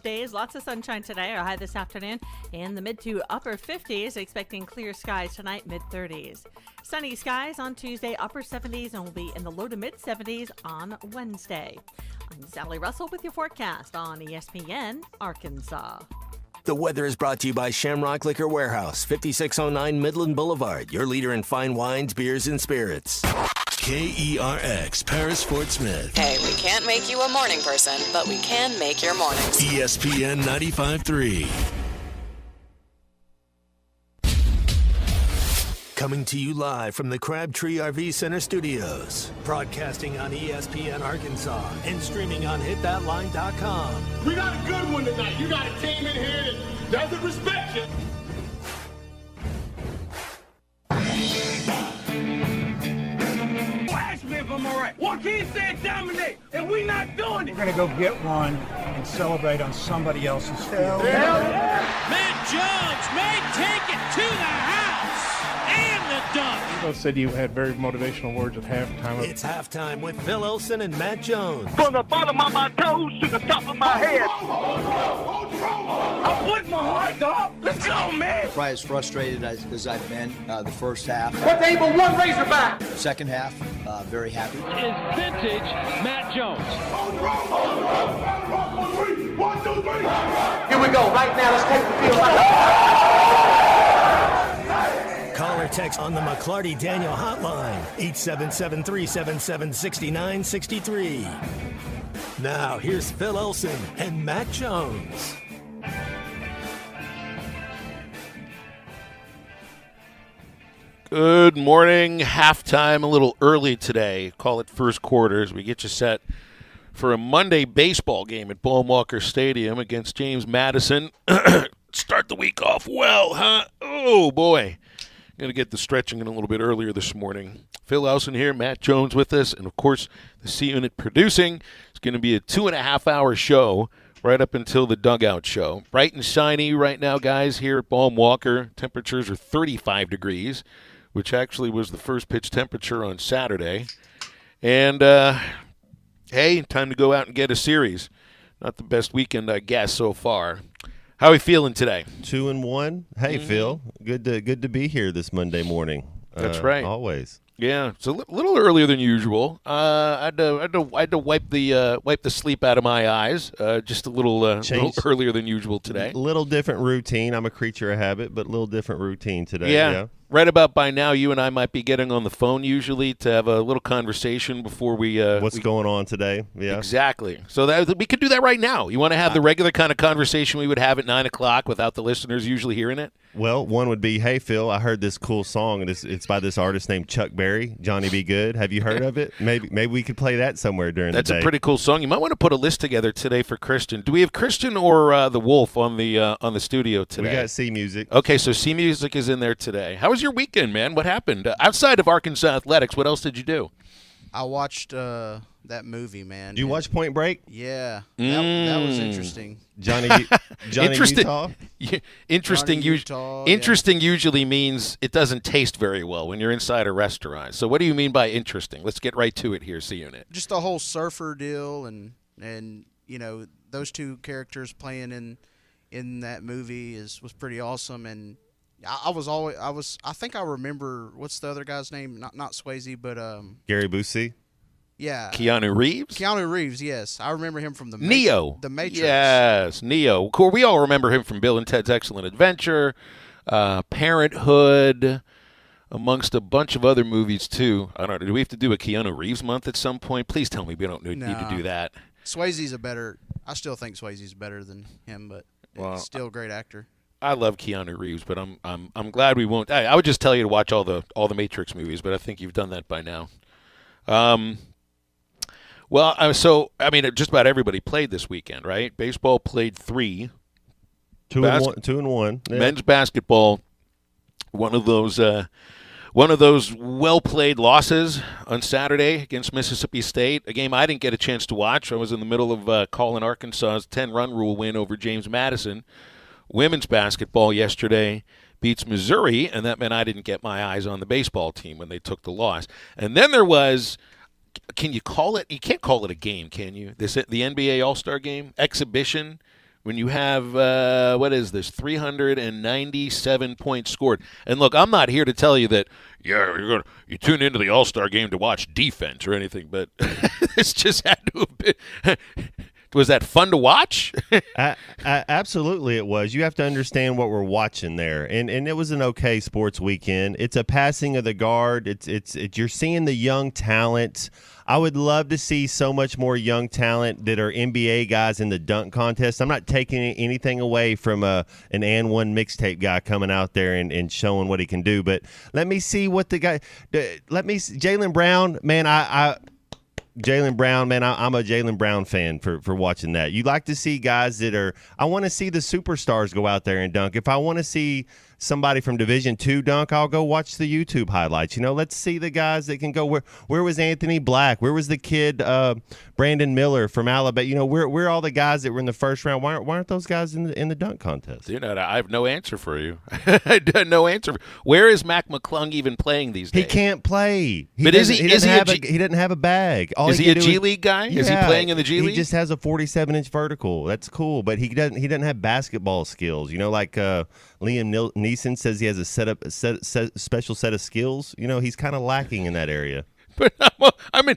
Days, lots of sunshine today. Our high this afternoon in the mid to upper 50s. Expecting clear skies tonight, mid 30s. Sunny skies on Tuesday, upper 70s, and will be in the low to mid 70s on Wednesday. I'm Sally Russell with your forecast on ESPN Arkansas. The weather is brought to you by Shamrock Liquor Warehouse, 5609 Midland Boulevard, your leader in fine wines, beers, and spirits. KERX, Paris, Fort Smith. Hey, we can't make you a morning person, but we can make your mornings. ESPN 95.3. Coming to you live from the Crabtree RV Center studios. Broadcasting on ESPN Arkansas and streaming on hitthatline.com. We got a good one tonight. You got a team in here that doesn't respect you. Ask me if I'm all right. Joaquin said dominate, and we not doing it. We're going to go get one and celebrate on somebody else's field. Hell yeah. Matt Jones may take it to the house and the dunk. You both said you had very motivational words at halftime. It's halftime with Phil Olsen and Matt Jones. From the bottom of my toes to the top of my head. I put my heart up. Let's go, man. Probably as frustrated as I've been the first half. What's able one Razorback? Second half, very happy. Is vintage Matt Jones. One, two, three. Here we go. Right now, let's take the field. Call or text on the McClarty Daniel hotline, 877-377-6963. Now, here's Phil Olsen and Matt Jones. Good morning. Halftime a little early today. Call it first quarters. We get you set for a Monday baseball game at Ball Walker Stadium against James Madison. Start the week off well, huh? Oh, boy. Going to get the stretching in a little bit earlier this morning. Phil Elson here, Matt Jones with us, and, of course, the C Unit producing. It's going to be a 2.5-hour show right up until the dugout show. Bright and shiny right now, guys, here at Ball Walker. Temperatures are 35 degrees, which actually was the first pitch temperature on Saturday. And, hey, time to go out and get a series. Not the best weekend, I guess, so far. How are we feeling today? 2-1. Hey, Phil. Good to be here this Monday morning. That's right. Always. Yeah, it's a little earlier than usual. I had to wipe the sleep out of my eyes. Just a little earlier than usual today. Little different routine. I'm a creature of habit, but a little different routine today. Yeah. Right about by now, you and I might be getting on the phone usually to have a little conversation before we. What's going on today? Yeah, exactly. So that we could do that right now. You want to have the regular kind of conversation we would have at 9 o'clock without the listeners usually hearing it? Well, one would be, hey, Phil, I heard this cool song, and it's by this artist named Chuck Berry, Johnny Be Good. Have you heard of it? Maybe we could play that somewhere during the day. That's a pretty cool song. You might want to put a list together today for Christian. Do we have Christian or the Wolf on the studio today? We got C Music. Okay, so C Music is in there today. How was your weekend, man? What happened? Outside of Arkansas Athletics, what else did you do? I watched that movie, man. Did you watch Point Break? Yeah, that was interesting. Johnny interesting, Utah? Interesting, Johnny Utah, interesting usually means it doesn't taste very well when you're inside a restaurant. So what do you mean by interesting? Let's get right to it here, C-Unit. Just the whole surfer deal and you know, those two characters playing in that movie was pretty awesome. And I think I remember, what's the other guy's name? Not Swayze, but Gary Busey. Yeah. Keanu Reeves? Keanu Reeves, yes. I remember him from Neo. The Matrix. Yes, Neo. Cool. We all remember him from Bill and Ted's Excellent Adventure, Parenthood, amongst a bunch of other movies, too. I don't know. Do we have to do a Keanu Reeves month at some point? Please tell me we don't need to do that. I still think Swayze's better than him, but he's still a great actor. I love Keanu Reeves, but I'm glad we won't. I would just tell you to watch all the Matrix movies, but I think you've done that by now. Well, so I mean, just about everybody played this weekend, right? Baseball played 3. 2-1. Yeah. Men's basketball, one of those well-played losses on Saturday against Mississippi State, a game I didn't get a chance to watch. I was in the middle of calling Arkansas's 10-run rule win over James Madison. Women's basketball yesterday beats Missouri, and that meant I didn't get my eyes on the baseball team when they took the loss. And then there was, can you call it? You can't call it a game, can you? The NBA All-Star game exhibition when you have, what is this, 397 points scored. And look, I'm not here to tell you that, you tune into the All-Star game to watch defense or anything, but this just had to have been – was that fun to watch? Absolutely it was. You have to understand what we're watching there. And it was an okay sports weekend. It's a passing of the guard. It's you're seeing the young talent. I would love to see so much more young talent that are NBA guys in the dunk contest. I'm not taking anything away from an and one mixtape guy coming out there and showing what he can do. But let me see what the guy Jaylen Brown, man, Jaylen Brown, man, I'm a Jaylen Brown fan for watching that. You like to see guys I want to see the superstars go out there and dunk. If I want to see somebody from Division II dunk, I'll go watch the YouTube highlights. Let's see the guys that can go. Where was Anthony Black? Where was the kid Brandon Miller from Alabama? Where are all the guys that were in the first round? Why aren't those guys in the dunk contest? I have no answer for you. No answer. Where is Mac McClung even playing these days? He can't play. He didn't have a bag. Is he a G League guy? Yeah, is he playing in the G League? He just has a 47-inch vertical. That's cool, but he doesn't have basketball skills. Like Liam Neeson says he has a special set of skills. He's kind of lacking in that area. But I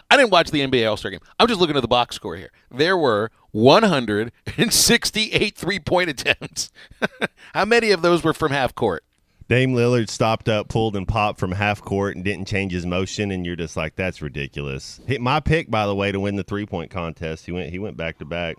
didn't watch the NBA All-Star game. I'm just looking at the box score here. There were 168 three-point attempts. How many of those were from half court? Dame Lillard stopped up, pulled, and popped from half court and didn't change his motion, and you're just like, that's ridiculous. Hit my pick, by the way, to win the three-point contest. He went back to back.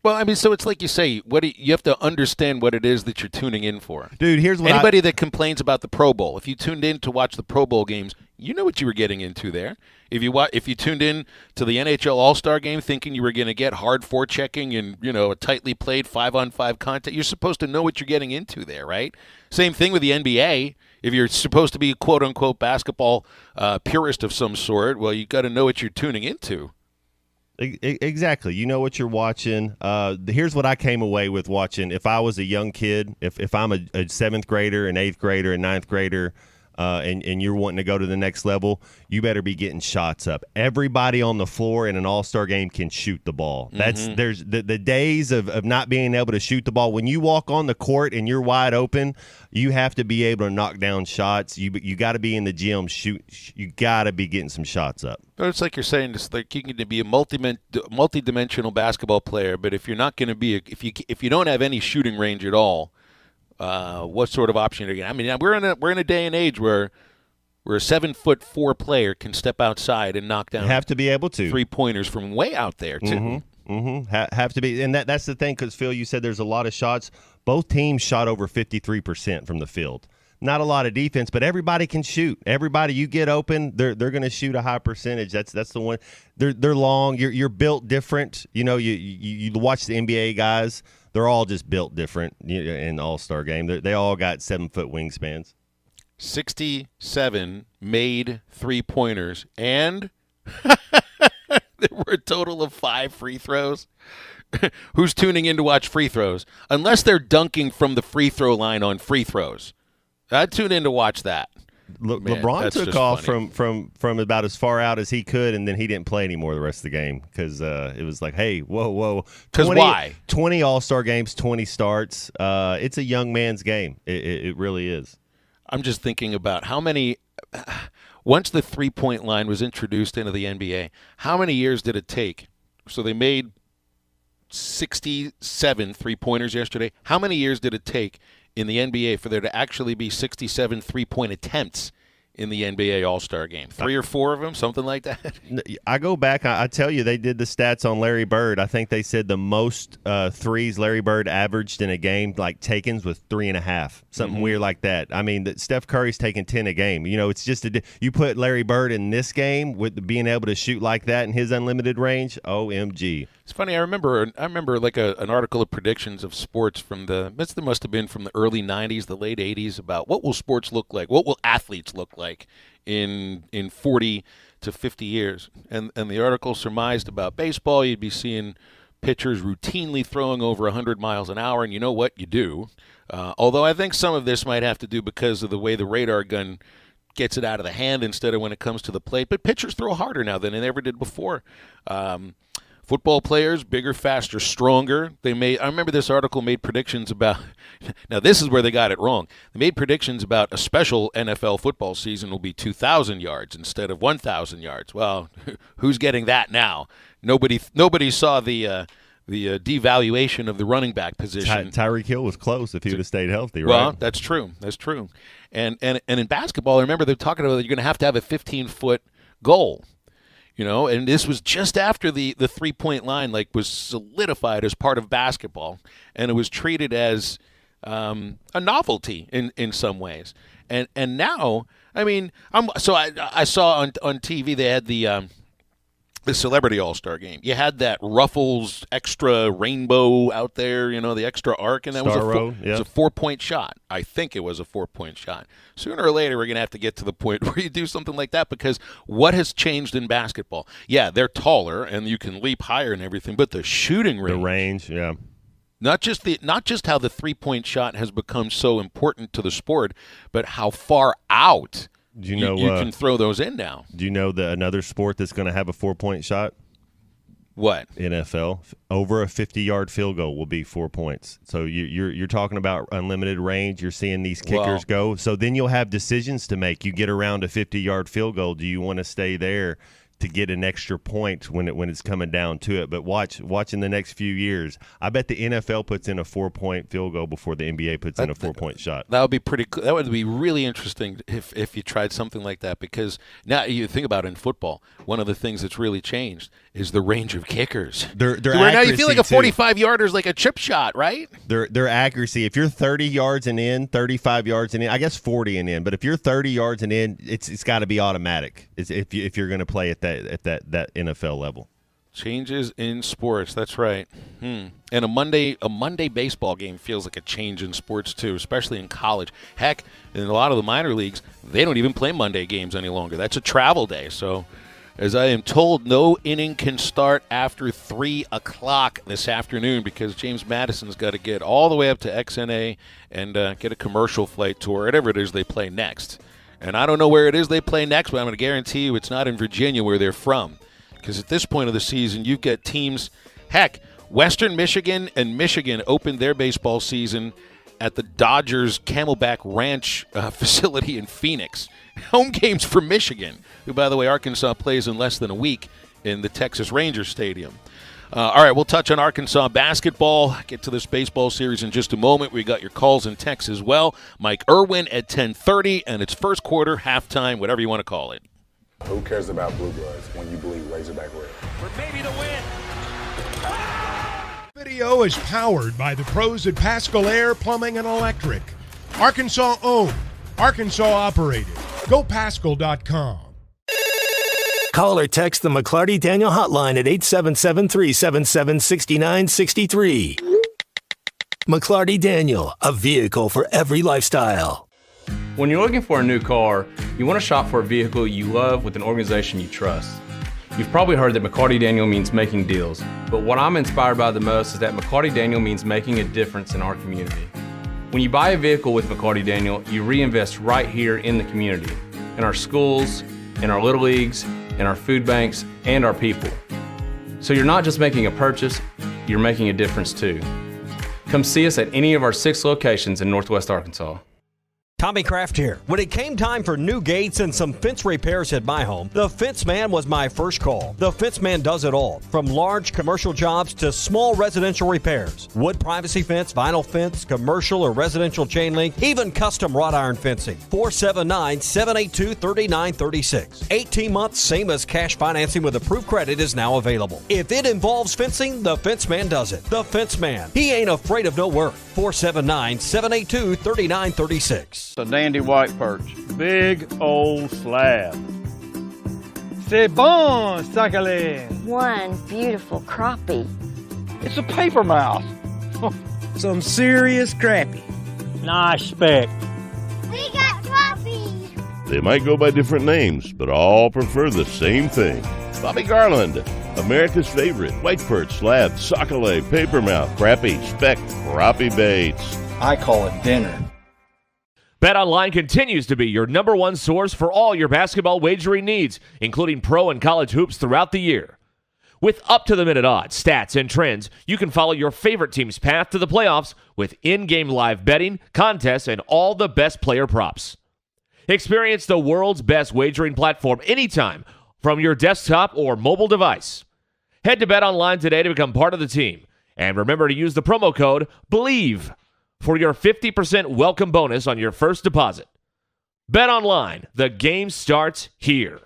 Well, so it's like you say, you have to understand what it is that you're tuning in for. Dude, here's what anybody that complains about the Pro Bowl, if you tuned in to watch the Pro Bowl games, you know what you were getting into there. If you tuned in to the NHL All-Star game thinking you were going to get hard forechecking and a tightly played 5-on-5 contest, you're supposed to know what you're getting into there, right? Same thing with the NBA. If you're supposed to be a quote-unquote basketball purist of some sort, well, you got to know what you're tuning into. Exactly. You know what you're watching. Here's what I came away with watching. If I was a young kid, if I'm a seventh grader, an eighth grader, a ninth grader, and you're wanting to go to the next level, you better be getting shots up. Everybody on the floor in an all-star game can shoot the ball. There's the days of not being able to shoot the ball. When you walk on the court and you're wide open, you have to be able to knock down shots. You got to be in the gym shoot. You got to be getting some shots up. It's like you're saying, it's like you can be a multi-dimensional basketball player, but if you're not going to be if you don't have any shooting range at all, what sort of option are you getting? I mean, we're in a day and age where a 7'4" player can step outside and knock down. Have to be able to 3-pointers from way out there too. Have to be, and that's the thing. Because Phil, you said there's a lot of shots. Both teams shot over 53% from the field. Not a lot of defense, but everybody can shoot. Everybody, you get open, they're going to shoot a high percentage. That's the one. They're long. You're built different. You watch the NBA guys. They're all just built different in the All-Star game. They all got 7-foot wingspans. 67 made 3-pointers, and there were a total of 5 free throws. Who's tuning in to watch free throws? Unless they're dunking from the free throw line on free throws. I'd tune in to watch that. LeBron took off from about as far out as he could, and then he didn't play anymore the rest of the game because it was like, hey, whoa. Because why? 20 All-Star games, 20 starts. It's a young man's game. It really is. I'm just thinking about how many – once the three-point line was introduced into the NBA, how many years did it take? So they made 67 three-pointers yesterday. How many years did it take in the NBA for there to actually be 67 three-point attempts in the NBA All-Star game? 3 or 4 of them, something like that? I go back. I tell you, they did the stats on Larry Bird. I think they said the most threes Larry Bird averaged in a game, like takens, was 3.5, something weird like that. I mean, Steph Curry's taking 10 a game. It's just you put Larry Bird in this game with being able to shoot like that in his unlimited range, OMG. It's funny. I remember like an article of predictions of sports that must have been from the early 90s, the late 80s, about what will sports look like, what will athletes look like in 40 to 50 years. And the article surmised about baseball, you'd be seeing pitchers routinely throwing over 100 miles an hour, and you know what? You do. Although I think some of this might have to do because of the way the radar gun gets it out of the hand instead of when it comes to the plate. But pitchers throw harder now than they ever did before. Football players, bigger, faster, stronger. I remember this article made predictions about, now this is where they got it wrong. They made predictions about a special NFL football season will be 2,000 yards instead of 1,000 yards. Well, who's getting that now? Nobody saw the devaluation of the running back position. Tyreek Hill was close if he would have stayed healthy, right? Well, that's true. That's true. And in basketball, I remember they're talking about you're going to have a 15-foot goal. And this was just after the 3-point line was solidified as part of basketball, and it was treated as a novelty in some ways. And now, I mean, I saw on TV they had the Celebrity All-Star Game. You had that Ruffles extra rainbow out there, the extra arc, and that was a 4-point shot. I think it was a 4-point shot. Sooner or later, we're going to have to get to the point where you do something like that, because what has changed in basketball? Yeah, they're taller and you can leap higher and everything, but the shooting range. The range, yeah. Not just how the 3-point shot has become so important to the sport, but how far out you can throw those in now. Do you know another sport that's going to have a 4-point shot? What? NFL. Over a 50-yard field goal will be 4 points. So you're talking about unlimited range. You're seeing these kickers go. So then you'll have decisions to make. You get around a 50-yard field goal. Do you want to stay there to get an extra point when it's coming down to it? But watch in the next few years. I bet the NFL puts in a 4-point field goal before the NBA puts in a 4-point shot. That would be pretty cool. That would be really interesting if you tried something like that, because now you think about it, in football, one of the things that's really changed is the range of kickers. Their now you feel like a 45-yarder is like a chip shot, right? Their accuracy. If you're 30 yards and in, 35 yards and in, I guess 40 and in, but if you're 30 yards and in, it's got to be automatic. If you're going to play at that NFL level. Changes in sports. That's right. And a Monday baseball game feels like a change in sports too, especially in college. Heck, in a lot of the minor leagues, they don't even play Monday games any longer. That's a travel day. So, as I am told, no inning can start after 3 o'clock this afternoon, because James Madison's got to get all the way up to XNA and get a commercial flight tour, whatever it is they play next. And I don't know where it is they play next, but I'm going to guarantee you it's not in Virginia, where they're from. Because at this point of the season, you get teams, heck, Western Michigan and Michigan opened their baseball season at the Dodgers Camelback Ranch facility in Phoenix. Home games for Michigan, who, by the way, Arkansas plays in less than a week in the Texas Rangers Stadium. All right, we'll touch on Arkansas basketball, get to this baseball series in just a moment. We got your calls and texts as well. Mike Irwin at 10:30, and it's first quarter, halftime, whatever you want to call it. Who cares about Blue Bloods when you believe Razorback Red? For maybe the win. Video is powered by the pros at Pascal Air Plumbing and Electric. Arkansas owned, Arkansas operated. GoPascal.com. Call or text the McClarty Daniel hotline at 877-377-6963. McClarty Daniel, a vehicle for every lifestyle. When you're looking for a new car, you want to shop for a vehicle you love with an organization you trust. You've probably heard that McCarty Daniel means making deals, but what I'm inspired by the most is that McCarty Daniel means making a difference in our community. When you buy a vehicle with McCarty Daniel, you reinvest right here in the community, in our schools, in our little leagues, in our food banks, and our people. So you're not just making a purchase, you're making a difference too. Come see us at any of our 6 locations in Northwest Arkansas. Tommy Kraft here. When it came time for new gates and some fence repairs at my home, the Fence Man was my first call. The Fence Man does it all, from large commercial jobs to small residential repairs. Wood privacy fence, vinyl fence, commercial or residential chain link, even custom wrought iron fencing. 479-782-3936. 18 months, same as cash financing with approved credit is now available. If it involves fencing, the Fence Man does it. The Fence Man. He ain't afraid of no work. 479-782-3936. A dandy white perch. Big old slab. C'est bon, sacalé. One beautiful crappie. It's a paper mouth. Some serious crappie. Nice speck. We got crappies. They might go by different names, but all prefer the same thing. Bobby Garland, America's favorite white perch, slab, sockeye, papermouth, crappie, speck, crappie baits. I call it dinner. BetOnline continues to be your number one source for all your basketball wagering needs, including pro and college hoops throughout the year. With up-to-the-minute odds, stats, and trends, you can follow your favorite team's path to the playoffs with in-game live betting, contests, and all the best player props. Experience the world's best wagering platform anytime from your desktop or mobile device. Head to BetOnline today to become part of the team. And remember to use the promo code BELIEVE for your 50% welcome bonus on your first deposit. BetOnline, the game starts here.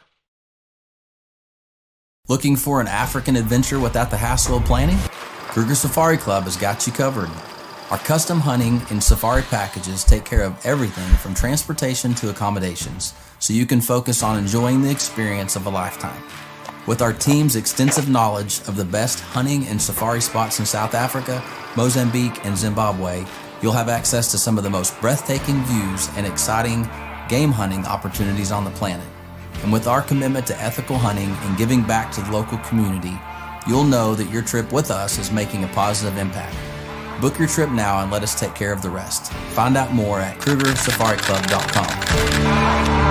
Looking for an African adventure without the hassle of planning? Kruger Safari Club has got you covered. Our custom hunting and safari packages take care of everything from transportation to accommodations, so you can focus on enjoying the experience of a lifetime. With our team's extensive knowledge of the best hunting and safari spots in South Africa, Mozambique, and Zimbabwe, you'll have access to some of the most breathtaking views and exciting game hunting opportunities on the planet. And with our commitment to ethical hunting and giving back to the local community, you'll know that your trip with us is making a positive impact. Book your trip now and let us take care of the rest. Find out more at KrugerSafariClub.com.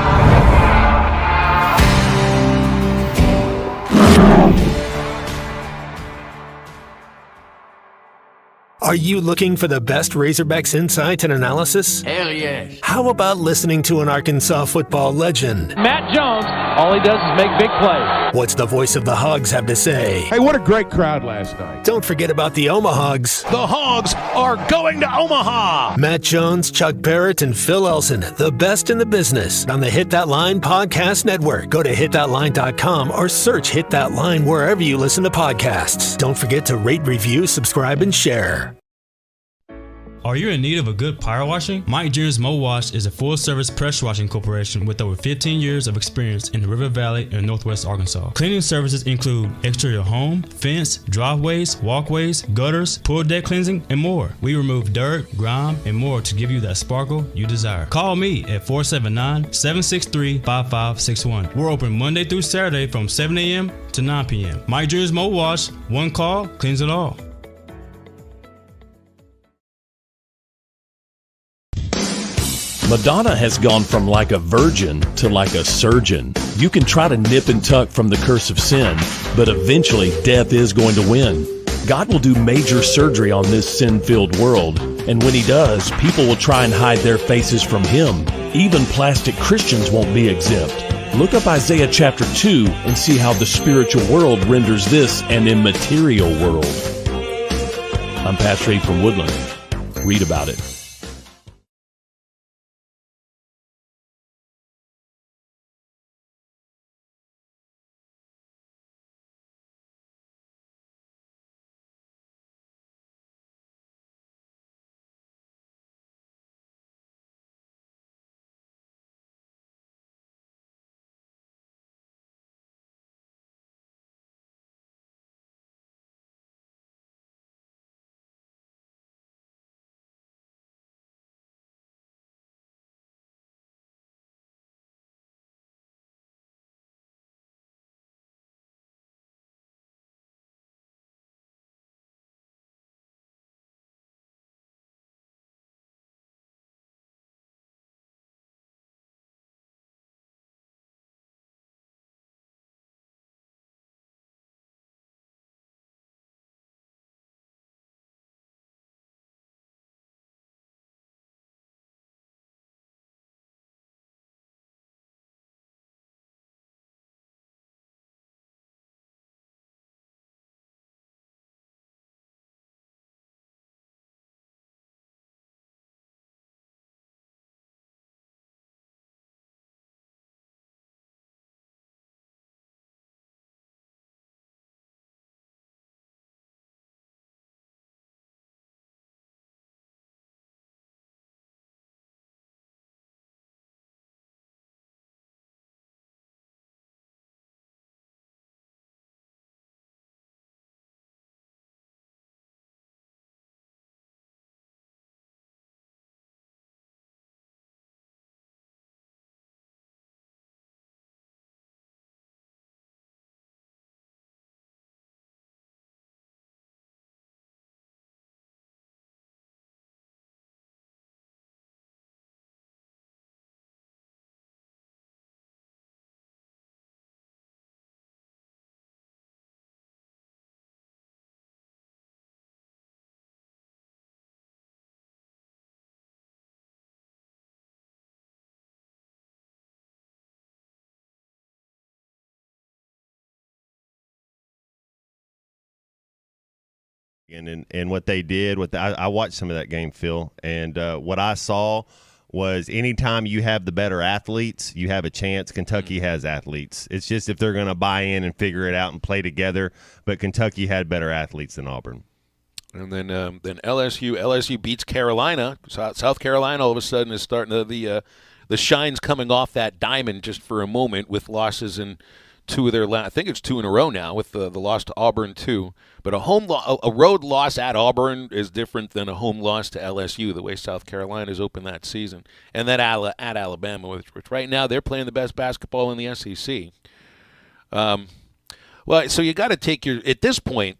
Are you looking for the best Razorbacks insight and analysis? Hell yes. How about listening to an Arkansas football legend? Matt Jones, all he does is make big plays. What's the voice of the Hogs have to say? Hey, what a great crowd last night. Don't forget about the Omahogs. The Hogs are going to Omaha. Matt Jones, Chuck Barrett, and Phil Elson, the best in the business on the Hit That Line Podcast Network. Go to hitthatline.com or search Hit That Line wherever you listen to podcasts. Don't forget to rate, review, subscribe, and share. Are you in need of a good power washing? Mike Jr.'s Mo Wash is a full-service pressure washing corporation with over 15 years of experience in the River Valley and Northwest Arkansas. Cleaning services include exterior home, fence, driveways, walkways, gutters, pool deck cleansing, and more. We remove dirt, grime, and more to give you that sparkle you desire. Call me at 479-763-5561. We're open Monday through Saturday from 7 a.m. to 9 p.m. Mike Jr.'s Mo Wash, one call, cleans it all. Madonna has gone from like a virgin to like a surgeon. You can try to nip and tuck from the curse of sin, but eventually death is going to win. God will do major surgery on this sin-filled world, and when he does, people will try and hide their faces from him. Even plastic Christians won't be exempt. Look up Isaiah chapter 2 and see how the spiritual world renders this an immaterial world. I'm Pastor Abe from Woodland. Read about it. And what they did, I watched some of that game, Phil, and what I saw was anytime you have the better athletes, you have a chance. Kentucky has athletes. It's just if they're going to buy in and figure it out and play together, but Kentucky had better athletes than Auburn. And then LSU beats Carolina. South Carolina all of a sudden is starting the shine's coming off that diamond just for a moment with losses in two of their I think it's two in a row now with the loss to Auburn too. But a road loss at Auburn is different than a home loss to LSU, the way South Carolina's opened that season. And then at Alabama, which right now they're playing the best basketball in the SEC. Well, so you got to take at this point,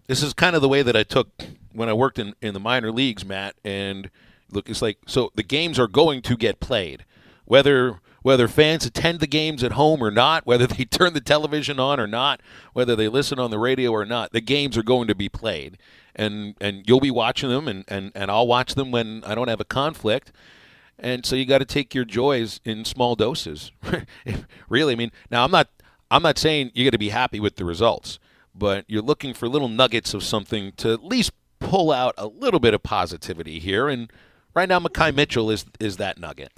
this is kind of the way that I took when I worked in the minor leagues, Matt. And look, it's like, so the games are going to get played. Whether fans attend the games at home or not, whether they turn the television on or not, whether they listen on the radio or not, the games are going to be played. And you'll be watching them, and I'll watch them when I don't have a conflict. And so you got to take your joys in small doses. Really, I mean, now I'm not saying you got to be happy with the results, but you're looking for little nuggets of something to at least pull out a little bit of positivity here. And right now, Mekhi Mitchell is that nugget.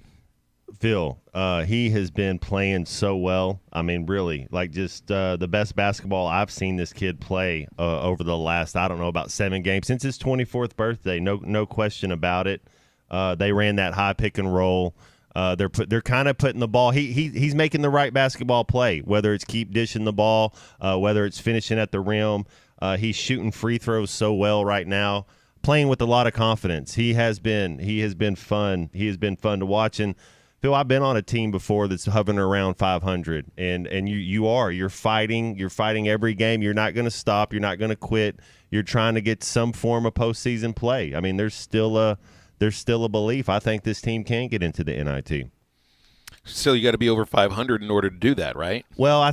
Phil, he has been playing so well. I mean, really, like just the best basketball I've seen this kid play over the last, I don't know, about 7 games since his 24th birthday. No question about it. They ran that high pick and roll. They're kind of putting the ball. He's making the right basketball play, whether it's keep dishing the ball, whether it's finishing at the rim. He's shooting free throws so well right now, playing with a lot of confidence. He has been fun. He has been fun to watch. And Phil, I've been on a team before that's hovering around 500, and you're fighting every game. You're not going to stop. You're not going to quit. You're trying to get some form of postseason play. I mean, there's still a belief. I think this team can get into the NIT. Still, you got to be over 500 in order to do that, right? Well,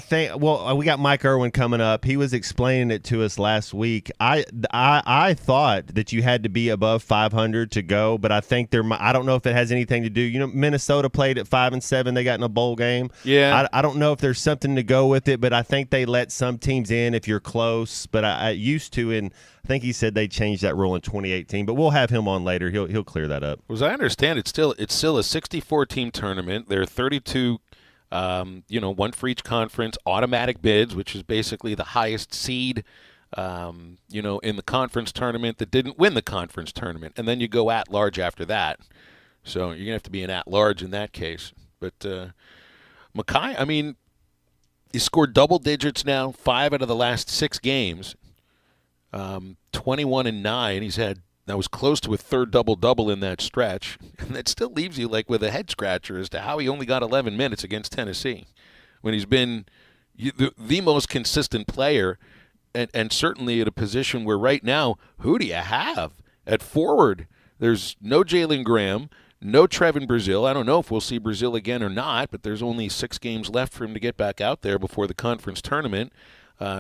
we got Mike Irwin coming up. He was explaining it to us last week. I thought that you had to be above 500 to go, but I think I don't know if it has anything to do. You know, Minnesota played at 5-7. They got in a bowl game. Yeah. I don't know if there's something to go with it, but I think they let some teams in if you're close. But I used to, and I think he said they changed that rule in 2018. But we'll have him on later. He'll clear that up. As I understand, it's still a 64-team tournament. There are 32, one for each conference, automatic bids, which is basically the highest seed, in the conference tournament that didn't win the conference tournament. And then you go at large after that. So you're going to have to be an at large in that case. But Mekhi, I mean, he scored double digits now, 5 out of the last 6 games, 21-9. That was close to a third double-double in that stretch. And that still leaves you like with a head-scratcher as to how he only got 11 minutes against Tennessee when he's been the most consistent player and certainly at a position where right now, who do you have at forward? There's no Jalen Graham, no Trevin Brazile. I don't know if we'll see Brazile again or not, but there's only 6 games left for him to get back out there before the conference tournament.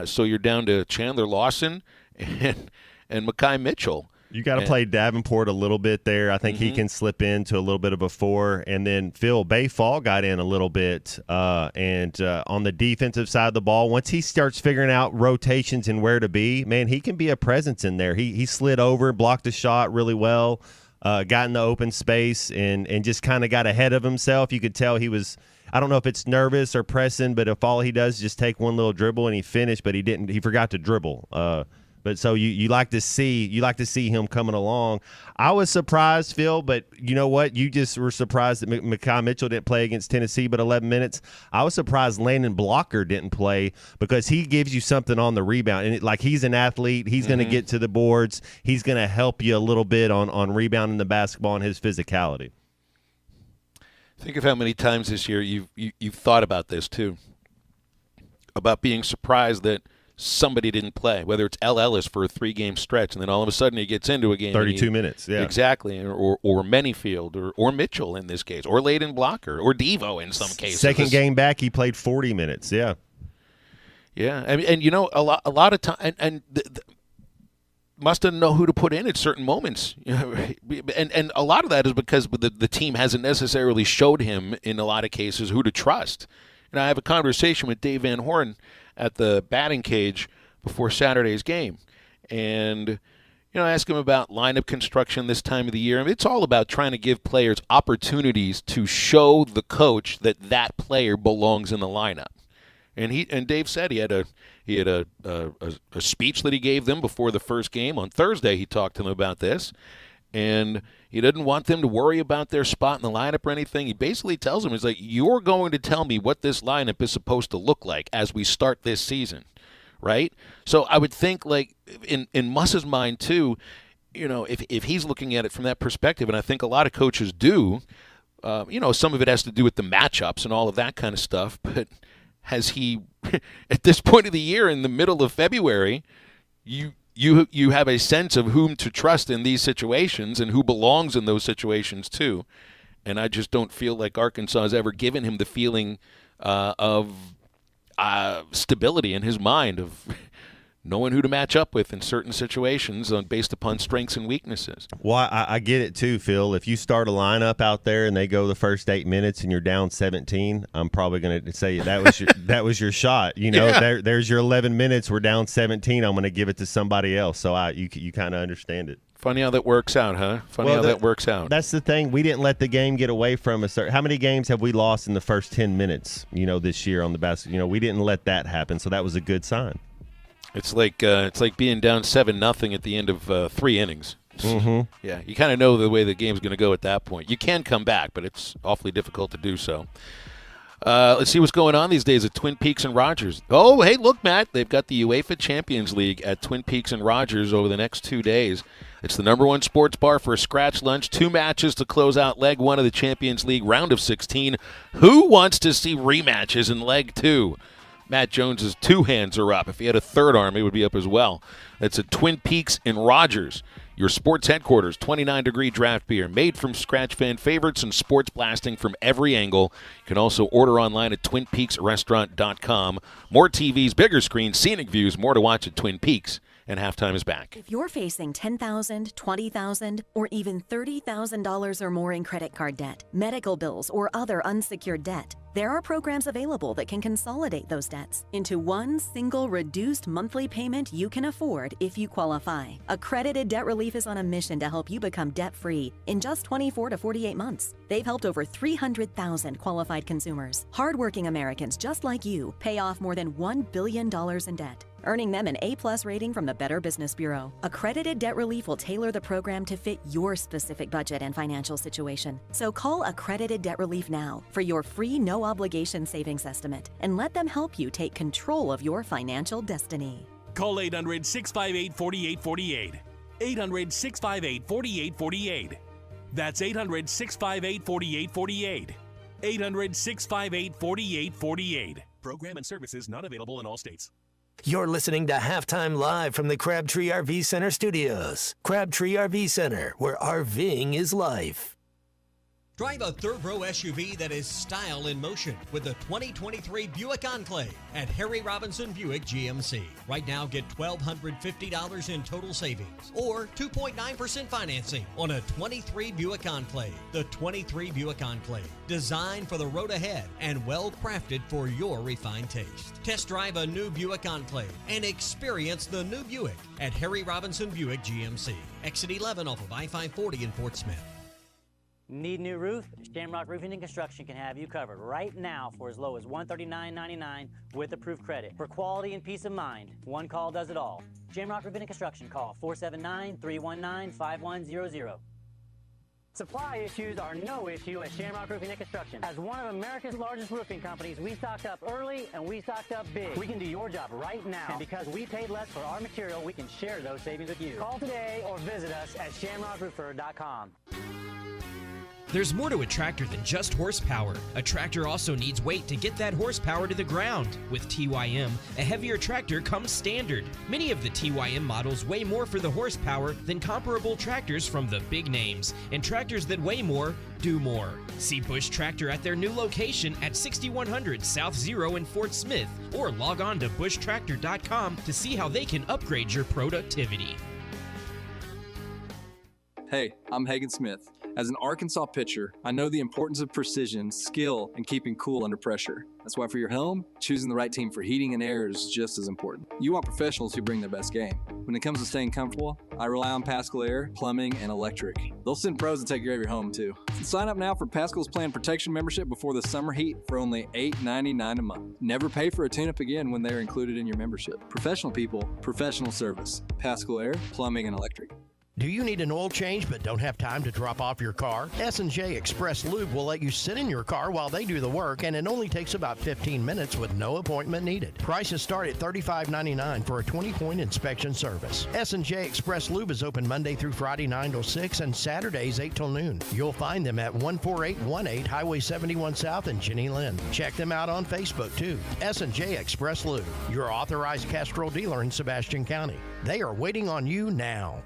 So you're down to Chandler Lawson and Mekhi Mitchell. You got to play Davenport a little bit there. I think he can slip into a little bit of a 4. And then Phil Bayfall got in a little bit. And on the defensive side of the ball, once he starts figuring out rotations and where to be, man, he can be a presence in there. He slid over, blocked a shot really well, got in the open space, and just kind of got ahead of himself. You could tell he was – I don't know if it's nervous or pressing, but if all he does is just take one little dribble and he finished, but he didn't – he forgot to dribble. But so you like to see him coming along. I was surprised, Phil, but you know what? You just were surprised that Mekhi Mitchell didn't play against Tennessee but 11 minutes. I was surprised Landon Blocker didn't play because he gives you something on the rebound. And he's an athlete. He's going to get to the boards. He's going to help you a little bit on rebounding the basketball and his physicality. Think of how many times this year you've thought about this too, about being surprised that somebody didn't play, whether it's L. Ellis for a 3-game stretch, and then all of a sudden he gets into a game. 32 minutes, yeah. Exactly, or Manyfield, or Mitchell in this case, or Landon Blocker, or Devo in some cases. Second game back, he played 40 minutes, yeah. Yeah, and you know, a lot of time, and must have know who to put in at certain moments. And a lot of that is because the team hasn't necessarily showed him, in a lot of cases, who to trust. And I have a conversation with Dave Van Horn at the batting cage before Saturday's game. and ask him about lineup construction this time of the year. I mean, it's all about trying to give players opportunities to show the coach that player belongs in the lineup. And Dave said he had a speech that he gave them before the first game. On Thursday, he talked to them about this, and he didn't want them to worry about their spot in the lineup or anything. He basically tells them, he's like, you're going to tell me what this lineup is supposed to look like as we start this season, right? So I would think, like, in Muss's mind too, if he's looking at it from that perspective, and I think a lot of coaches do, some of it has to do with the matchups and all of that kind of stuff, but has he, at this point of the year, in the middle of February, you have a sense of whom to trust in these situations and who belongs in those situations too. And I just don't feel like Arkansas has ever given him the feeling of stability in his mind, of knowing who to match up with in certain situations based upon strengths and weaknesses. Well, I get it too, Phil. If you start a lineup out there and they go the first 8 minutes and you're down 17, I'm probably going to say that was your shot. There's your 11 minutes. We're down 17. I'm going to give it to somebody else. So you kind of understand it. Funny how that works out, huh? How that works out. That's the thing. We didn't let the game get away from us. How many games have we lost in the first 10 minutes, this year on the basket? We didn't let that happen, so that was a good sign. It's like being down 7-0 at the end of 3 innings. Mm-hmm. Yeah, you kind of know the way the game's going to go at that point. You can come back, but it's awfully difficult to do so. Let's see what's going on these days at Twin Peaks and Rogers. Oh, hey, look, Matt. They've got the UEFA Champions League at Twin Peaks and Rogers over the next 2 days. It's the #1 sports bar for a scratch lunch. 2 matches to close out leg 1 of the Champions League round of 16. Who wants to see rematches in leg 2? Matt Jones's 2 hands are up. If he had a third arm, he would be up as well. It's at Twin Peaks in Rogers, your sports headquarters. 29-degree draft beer made from scratch fan favorites and sports blasting from every angle. You can also order online at twinpeaksrestaurant.com. More TVs, bigger screens, scenic views, more to watch at Twin Peaks. And halftime is back. If you're facing $10,000, $20,000, or even $30,000 or more in credit card debt, medical bills, or other unsecured debt, there are programs available that can consolidate those debts into one single reduced monthly payment you can afford if you qualify. Accredited Debt Relief is on a mission to help you become debt-free in just 24 to 48 months. They've helped over 300,000 qualified consumers. Hardworking Americans just like you pay off more than $1 billion in debt, earning them an A+ rating from the Better Business Bureau. Accredited Debt Relief will tailor the program to fit your specific budget and financial situation. So call Accredited Debt Relief now for your free no-obligation savings estimate and let them help you take control of your financial destiny. Call 800-658-4848. 800-658-4848. That's 800-658-4848. 800-658-4848. Program and services not available in all states. You're listening to Halftime Live from the Crabtree RV Center studios. Crabtree RV Center, where RVing is life. Drive a third-row SUV that is style in motion with the 2023 Buick Enclave at Harry Robinson Buick GMC. Right now, get $1,250 in total savings or 2.9% financing on a 23 Buick Enclave. The 23 Buick Enclave, designed for the road ahead and well-crafted for your refined taste. Test drive a new Buick Enclave and experience the new Buick at Harry Robinson Buick GMC. Exit 11 off of I-540 in Fort Smith. Need new roof? Shamrock Roofing and Construction can have you covered right now for as low as $139.99 with approved credit. For quality and peace of mind, one call does it all. Shamrock Roofing and Construction. Call 479-319-5100. Supply issues are no issue at Shamrock Roofing and Construction. As one of America's largest roofing companies, we stocked up early and we stocked up big. We can do your job right now. And because we paid less for our material, we can share those savings with you. Call today or visit us at shamrockroofer.com. There's more to a tractor than just horsepower. A tractor also needs weight to get that horsepower to the ground. With TYM, a heavier tractor comes standard. Many of the TYM models weigh more for the horsepower than comparable tractors from the big names, and tractors that weigh more do more. See Bush Tractor at their new location at 6100 South Zero in Fort Smith, or log on to bushtractor.com to see how they can upgrade your productivity. Hey, I'm Hagen Smith. As an Arkansas pitcher, I know the importance of precision, skill, and keeping cool under pressure. That's why for your home, choosing the right team for heating and air is just as important. You want professionals who bring their best game. When it comes to staying comfortable, I rely on Pascal Air, Plumbing, and Electric. They'll send pros to take care of your home, too. So sign up now for Pascal's Plan Protection membership before the summer heat for only $8.99 a month. Never pay for a tune-up again when they're included in your membership. Professional people, professional service. Pascal Air, Plumbing, and Electric. Do you need an oil change but don't have time to drop off your car? S&J Express Lube will let you sit in your car while they do the work, and it only takes about 15 minutes with no appointment needed. Prices start at $35.99 for a 20-point inspection service. S&J Express Lube is open Monday through Friday 9 till 6 and Saturdays 8 till noon. You'll find them at 14818 Highway 71 South in Jenny Lynn. Check them out on Facebook too. S&J Express Lube, your authorized Castrol dealer in Sebastian County. They are waiting on you now.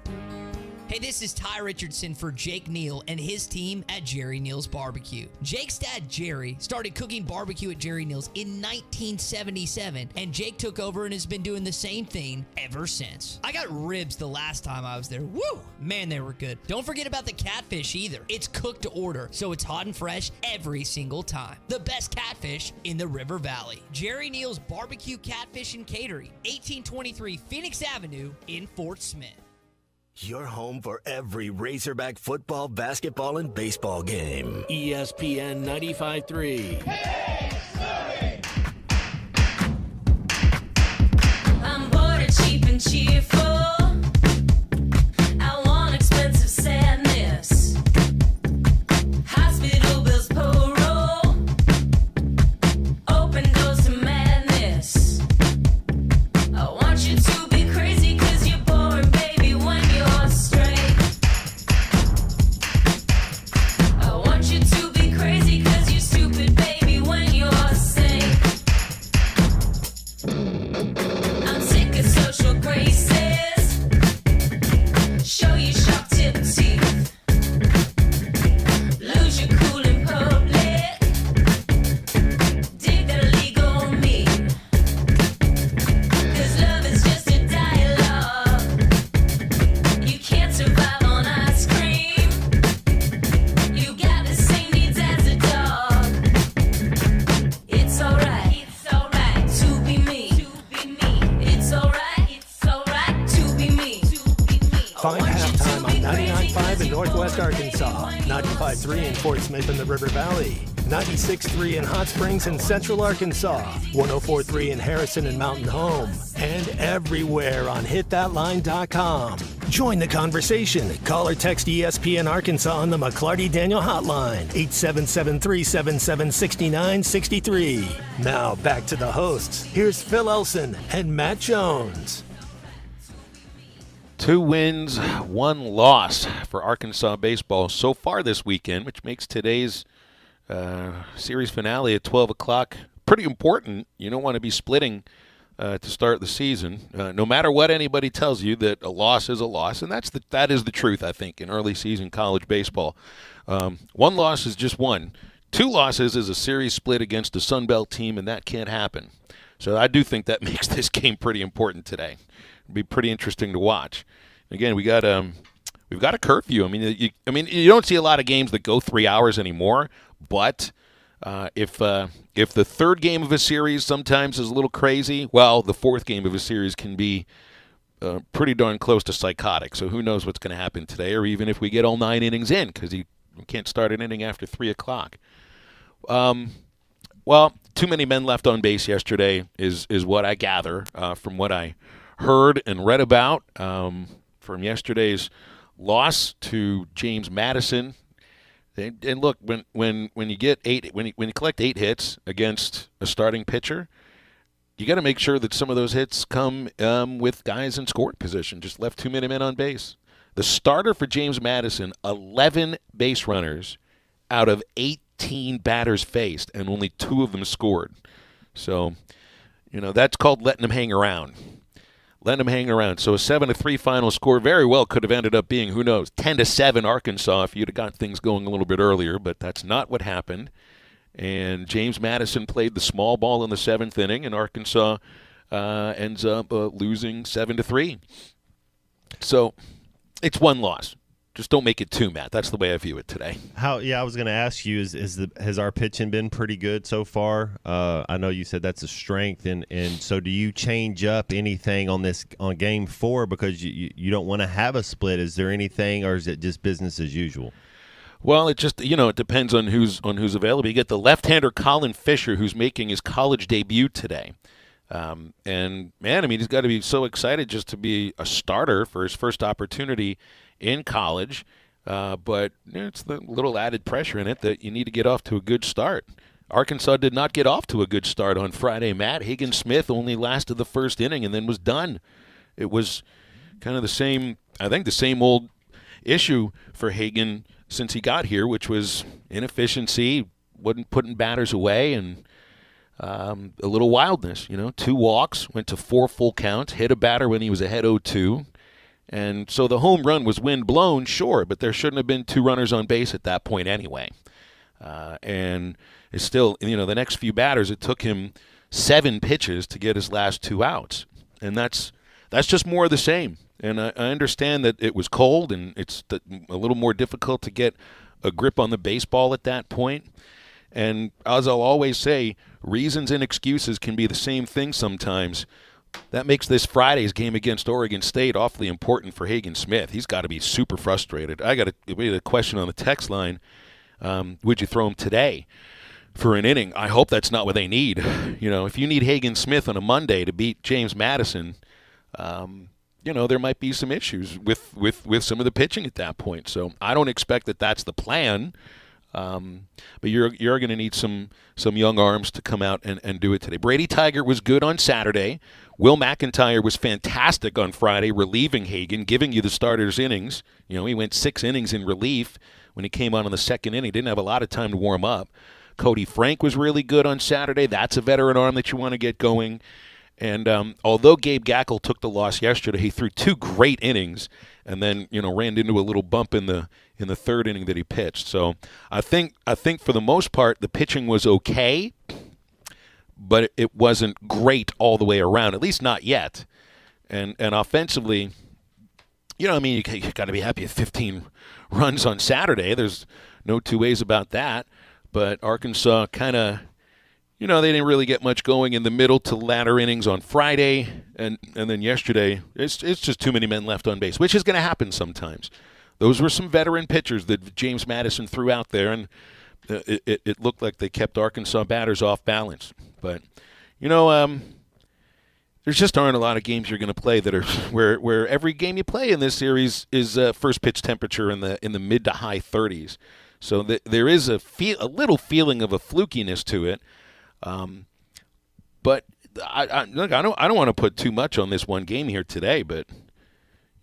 Hey, this is Ty Richardson for Jake Neal and his team at Jerry Neal's Barbecue. Jake's dad, Jerry, started cooking barbecue at Jerry Neal's in 1977, and Jake took over and has been doing the same thing ever since. I got ribs the last time I was there. Woo! Man, they were good. Don't forget about the catfish either. It's cooked to order, so it's hot and fresh every single time. The best catfish in the River Valley. Jerry Neal's Barbecue, Catfish, and Catering, 1823 Phoenix Avenue in Fort Smith. Your home for every Razorback football, basketball, and baseball game. ESPN 95.3. I'm bored and cheap and cheerful. I want expensive sadness. Hospital bills payroll. Open doors to madness. I want you to be crazy 'cause you're boring, baby, when you're straight. I want you to be crazy 'cause you're stupid, baby, when you're sane. I'm sick of social graces. Show your sharp tip teeth. Lose your cool in public. Dig that illegal mean. 'Cause love is just a dialogue. You can't survive on ice cream. You got the same needs as a dog. It's alright to be me. It's alright to be me. Find halftime on 99.5 in Northwest Arkansas, 95.3 in Fort Smith in the River Valley, 96.3 in Hot Springs in Central Arkansas, 104.3 in Harrison and Mountain Home, and everywhere on hitthatline.com. Join the conversation. Call or text ESPN Arkansas on the McClarty Daniel hotline, 877-377-6963. Now back to the hosts. Here's Phil Elson and Matt Jones. 2 wins, 1 loss for Arkansas baseball so far this weekend, which makes today's series finale at 12 o'clock pretty important. You don't want to be splitting to start the season. No matter what anybody tells you, that a loss is a loss, and that is the truth, I think, in early season college baseball. 1 loss is just 1. 2 losses is a series split against a Sun Belt team, and that can't happen. So I do think that makes this game pretty important today. It'll be pretty interesting to watch. Again, we've got a curfew. I mean, you don't see a lot of games that go 3 hours anymore. But if the third game of a series sometimes is a little crazy, well, the fourth game of a series can be pretty darn close to psychotic. So who knows what's going to happen today, or even if we get all 9 innings in, because you can't start an inning after 3 o'clock. Well, too many men left on base yesterday is what I gather from what I heard and read about from yesterday's loss to James Madison. And look, when you get when you collect 8 hits against a starting pitcher, you got to make sure that some of those hits come with guys in scoring position. Just left too many men on base. The starter for James Madison, 11 base runners out of 18 batters faced, and only 2 of them scored. So, that's called letting them hang around. Let them hang around. So a 7-3 final score very well could have ended up being, who knows, 10-7 Arkansas if you'd have got things going a little bit earlier, but that's not what happened. And James Madison played the small ball in the 7th inning, and Arkansas ends up losing 7-3. So it's 1 loss. just don't make it too, Matt. That's the way I view it today. I was going to ask you, has our pitching been pretty good so far? I know you said that's a strength, and so do you change up anything on Game 4 because you don't want to have a split? Is there anything, or is it just business as usual? Well, it just it depends on who's available. You get the left-hander Colin Fisher, who's making his college debut today. And man, I mean, he's got to be so excited just to be a starter for his first opportunity in college. But it's the little added pressure in it that you need to get off to a good start. Arkansas did not get off to a good start on Friday, Matt. Hagen Smith only lasted the first inning and then was done. It was kind of the same old issue for Hagen since he got here, which was inefficiency, wasn't putting batters away, and a little wildness. 2 walks, went to 4 full counts, hit a batter when he was ahead 0-2. And so the home run was wind blown, sure, but there shouldn't have been 2 runners on base at that point anyway. And it's still, the next few batters, it took him 7 pitches to get his last 2 outs. And that's just more of the same. And I understand that it was cold and it's a little more difficult to get a grip on the baseball at that point. And as I'll always say, reasons and excuses can be the same thing sometimes. That makes this Friday's game against Oregon State awfully important for Hagen Smith. He's got to be super frustrated. We had a question on the text line. Would you throw him today for an inning? I hope that's not what they need. If you need Hagen Smith on a Monday to beat James Madison, there might be some issues with some of the pitching at that point. So I don't expect that that's the plan. But you're going to need some young arms to come out and do it today. Brady Tiger was good on Saturday. Will McIntyre was fantastic on Friday, relieving Hagen, giving you the starter's innings. He went 6 innings in relief when he came on the second inning. He didn't have a lot of time to warm up. Cody Frank was really good on Saturday. That's a veteran arm that you want to get going. And although Gabe Gackle took the loss yesterday, he threw 2 great innings and then ran into a little bump in the third inning that he pitched. So I think for the most part the pitching was okay, but it wasn't great all the way around, at least not yet. And offensively, you got to be happy with 15 runs on Saturday. There's no two ways about that. But Arkansas kind of, they didn't really get much going in the middle to latter innings on Friday, and then yesterday, it's just too many men left on base, which is going to happen sometimes. Those were some veteran pitchers that James Madison threw out there, and it looked like they kept Arkansas batters off balance. But, there's just aren't a lot of games you're going to play that are where every game you play in this series is first pitch temperature in the mid to high 30s. So there is a little feeling of a flukiness to it. But I don't want to put too much on this one game here today, but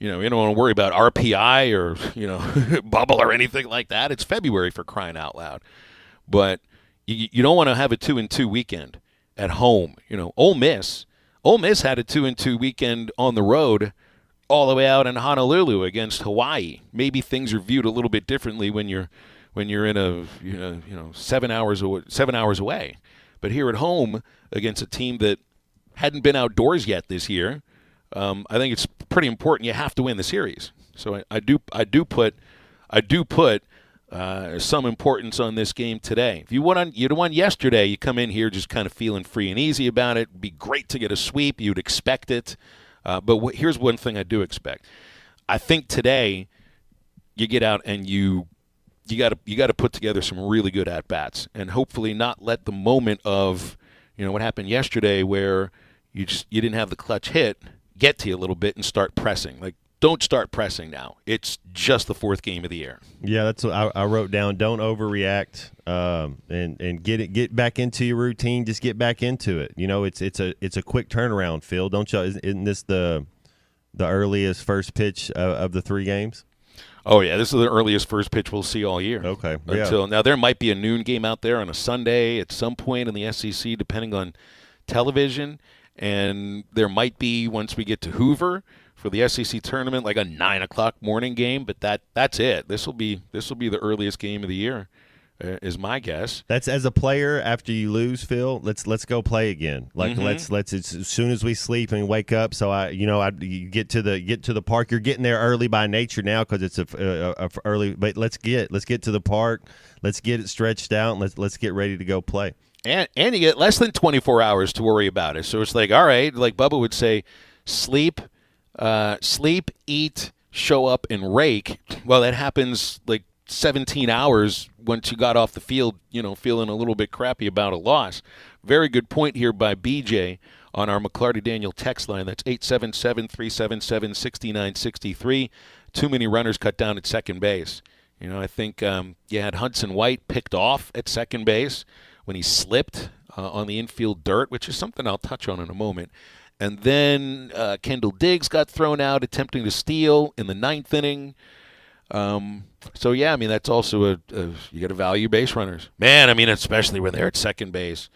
you don't want to worry about RPI or bubble or anything like that. It's February, for crying out loud. But you don't want to have a 2-2 weekend at home. Ole Miss had a 2-2 weekend on the road all the way out in Honolulu against Hawaii. Maybe things are viewed a little bit differently when you're in 7 hours away. But here at home against a team that hadn't been outdoors yet this year, I think it's pretty important. You have to win the series. So I do put some importance on this game today. If you won yesterday, you come in here just kind of feeling free and easy about it. It'd be great to get a sweep. You'd expect it. But here's one thing I do expect. I think today you get out and you got to put together some really good at-bats and hopefully not let the moment of, what happened yesterday where you didn't have the clutch hit get to you a little bit and start pressing. Like, don't start pressing now. It's just the 4th game of the year. Yeah, that's what I wrote down. Don't overreact and get back into your routine. Just get back into it. It's a quick turnaround, Phil. Don't you? Isn't this the earliest first pitch of the 3 games? Oh, yeah, this is the earliest first pitch we'll see all year. Okay. Now, there might be a noon game out there on a Sunday at some point in the SEC, depending on television. And there might be, once we get to Hoover for the SEC tournament, like a 9 o'clock morning game. But that's it. This will be the earliest game of the year. is my guess. That's as a player after you lose, Phil. Let's go play again. Like let's as soon as we sleep and wake up. So you get to the park. You're getting there early by nature now because it's a early. But let's get to the park. Let's get it stretched out. And let's get ready to go play. And you get less than 24 hours to worry about it. So it's like, all right, like Bubba would say, sleep, eat, show up, and rake. Well, that happens like 17 hours once you got off the field, feeling a little bit crappy about a loss. Very good point here by BJ on our McClarty Daniel text line. That's 877-377-6963. Too many runners cut down at second base. I think you had Hudson White picked off at second base when he slipped on the infield dirt, which is something I'll touch on in a moment. And then Kendall Diggs got thrown out attempting to steal in the ninth inning. So, yeah, I mean, that's also you got to value base runners. Man, I mean, especially when they're at second base.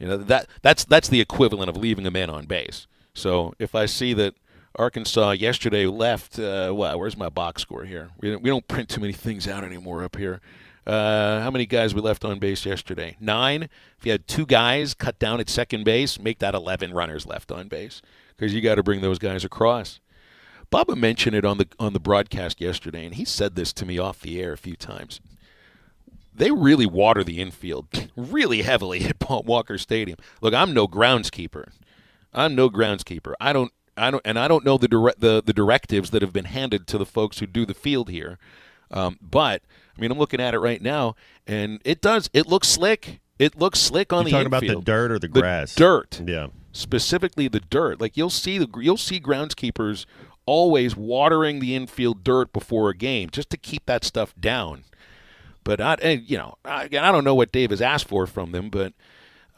That's the equivalent of leaving a man on base. So if I see that Arkansas yesterday left, where's my box score here? We don't print too many things out anymore up here. How many guys we left on base yesterday? 9. If you had 2 guys cut down at second base, make that 11 runners left on base because you got to bring those guys across. Bubba mentioned it on the broadcast yesterday, and he said this to me off the air a few times. They really water the infield really heavily at Paul Walker Stadium. Look, I'm no groundskeeper. I don't know the directives that have been handed to the folks who do the field here. But I mean, I'm looking at it right now, and it looks slick. It looks slick on the infield. Talking about the dirt or the grass? The dirt. Yeah. Specifically the dirt. Like you'll see groundskeepers always watering the infield dirt before a game just to keep that stuff down. But I don't know what Dave has asked for from them, but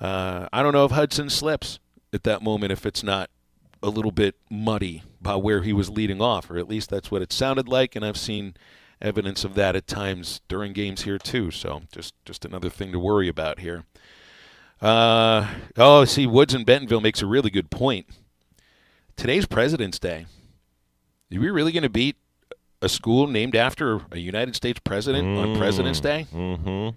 I don't know if Hudson slips at that moment if it's not a little bit muddy by where he was leading off, or at least that's what it sounded like, and I've seen evidence of that at times during games here too. So just another thing to worry about here. See, Woods in Bentonville makes a really good point. Today's President's Day. Are we really going to beat a school named after a United States president on President's Day? Mm-hmm.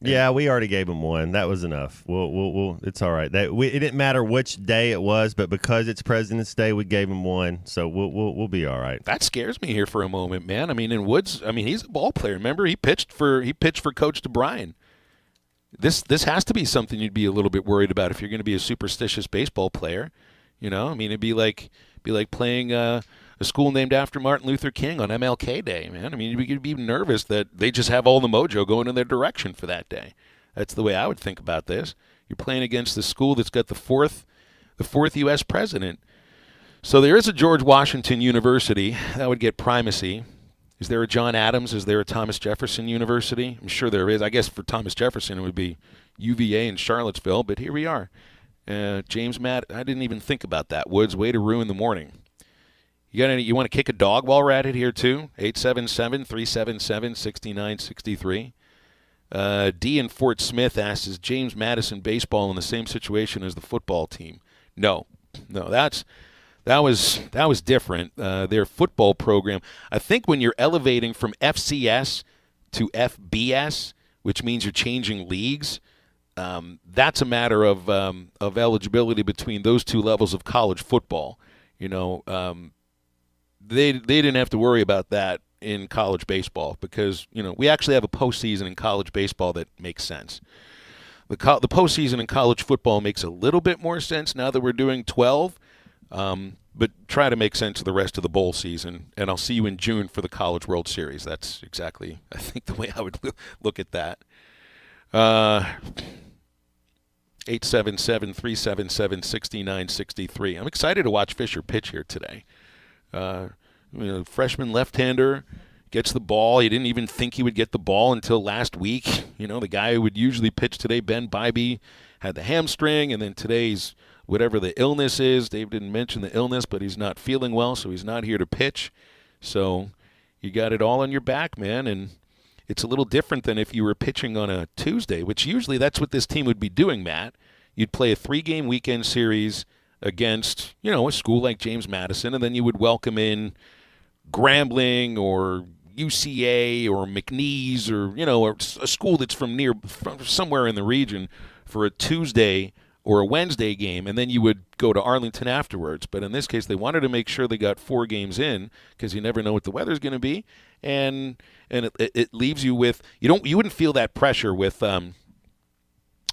Yeah, we already gave them one. That was enough. We'll it's all right. It didn't matter which day it was, but because it's President's Day, we gave them one. So we'll be all right. That scares me here for a moment, man. I mean, in Woods, he's a ball player. Remember, he pitched for Coach DeBryan. This has to be something you'd be a little bit worried about if you're going to be a superstitious baseball player. It'd be like playing a school named after Martin Luther King on MLK Day, man. I mean, you'd be nervous that they just have all the mojo going in their direction for that day. That's the way I would think about this. You're playing against the school that's got the fourth U.S. president. So there is a George Washington University. That would get primacy. Is there a John Adams? Is there a Thomas Jefferson University? I'm sure there is. I guess for Thomas Jefferson it would be UVA in Charlottesville, but here we are. James Madison. I didn't even think about that. Woods, way to ruin the morning. You want to kick a dog while we're at it here, too? 877-377-6963. D in Fort Smith asks, is James Madison baseball in the same situation as the football team? No, that was different. Their football program, I think when you're elevating from FCS to FBS, which means you're changing leagues, that's a matter of eligibility between those two levels of college football. They didn't have to worry about that in college baseball because, we actually have a postseason in college baseball that makes sense. The postseason in college football makes a little bit more sense now that we're doing 12, but try to make sense of the rest of the bowl season, and I'll see you in June for the College World Series. That's exactly, I think, the way I would look at that. 877-377-6963. I'm excited to watch Fisher pitch here today. Freshman left-hander gets the ball. He didn't even think he would get the ball until last week. The guy who would usually pitch today, Ben Bybee, had the hamstring, and then today's whatever the illness is. Dave didn't mention the illness, but he's not feeling well, so he's not here to pitch. So you got it all on your back, man, and it's a little different than if you were pitching on a Tuesday, which usually that's what this team would be doing, Matt. You'd play a 3-game weekend series against, a school like James Madison, and then you would welcome in Grambling or UCA or McNeese or, or a school that's from somewhere in the region for a Tuesday or a Wednesday game, and then you would go to Arlington afterwards. But in this case, they wanted to make sure they got 4 games in because you never know what the weather's going to be, and it leaves you with you wouldn't feel that pressure with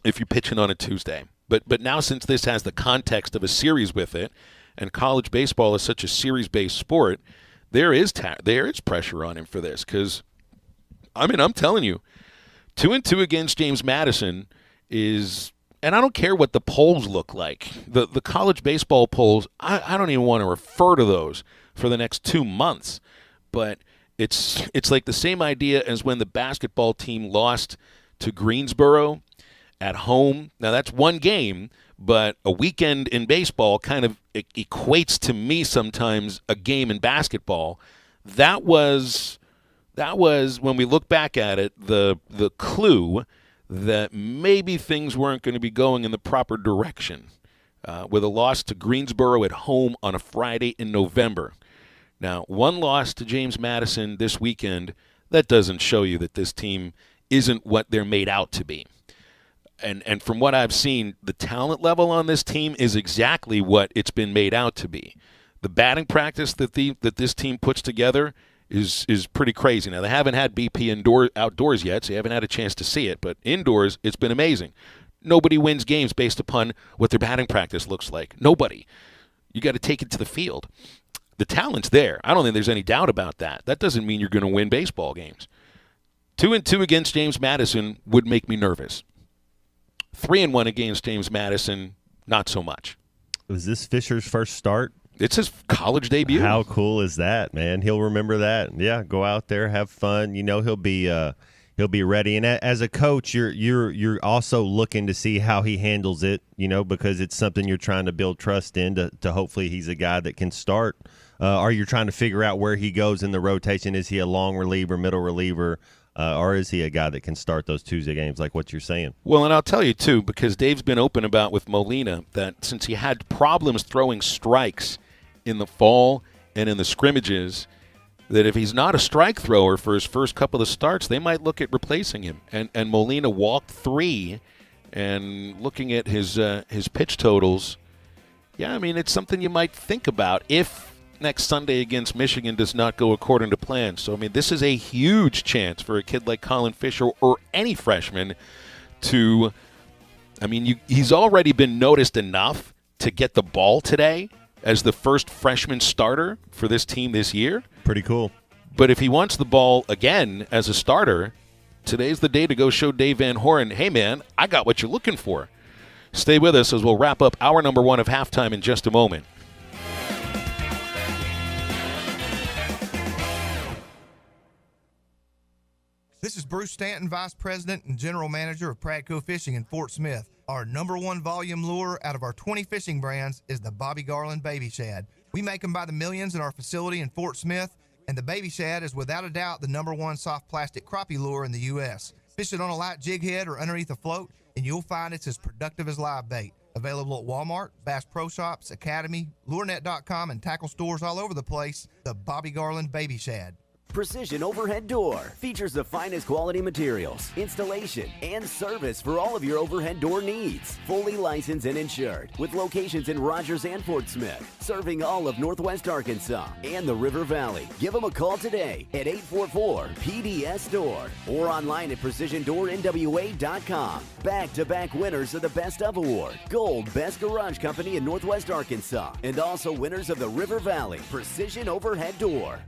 if you're pitching on a Tuesday. But now since this has the context of a series with it, and college baseball is such a series-based sport, there is pressure on him for this because, I'm telling you, 2-2 against James Madison is. And I don't care what the polls look like. The college baseball polls, I don't even want to refer to those for the next 2 months. But it's like the same idea as when the basketball team lost to Greensboro at home. Now, that's one game, but a weekend in baseball kind of equates to me sometimes a game in basketball. That was when we look back at it, the clue that maybe things weren't going to be going in the proper direction with a loss to Greensboro at home on a Friday in November. Now, one loss to James Madison this weekend, that doesn't show you that this team isn't what they're made out to be. And from what I've seen, the talent level on this team is exactly what it's been made out to be. The batting practice that this team puts together is pretty crazy. Now, they haven't had BP outdoors yet, so you haven't had a chance to see it. But indoors, it's been amazing. Nobody wins games based upon what their batting practice looks like. Nobody. You got to take it to the field. The talent's there. I don't think there's any doubt about that. That doesn't mean you're going to win baseball games. 2-2 against James Madison would make me nervous. 3-1 against James Madison, not so much. Was this Fisher's first start? It's his college debut. How cool is that, man? He'll remember that. Yeah, go out there, have fun. He'll be ready. And as a coach, you're also looking to see how he handles it. Because it's something you're trying to build trust in. To hopefully he's a guy that can start. Or you're trying to figure out where he goes in the rotation. Is he a long reliever, middle reliever? Or is he a guy that can start those Tuesday games like what you're saying? Well, and I'll tell you, too, because Dave's been open about with Molina that since he had problems throwing strikes in the fall and in the scrimmages, that if he's not a strike thrower for his first couple of starts, they might look at replacing him. And Molina walked 3, and looking at his pitch totals, it's something you might think about if next Sunday against Michigan does not go according to plan. So, this is a huge chance for a kid like Colin Fisher or any freshman to, he's already been noticed enough to get the ball today as the first freshman starter for this team this year. Pretty cool. But if he wants the ball again as a starter, today's the day to go show Dave Van Horen, hey, man, I got what you're looking for. Stay with us as we'll wrap up hour number 1 of Halftime in just a moment. This is Bruce Stanton, Vice President and General Manager of Pradco Fishing in Fort Smith. Our #1 volume lure out of our 20 fishing brands is the Bobby Garland Baby Shad. We make them by the millions in our facility in Fort Smith, and the Baby Shad is without a doubt the #1 soft plastic crappie lure in the U.S. Fish it on a light jig head or underneath a float, and you'll find it's as productive as live bait. Available at Walmart, Bass Pro Shops, Academy, LureNet.com, and tackle stores all over the place. The Bobby Garland Baby Shad. Precision Overhead Door features the finest quality materials, installation, and service for all of your overhead door needs. Fully licensed and insured, with locations in Rogers and Fort Smith, serving all of Northwest Arkansas and the River Valley. Give them a call today at 844-PDS-STORE or online at PrecisionDoorNWA.com. Back-to-back winners of the Best of Award, Gold Best Garage Company in Northwest Arkansas, and also winners of the River Valley Precision Overhead Door.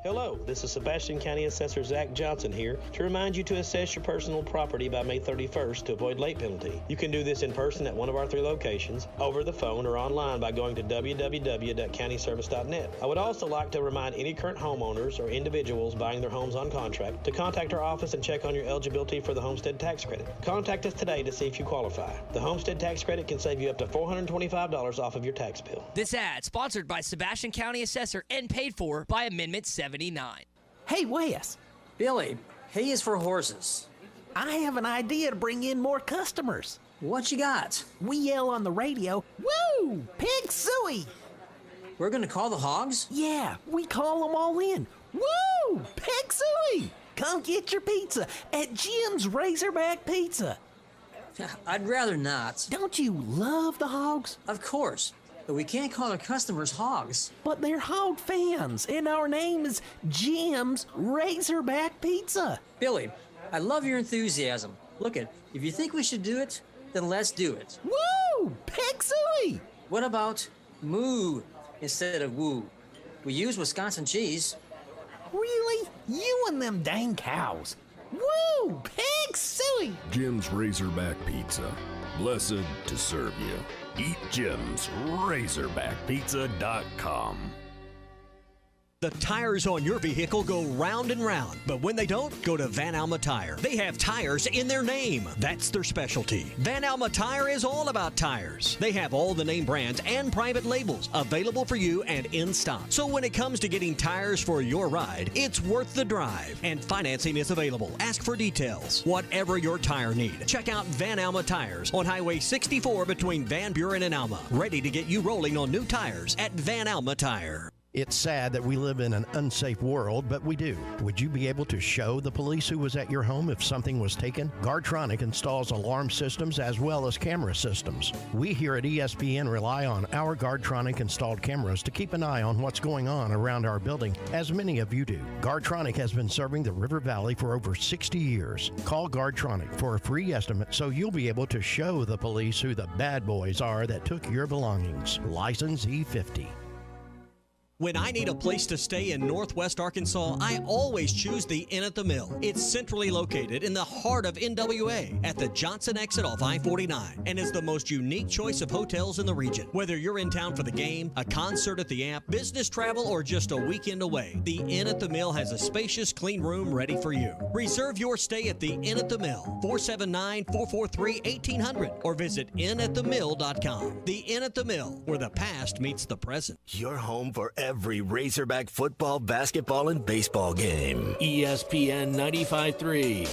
Hello, this is Sebastian County Assessor Zach Johnson here to remind you to assess your personal property by May 31st to avoid late penalty. You can do this in person at one of our 3 locations, over the phone, or online by going to www.countyservice.net. I would also like to remind any current homeowners or individuals buying their homes on contract to contact our office and check on your eligibility for the Homestead Tax Credit. Contact us today to see if you qualify. The Homestead Tax Credit can save you up to $425 off of your tax bill. This ad sponsored by Sebastian County Assessor and paid for by Amendment 79. Hey, Wes. Billy, hay is for horses. I have an idea to bring in more customers. What you got? We yell on the radio, "Woo! Pig suey!" We're going to call the Hogs? Yeah, we call them all in. Woo! Pig suey! Come get your pizza at Jim's Razorback Pizza. I'd rather not. Don't you love the Hogs? Of course, but we can't call our customers hogs. But they're Hog fans, and our name is Jim's Razorback Pizza. Billy, I love your enthusiasm. Look it, if you think we should do it, then let's do it. Woo! Pig suey! What about moo instead of woo? We use Wisconsin cheese. Really? You and them dang cows. Woo! Pig suey! Jim's Razorback Pizza. Blessed to serve you. Eat Jim's RazorbackPizza.com. The tires on your vehicle go round and round, but when they don't, go to Van Alma Tire. They have tires in their name. That's their specialty. Van Alma Tire is all about tires. They have all the name brands and private labels available for you and in stock. So when it comes to getting tires for your ride, it's worth the drive, and financing is available. Ask for details. Whatever your tire need, check out Van Alma Tires on Highway 64 between Van Buren and Alma. Ready to get you rolling on new tires at Van Alma Tire. It's sad that we live in an unsafe world, but we do. Would you be able to show the police who was at your home if something was taken? Guardtronic installs alarm systems as well as camera systems. We here at ESPN rely on our Guardtronic installed cameras to keep an eye on what's going on around our building, as many of you do. Guardtronic has been serving the River Valley for over 60 years. Call Guardtronic for a free estimate so you'll be able to show the police who the bad boys are that took your belongings. License E50. When I need a place to stay in Northwest Arkansas, I always choose the Inn at the Mill. It's centrally located in the heart of NWA at the Johnson exit off I-49 and is the most unique choice of hotels in the region. Whether you're in town for the game, a concert at the Amp, business travel, or just a weekend away, the Inn at the Mill has a spacious, clean room ready for you. Reserve your stay at the Inn at the Mill, 479-443-1800, or visit innatthemill.com. The Inn at the Mill, where the past meets the present. Your home for every Razorback football, basketball, and baseball game. ESPN 95.3.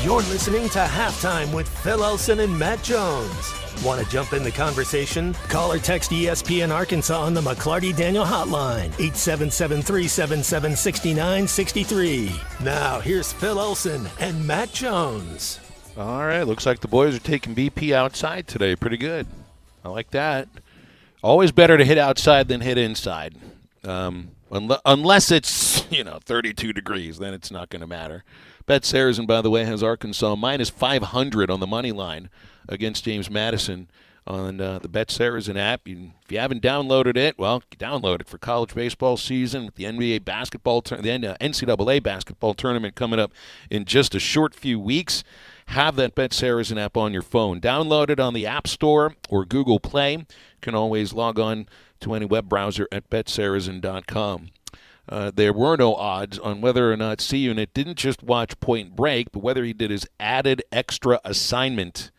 You're listening to Halftime with Phil Elson and Matt Jones. Want to jump in the conversation? Call or text ESPN Arkansas on the McClarty Daniel hotline, 877-377-6963. Now, here's Phil Elson and Matt Jones. All right, looks like the boys are taking BP outside today. Pretty good. I like that. Always better to hit outside than hit inside. Unless it's, 32 degrees, then it's not going to matter. Bet Saracen, by the way, has Arkansas minus 500 on the money line against James Madison on the Bet Saracen app. If you haven't downloaded it, well, download it for college baseball season with the NBA basketball, the NCAA basketball tournament coming up in just a short few weeks. Have that Bet Saracen app on your phone. Download it on the App Store or Google Play. You can always log on to any web browser at betsaracen.com. There were no odds on whether or not C-Unit didn't just watch Point Break, but whether he did his added extra assignment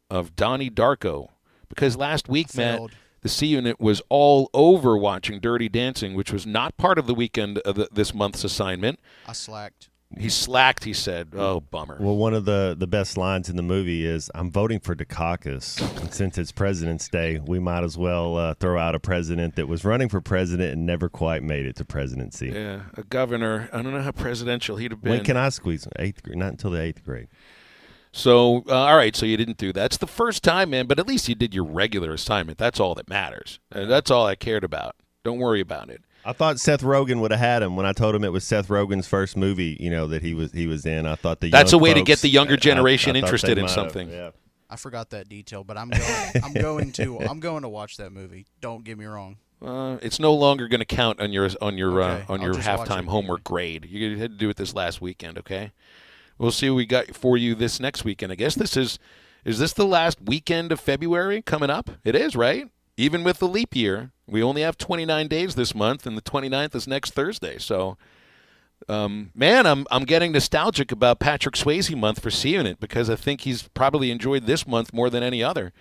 of Donnie Darko. Because last week, Matt, the C-Unit was all over watching Dirty Dancing, which was not part of the weekend of this month's assignment. I slacked. He slacked, he said. Oh, bummer. Well, one of the best lines in the movie is, I'm voting for Dukakis. And since it's President's Day, we might as well throw out a president that was running for president and never quite made it to presidency. Yeah, a governor. I don't know how presidential he'd have been. When can I squeeze him? 8th grade, not until the 8th grade. So, all right, so you didn't do that. It's the first time, man, but at least you did your regular assignment. That's all that matters. That's all I cared about. Don't worry about it. I thought Seth Rogen would have had him when I told him it was Seth Rogen's first movie, that he was in. I thought that's a way to get the younger generation interested in something. Yeah. I forgot that detail, but I'm going to watch that movie. Don't get me wrong. It's no longer going to count on your just halftime homework grade. You had to do it this last weekend, okay? We'll see what we got for you this next weekend. I guess is this the last weekend of February coming up? It is, right? Even with the leap year, we only have 29 days this month, and the 29th is next Thursday. So, man, I'm getting nostalgic about Patrick Swayze month for seeing it because I think he's probably enjoyed this month more than any other.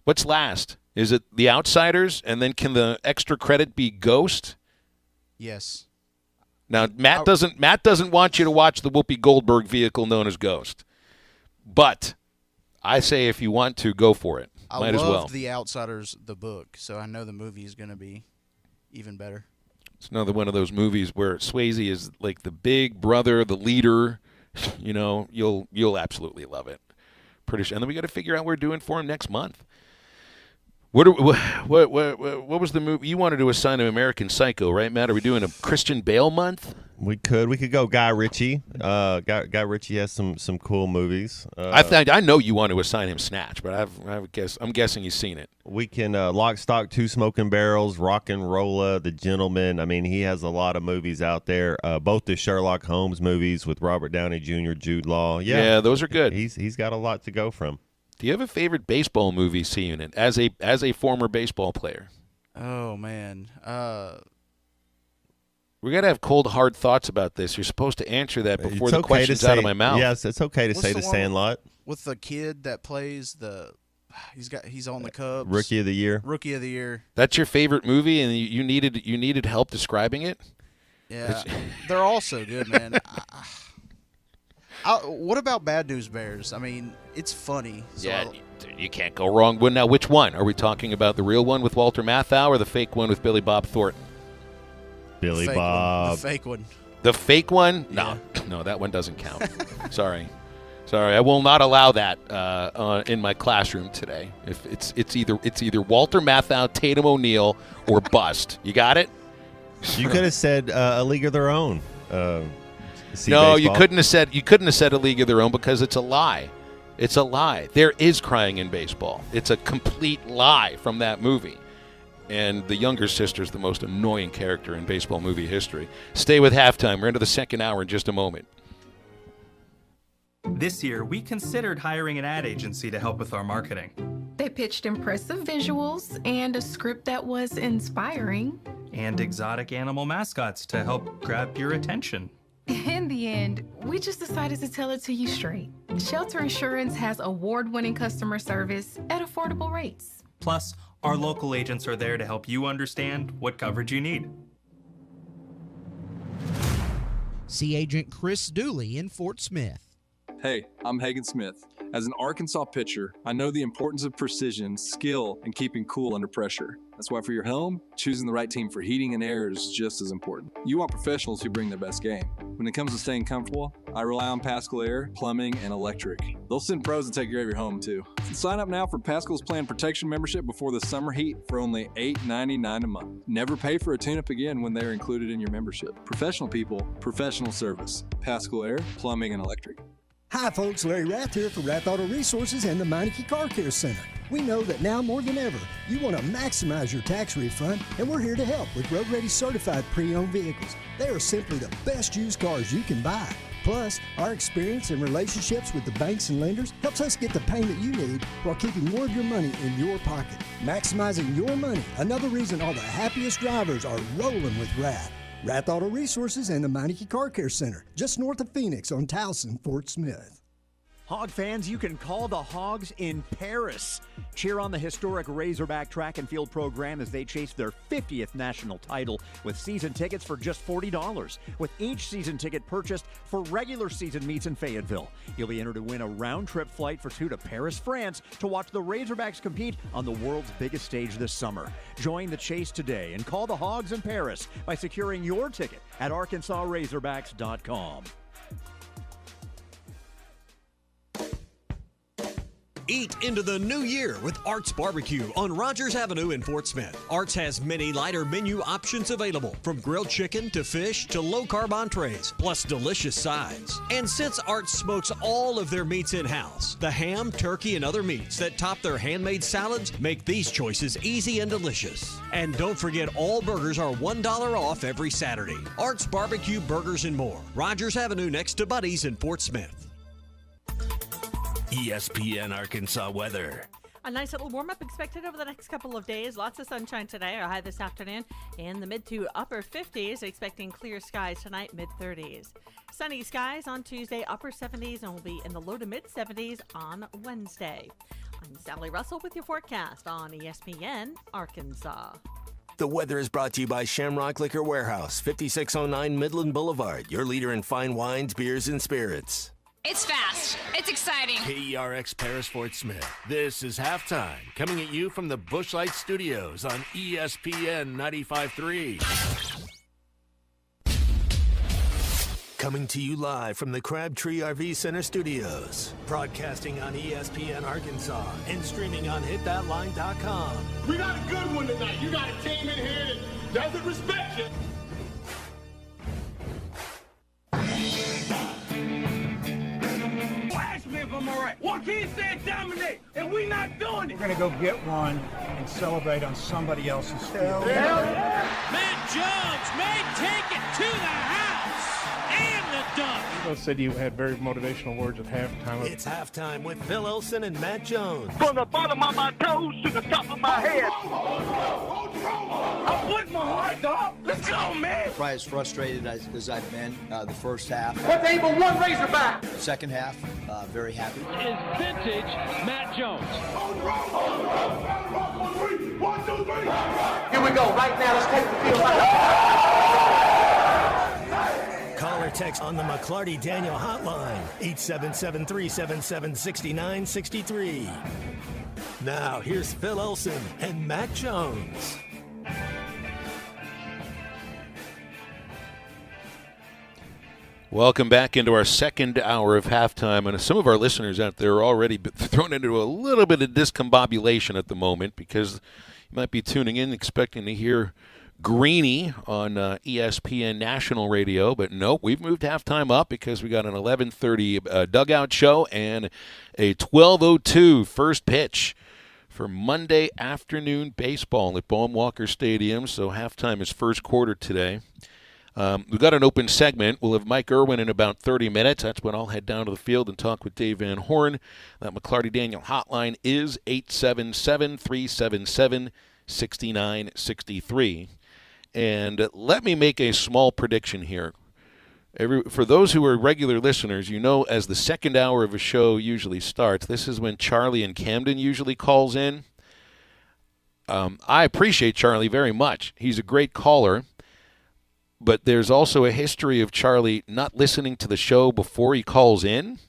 What's last? Is it The Outsiders, and then can the extra credit be Ghost? Yes. Now, Matt doesn't want you to watch the Whoopi Goldberg vehicle known as Ghost. But I say if you want to, go for it. Might as well. I love The Outsiders, the book, so I know the movie is going to be even better. It's another one of those movies where Swayze is like the big brother, the leader. You know, you'll absolutely love it. And then we got to figure out what we're doing for him next month. What was the movie you wanted to assign to American Psycho, right, Matt? Are we doing a Christian Bale month? We could go Guy Ritchie. Guy Ritchie has some cool movies. I know you want to assign him Snatch, but I'm guessing he's seen it. We can Lock, Stock, Two Smoking Barrels, Rock and Rolla, The Gentleman. I mean, he has a lot of movies out there. Both the Sherlock Holmes movies with Robert Downey Jr., Jude Law. Yeah, those are good. He's got a lot to go from. Do you have a favorite baseball movie, C-Unit, as a former baseball player? Oh, man. We got to have cold, hard thoughts about this. You're supposed to answer that before the question's out of my mouth. Yes, it's okay to say The Sandlot. With the kid that plays he's on the Cubs. Rookie of the Year. Rookie of the Year. That's your favorite movie, and you needed help describing it? Yeah. They're all so good, man. What about Bad News Bears? I mean, it's funny. So yeah, you can't go wrong. Now, which one? Are we talking about the real one with Walter Matthau or the fake one with Billy Bob Thornton? Billy Bob. The fake one. The fake one? Yeah. No, that one doesn't count. Sorry, I will not allow that in my classroom today. If it's either Walter Matthau, Tatum O'Neal, or bust. You got it? You could have said A League of Their Own. No, you couldn't have said A League of Their Own because it's a lie. It's a lie. There is crying in baseball. It's a complete lie from that movie. And the younger sister's the most annoying character in baseball movie history. Stay with halftime. We're into the second hour in just a moment. This year, we considered hiring an ad agency to help with our marketing. They pitched impressive visuals and a script that was inspiring. And exotic animal mascots to help grab your attention. In the end, we just decided to tell it to you straight. Shelter Insurance has award-winning customer service at affordable rates. Plus, our local agents are there to help you understand what coverage you need. See Agent Chris Dooley in Fort Smith. Hey, I'm Hagen Smith. As an Arkansas pitcher, I know the importance of precision, skill, and keeping cool under pressure. That's why for your home, choosing the right team for heating and air is just as important. You want professionals who bring their best game. When it comes to staying comfortable, I rely on Pascal Air, Plumbing, and Electric. They'll send pros to take care of your home, too. Sign up now for Pascal's Planned Protection membership before the summer heat for only $8.99 a month. Never pay for a tune-up again when they're included in your membership. Professional people, professional service. Pascal Air, Plumbing, and Electric. Hi folks, Larry Rath here for Rath Auto Resources and the Meineke Car Care Center. We know that now more than ever, you want to maximize your tax refund, and we're here to help with Road Ready certified pre-owned vehicles. They are simply the best used cars you can buy. Plus, our experience and relationships with the banks and lenders helps us get the payment you need while keeping more of your money in your pocket. Maximizing your money, another reason all the happiest drivers are rolling with Rath. Rath Auto Resources and the Meineke Car Care Center, just north of Phoenix on Towson, Fort Smith. Hog fans, you can call the Hogs in Paris. Cheer on the historic Razorback track and field program as they chase their 50th national title with season tickets for just $40. With each season ticket purchased for regular season meets in Fayetteville, you'll be entered to win a round-trip flight for two to Paris, France to watch the Razorbacks compete on the world's biggest stage this summer. Join the chase today and call the Hogs in Paris by securing your ticket at ArkansasRazorbacks.com. Eat into the new year with Art's Barbecue on Rogers Avenue in Fort Smith. Art's has many lighter menu options available, from grilled chicken to fish to low-carb entrees, plus delicious sides. And since Art's smokes all of their meats in-house, the ham, turkey, and other meats that top their handmade salads make these choices easy and delicious. And don't forget, all burgers are $1 off every Saturday. Art's Barbecue, Burgers, and more. Rogers Avenue next to Buddy's in Fort Smith. ESPN Arkansas weather. A nice little warm-up expected over the next couple of days. Lots of sunshine today, our high this afternoon in the mid to upper 50s. Expecting clear skies tonight, mid-30s. Sunny skies on Tuesday, upper 70s, and will be in the low to mid-70s on Wednesday. I'm Sally Russell with your forecast on ESPN Arkansas. The weather is brought to you by Shamrock Liquor Warehouse, 5609 Midland Boulevard, your leader in fine wines, beers, and spirits. It's fast. It's exciting. KERX Paris Fort Smith. This is halftime, coming at you from the Bushlight Studios on ESPN 95.3. Coming to you live from the Crabtree RV Center Studios. Broadcasting on ESPN Arkansas and streaming on hitthatline.com. We got a good one tonight. You got a team in here that doesn't respect you. Ask me if I'm all right. Joaquin said dominate, and we not doing it. We're going to go get one and celebrate on somebody else's field. Matt Jones may take it to the house and the dunk. You both said you had very motivational words at halftime. It's halftime with Phil Elson and Matt Jones. From the bottom of my toes to the top of my head. I put my heart up. Let's go, man. Probably as frustrated as I've been the first half. What's able one Razorback? Second half, very happy. Is vintage Matt Jones. 1, 2, 3. Here we go. Right now, let's take the field back. Call or text on the McClarty Daniel hotline, 877-377-6963. Now, here's Phil Elson and Matt Jones. Welcome back into our second hour of halftime. And some of our listeners out there are already thrown into a little bit of discombobulation at the moment because you might be tuning in expecting to hear Greeny on ESPN National Radio. But nope, we've moved halftime up because we got an 11:30 dugout show and a 12:02 first pitch for Monday afternoon baseball at Boehm Walker Stadium. So halftime is first quarter today. We've got an open segment. We'll have Mike Irwin in about 30 minutes. That's when I'll head down to the field and talk with Dave Van Horn. That McClarty Daniel hotline is 877-377-6963. And let me make a small prediction here. For those who are regular listeners, you know as the second hour of a show usually starts, this is when Charlie in Camden usually calls in. I appreciate Charlie very much. He's a great caller. But there's also a history of Charlie not listening to the show before he calls in.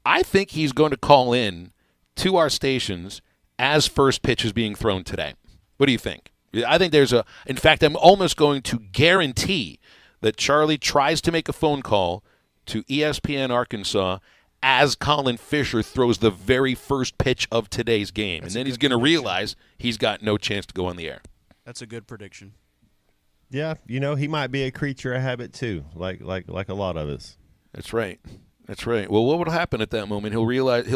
I think he's going to call in to our stations as first pitch is being thrown today. What do you think? I think in fact, I'm almost going to guarantee that Charlie tries to make a phone call to ESPN Arkansas as Colin Fisher throws the very first pitch of today's game. And then he's going to realize he's got no chance to go on the air. That's a good prediction. Yeah, he might be a creature of habit too, like a lot of us. That's right. That's right. Well, what will happen at that moment? He'll realize.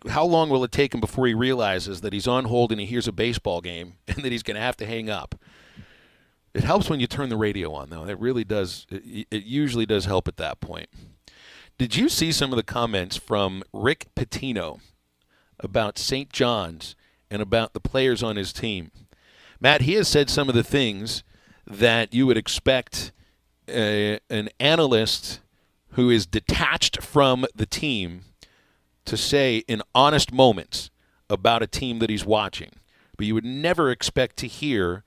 How long will it take him before he realizes that he's on hold and he hears a baseball game and that he's going to have to hang up? It helps when you turn the radio on, though. It really does. It usually does help at that point. Did you see some of the comments from Rick Pitino about St. John's and about the players on his team? Matt, he has said some of the things that you would expect an analyst who is detached from the team to say in honest moments about a team that he's watching. But you would never expect to hear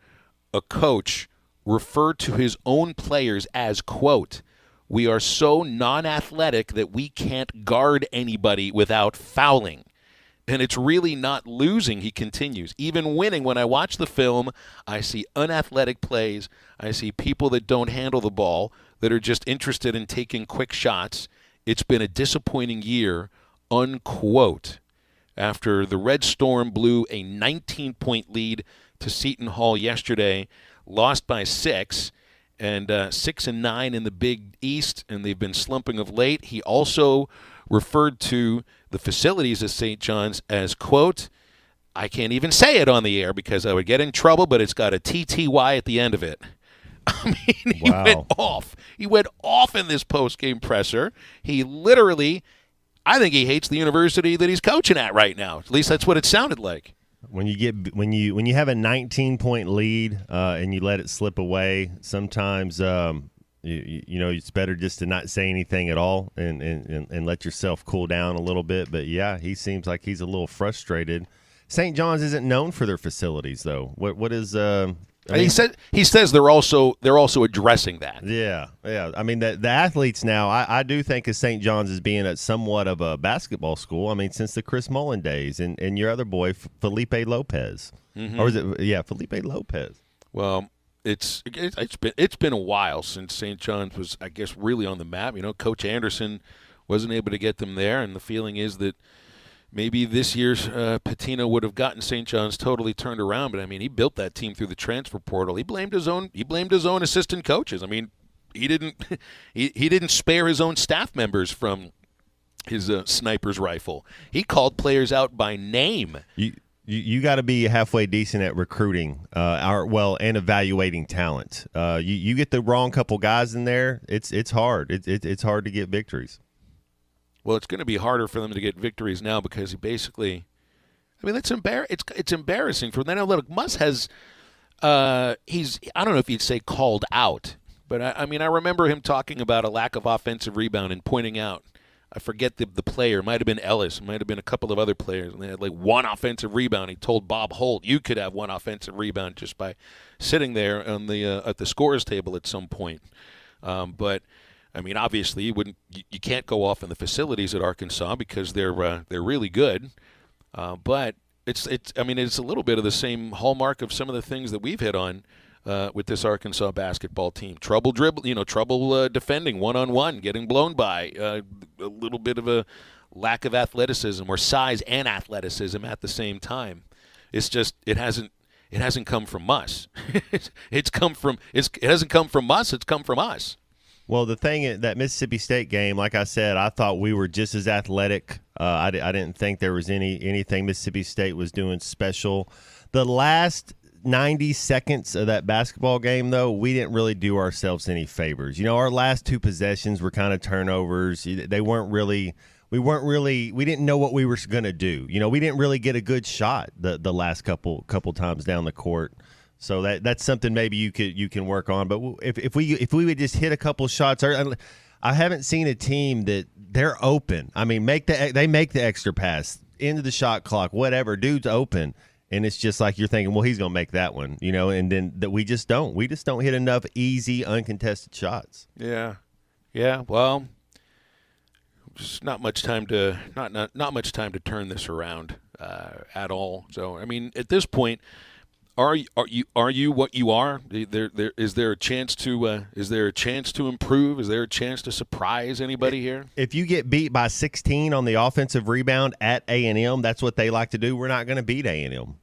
a coach refer to his own players as, quote, "We are so non-athletic that we can't guard anybody without fouling." And it's really not losing, he continues. Even winning, when I watch the film, I see unathletic plays. I see people that don't handle the ball, that are just interested in taking quick shots. It's been a disappointing year, unquote. after the Red Storm blew a 19-point lead to Seton Hall yesterday, lost by 6, and 6-9 in the Big East, and they've been slumping of late. He also referred to the facilities of St. John's as, quote, I can't even say it on the air because I would get in trouble, but it's got a TTY at the end of it. I mean, he went off. He went off in this post-game presser. He literally, I think he hates the university that he's coaching at right now. At least that's what it sounded like. When you have a 19-point lead and you let it slip away, sometimes you know it's better just to not say anything at all and let yourself cool down a little bit. But yeah, he seems like he's a little frustrated. St. John's isn't known for their facilities, though. What is? I mean, he says they're also addressing that. Yeah. I mean, the athletes now, I do think of St. John's as being somewhat of a basketball school. I mean, since the Chris Mullen days and your other boy, Felipe Lopez. Mm-hmm. Or is it? Yeah, Felipe Lopez. Well, it's been a while since St. John's was, I guess, really on the map. You know, Coach Anderson wasn't able to get them there, and the feeling is that maybe this year's Patino would have gotten St. John's totally turned around, but I mean, he built that team through the transfer portal. He blamed his own assistant coaches. I mean, he didn't spare his own staff members from his sniper's rifle. He called players out by name. You got to be halfway decent at recruiting, and evaluating talent. You get the wrong couple guys in there, it's hard. It's hard to get victories. Well, it's going to be harder for them to get victories now because he basically, I mean, it's embarrassing for them. Now, look, Muss has, I don't know if you'd say called out, but I mean, I remember him talking about a lack of offensive rebound and pointing out, I forget the player, it might have been Ellis, it might have been a couple of other players, and they had like one offensive rebound. He told Bob Holt, you could have one offensive rebound just by sitting there on at the scorer's table at some point. But I mean, obviously, you can't go off in the facilities at Arkansas because they're really good. But it's a little bit of the same hallmark of some of the things that we've hit on with this Arkansas basketball team. Trouble defending one-on-one, getting blown by, a little bit of a lack of athleticism or size and athleticism at the same time. It's just it hasn't come from us. It hasn't come from us. It's come from us. Well, the thing, that Mississippi State game, like I said, I thought we were just as athletic. I didn't think there was anything Mississippi State was doing special. The last 90 seconds of that basketball game, though, we didn't really do ourselves any favors. You know, our last two possessions were kind of turnovers. We didn't know what we were going to do. You know, we didn't really get a good shot the last couple times down the court. So that's something maybe you can work on. But if we would just hit a couple shots, I haven't seen a team that they're open. I mean, they make the extra pass into the shot clock, whatever. Dude's open, and it's just like you're thinking, well, he's gonna make that one, you know. And then that we just don't hit enough easy, uncontested shots. Yeah. Well, just not much time to turn this around at all. So I mean, at this point. Are you what you are? Is there a chance to improve? Is there a chance to surprise anybody here? If you get beat by 16 on the offensive rebound at A&M, that's what they like to do. We're not going to beat A&M.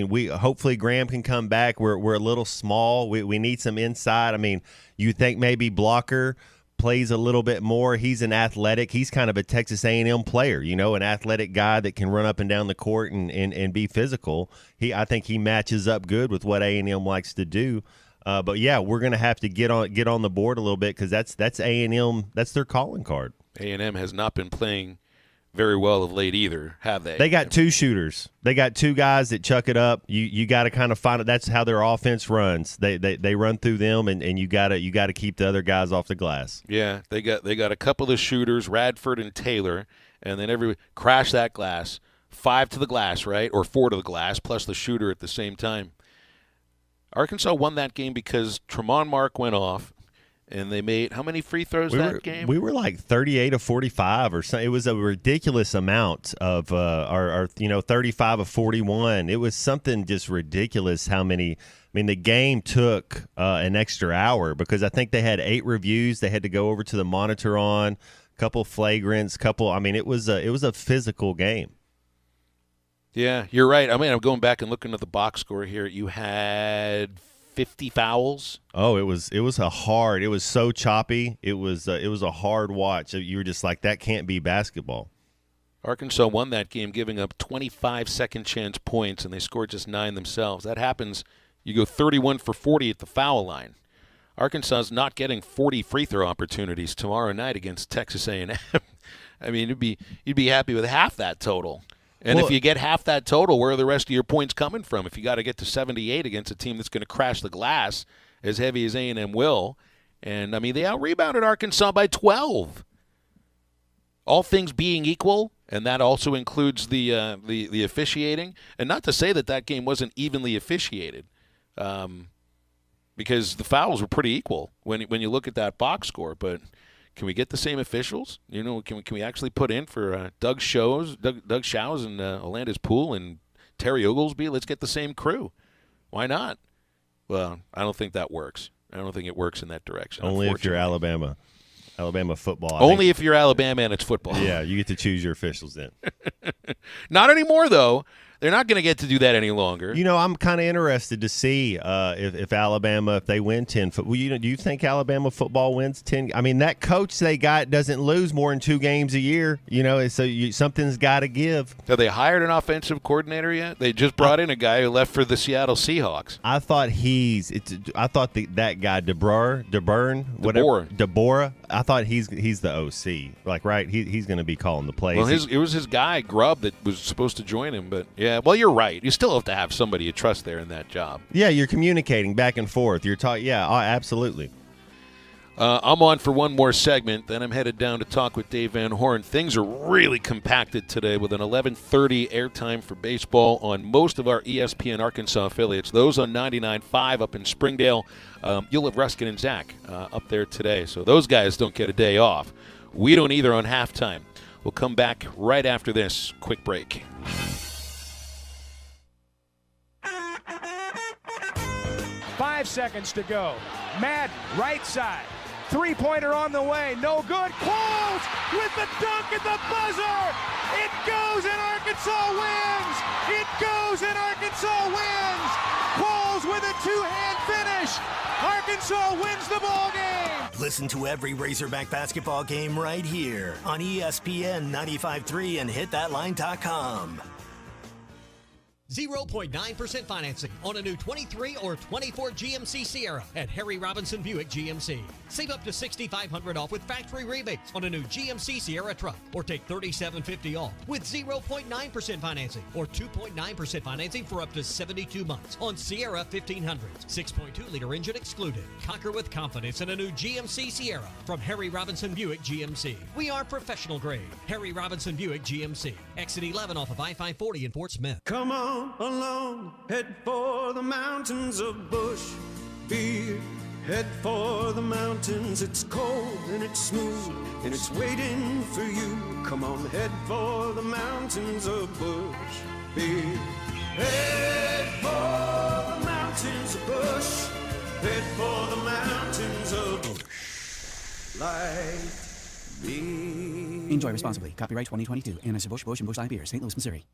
We hopefully Graham can come back. We're a little small. We need some inside. I mean, you think maybe Blocker plays a little bit more. He's an athletic. He's kind of a Texas A&M player, you know, an athletic guy that can run up and down the court and be physical. I think he matches up good with what A&M likes to do. But yeah, we're going to have to get on the board a little bit because that's A&M. That's their calling card. A&M has not been playing very well of late either, have they? They got two shooters. They got two guys that chuck it up. You got to kind of find it. That's how their offense runs. They run through them, and you got to keep the other guys off the glass. Yeah, they got a couple of shooters, Radford and Taylor, and then crash that glass. 5 to the glass, right, or 4 to the glass, plus the shooter at the same time. Arkansas won that game because Tremont Mark went off. And they made how many free throws that game? We were like 38 of 45 or something. It was a ridiculous amount of our 35 of 41. It was something just ridiculous how many. I mean, the game took an extra hour because I think they had 8 reviews. They had to go over to the monitor on, a couple flagrants, I mean, it was a physical game. Yeah, you're right. I mean, I'm going back and looking at the box score here. You had 50 fouls. Oh, it was so choppy. It was a hard watch. You were just like, that can't be basketball. Arkansas won that game, giving up 25 second chance points, and they scored just 9 themselves. That happens. You go 31 for 40 at the foul line. Arkansas's not getting 40 free throw opportunities tomorrow night against Texas A&M. I mean, you'd be happy with half that total. And if you get half that total, where are the rest of your points coming from? If you got to get to 78 against a team that's going to crash the glass as heavy as A&M will, and I mean they out-rebounded Arkansas by 12. All things being equal, and that also includes the officiating. And not to say that game wasn't evenly officiated, because the fouls were pretty equal when you look at that box score, but. Can we get the same officials? You know, can we actually put in for Doug Shows and Alandis Poole and Terry Oglesby? Let's get the same crew. Why not? Well, I don't think that works. I don't think it works in that direction. Only if you're Alabama football. Only if you're Alabama and it's football. Yeah, you get to choose your officials then. Not anymore, though. They're not going to get to do that any longer. You know, I'm kind of interested to see if Alabama, if they win 10. Do you think Alabama football wins 10? I mean, that coach they got doesn't lose more than 2 games a year. You know, so something's got to give. Have they hired an offensive coordinator yet? They just brought in a guy who left for the Seattle Seahawks. I thought that guy DeBoer. I thought he's the OC. Like, right? He's going to be calling the plays. Well, it was his guy Grubb that was supposed to join him, but yeah. Well, you're right. You still have to have somebody you trust there in that job. Yeah, you're communicating back and forth. You're talking. Yeah, absolutely. I'm on for one more segment, then I'm headed down to talk with Dave Van Horn. Things are really compacted today with an 11:30 airtime for baseball on most of our ESPN Arkansas affiliates. Those on 99.5 up in Springdale. You'll have Ruskin and Zach up there today, so those guys don't get a day off. We don't either on halftime. We'll come back right after this quick break. 5 seconds to go. Madden, right side. Three-pointer on the way. No good. Qualls with the dunk at the buzzer. It goes and Arkansas wins. It goes and Arkansas wins. Qualls with a two-hand finish. Arkansas wins the ball game. Listen to every Razorback basketball game right here on ESPN 95.3 and hitthatline.com. 0.9% financing on a new 23 or 24 GMC Sierra at Harry Robinson Buick GMC. Save up to $6,500 off with factory rebates on a new GMC Sierra truck, or take $3,750 off with 0.9% financing or 2.9% financing for up to 72 months on Sierra 1500s. 6.2-liter engine excluded. Conquer with confidence in a new GMC Sierra from Harry Robinson Buick GMC. We are professional grade. Harry Robinson Buick GMC. Exit 11 off of I-540 in Fort Smith. Come on along, head for the mountains of Bush Beer. Head for the mountains, it's cold and it's smooth and it's waiting for you. Come on, head for the mountains of Bush Beer. Head for the mountains of Bush. Head for the mountains of Bush. Light beer. Enjoy responsibly. Copyright 2022. Anheuser-Busch, Busch, and Busch Light Beer, St. Louis, Missouri.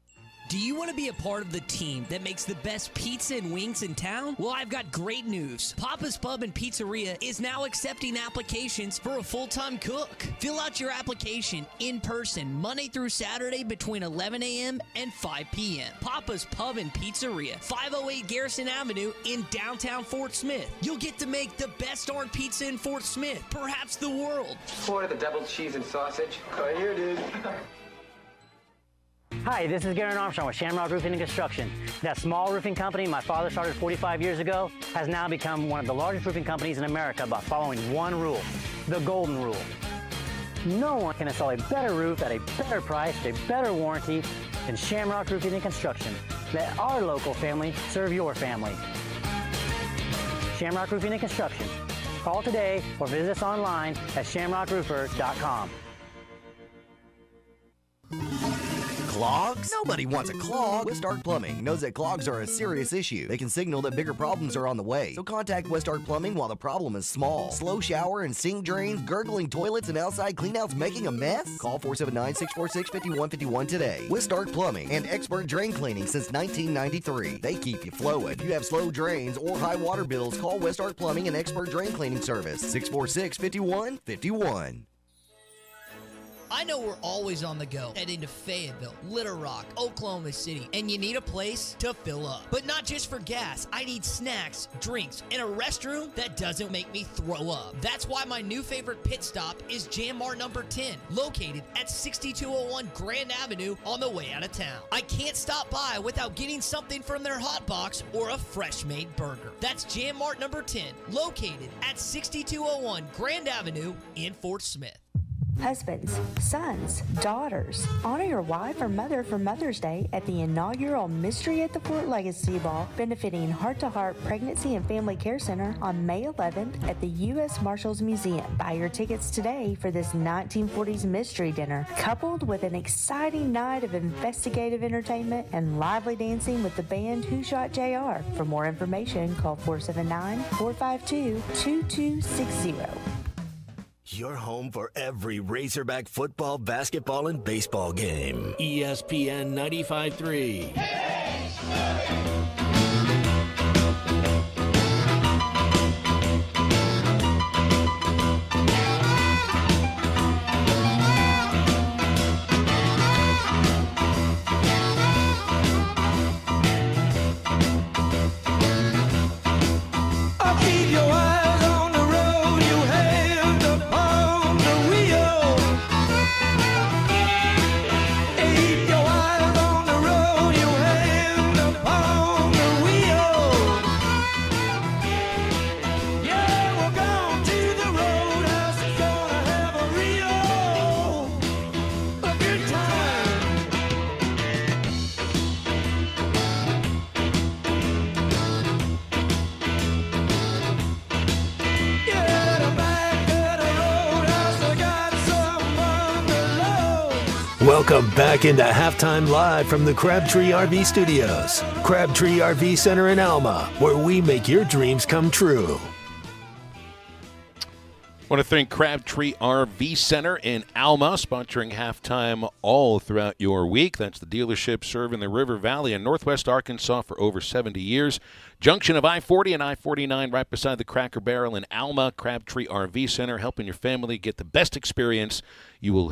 Do you want to be a part of the team that makes the best pizza and wings in town? Well, I've got great news. Papa's Pub and Pizzeria is now accepting applications for a full-time cook. Fill out your application in person Monday through Saturday between 11 a.m. and 5 p.m. Papa's Pub and Pizzeria, 508 Garrison Avenue in downtown Fort Smith. You'll get to make the best darn pizza in Fort Smith, perhaps the world. Order the double cheese and sausage. Right here, dude. Hi, this is Garen Armstrong with Shamrock Roofing and Construction. That small roofing company my father started 45 years ago has now become one of the largest roofing companies in America by following one rule, the golden rule. No one can install a better roof at a better price, a better warranty than Shamrock Roofing and Construction. Let our local family serve your family. Shamrock Roofing and Construction. Call today or visit us online at shamrockroofer.com. Clogs? Nobody wants a clog. Westart Plumbing knows that clogs are a serious issue. They can signal that bigger problems are on the way. So contact Westart Plumbing while the problem is small. Slow shower and sink drains, gurgling toilets, and outside cleanouts making a mess? Call 479-646-5151 today. Westart Plumbing and expert drain cleaning since 1993. They keep you flowing. If you have slow drains or high water bills, call Westart Plumbing and expert drain cleaning service. 646-5151. I know we're always on the go, heading to Fayetteville, Little Rock, Oklahoma City, and you need a place to fill up. But not just for gas. I need snacks, drinks, and a restroom that doesn't make me throw up. That's why my new favorite pit stop is Jam Mart number 10, located at 6201 Grand Avenue on the way out of town. I can't stop by without getting something from their hot box or a fresh-made burger. That's Jam Mart number 10, located at 6201 Grand Avenue in Fort Smith. Husbands, sons, daughters, honor your wife or mother for Mother's Day at the inaugural Mystery at the Fort Legacy Ball, benefiting Heart to Heart Pregnancy and Family Care Center on May 11th at the U.S. Marshals Museum. Buy your tickets today for this 1940s mystery dinner, coupled with an exciting night of investigative entertainment and lively dancing with the band Who Shot JR. For more information, call 479-452-2260. Your home for every Razorback football, basketball, and baseball game. ESPN 95.3. Welcome back into Halftime Live from the Crabtree RV Studios. Crabtree RV Center in Alma, where we make your dreams come true. I want to thank Crabtree RV Center in Alma, sponsoring Halftime all throughout your week. That's the dealership serving the River Valley in Northwest Arkansas for over 70 years. Junction of I-40 and I-49 right beside the Cracker Barrel in Alma. Crabtree RV Center, helping your family get the best experience. You'll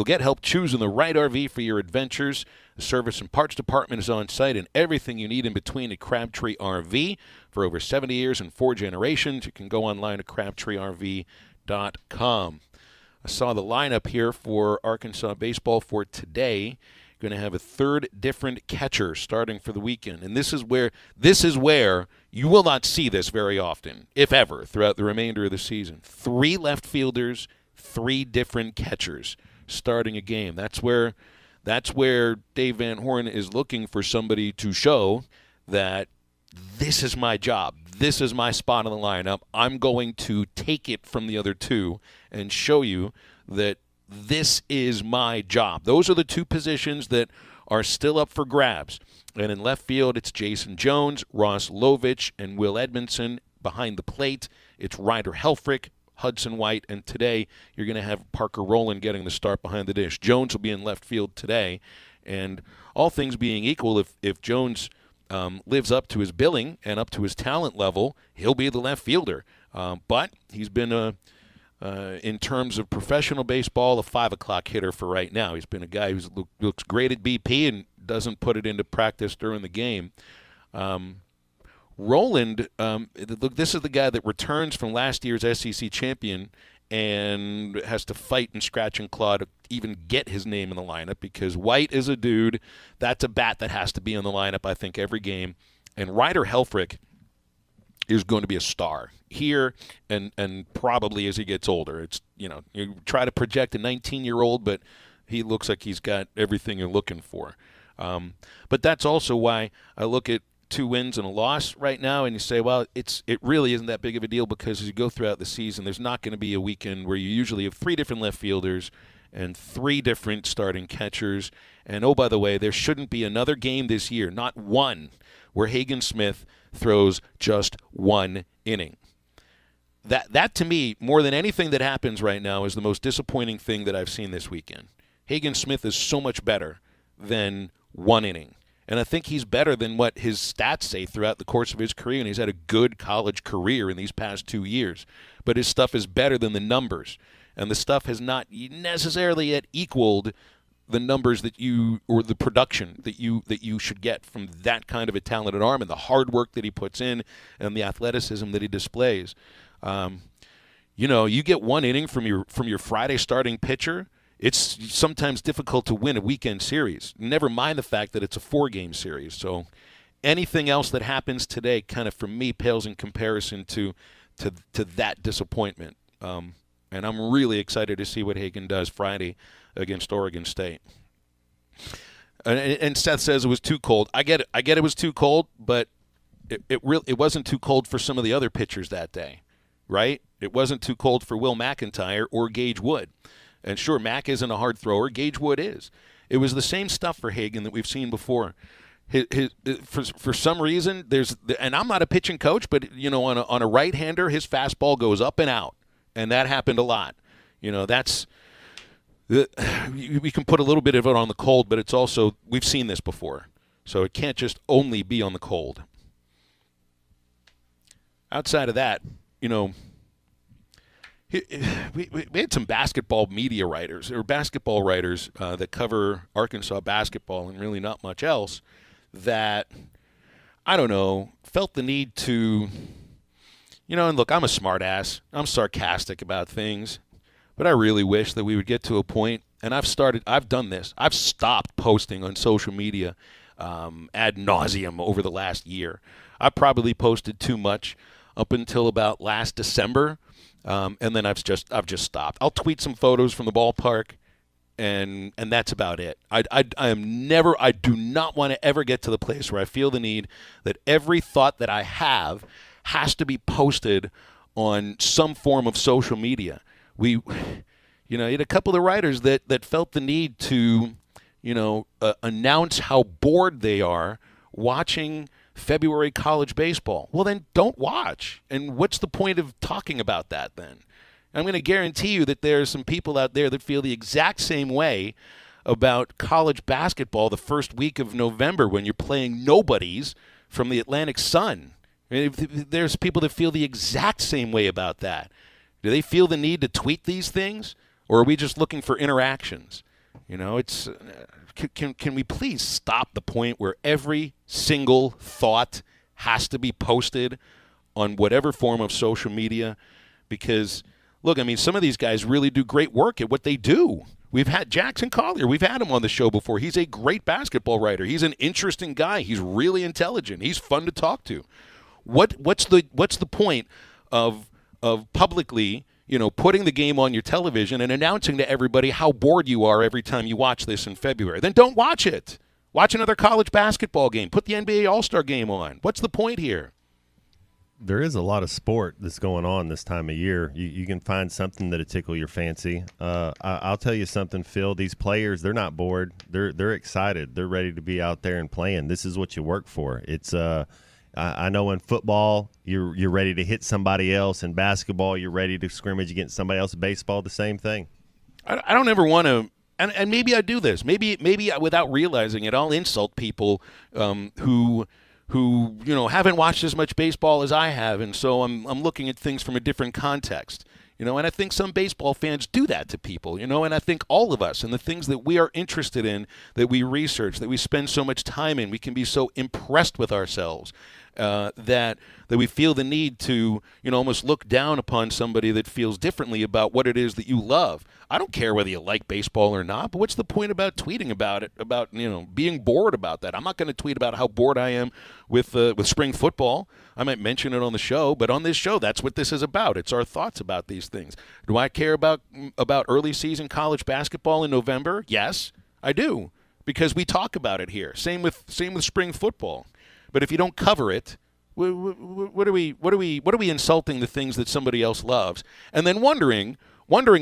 get help choosing the right RV for your adventures. The service and parts department is on site, and everything you need in between at Crabtree RV. For over 70 years and 4 generations, you can go online at crabtreerv.com. I saw the lineup here for Arkansas baseball for today. Going to have a third different catcher starting for the weekend, and this is where you will not see this very often, if ever, throughout the remainder of the season. 3 left fielders, 3 different catchers starting a game. That's where Dave Van Horn is looking for somebody to show that this is my job. This is my spot in the lineup. I'm going to take it from the other 2 and show you that this is my job. Those are the 2 positions that are still up for grabs. And in left field, it's Jason Jones, Ross Lovich, and Will Edmondson. Behind the plate, it's Ryder Helfrich, Hudson White, and today you're going to have Parker Rowland getting the start behind the dish. Jones will be in left field today, and all things being equal, if Jones lives up to his billing and up to his talent level, he'll be the left fielder. But he's been in terms of professional baseball, a 5 o'clock hitter for right now. He's been a guy who looks great at BP and doesn't put it into practice during the game. Rowland, look, this is the guy that returns from last year's SEC champion and has to fight and scratch and claw to even get his name in the lineup, because White is a dude. That's a bat that has to be in the lineup, I think, every game. And Ryder Helfrich is going to be a star here and probably as he gets older. It's, you try to project a 19-year-old, but he looks like he's got everything you're looking for. But that's also why I look at 2 wins and a loss right now, and you say, well, it really isn't that big of a deal, because as you go throughout the season, there's not going to be a weekend where you usually have 3 different left fielders and 3 different starting catchers, And, oh, by the way, there shouldn't be another game this year, not one, where Hagen Smith throws just one inning. That to me, more than anything that happens right now, is the most disappointing thing that I've seen this weekend. Hagen Smith is so much better than one inning. And I think he's better than what his stats say throughout the course of his career, and he's had a good college career in these past 2 years. But his stuff is better than the numbers, and the stuff has not necessarily yet equaled the numbers that you, or the production that you should get from that kind of a talented arm, and the hard work that he puts in and the athleticism that he displays. You get one inning from your Friday starting pitcher, it's sometimes difficult to win a weekend series. Never mind the fact that it's a 4-game series. So anything else that happens today kind of, for me, pales in comparison to that disappointment. And I'm really excited to see what Hagen does Friday against Oregon State. And Seth says it was too cold. I get it was too cold, but it wasn't too cold for some of the other pitchers that day, right? It wasn't too cold for Will McIntyre or Gage Wood. And sure, Mac isn't a hard thrower. Gage Wood is. It was the same stuff for Hagen that we've seen before. For some reason, and I'm not a pitching coach, but on a right-hander, his fastball goes up and out, and that happened a lot. We can put a little bit of it on the cold, but it's also, we've seen this before, so it can't just only be on the cold. Outside of that, we had some basketball media writers, or basketball writers that cover Arkansas basketball and really not much else, that, I don't know, felt the need to, and look, I'm a smart ass. I'm sarcastic about things, but I really wish that we would get to a point, and I've done this. I've stopped posting on social media ad nauseum over the last year. I probably posted too much up until about last December. And then I've just stopped. I'll tweet some photos from the ballpark, and that's about it. I do not want to ever get to the place where I feel the need that every thought that I have has to be posted on some form of social media. You had a couple of writers that felt the need to, announce how bored they are watching February college baseball. Well, then don't watch. And what's the point of talking about that then? I'm going to guarantee you that there are some people out there that feel the exact same way about college basketball the first week of November when you're playing nobodies from the Atlantic Sun. There's people that feel the exact same way about that. Do they feel the need to tweet these things, or are we just looking for interactions? It's can we please stop the point where every single thought has to be posted on whatever form of social media? Because, look, some of these guys really do great work at what they do. We've had Jackson Collier. We've had him on the show before. He's a great basketball writer. He's an interesting guy. He's really intelligent. He's fun to talk to. What's the point of publicly, putting the game on your television and announcing to everybody how bored you are every time you watch this in February? Then don't watch it. Watch another college basketball game. Put the NBA All-Star game on. What's the point here? There is a lot of sport that's going on this time of year. You can find something that'll tickle your fancy. I'll tell you something, Phil. These players, they're not bored. They're excited. They're ready to be out there and playing. This is what you work for. It's I know in football you're ready to hit somebody else. In basketball, you're ready to scrimmage against somebody else. Baseball, the same thing. I don't ever want to, and maybe I do this. Maybe without realizing it, I'll insult people who haven't watched as much baseball as I have, and so I'm looking at things from a different context. And I think some baseball fans do that to people, and I think all of us and the things that we are interested in, that we research, that we spend so much time in, we can be so impressed with ourselves that we feel the need to, almost look down upon somebody that feels differently about what it is that you love. I don't care whether you like baseball or not, but what's the point about tweeting about it, about, being bored about that? I'm not going to tweet about how bored I am with spring football. I might mention it on the show, but on this show, that's what this is about. It's our thoughts about these things. Do I care about early season college basketball in November? Yes, I do, because we talk about it here. Same with spring football. But if you don't cover it, what are we insulting the things that somebody else loves? And then wondering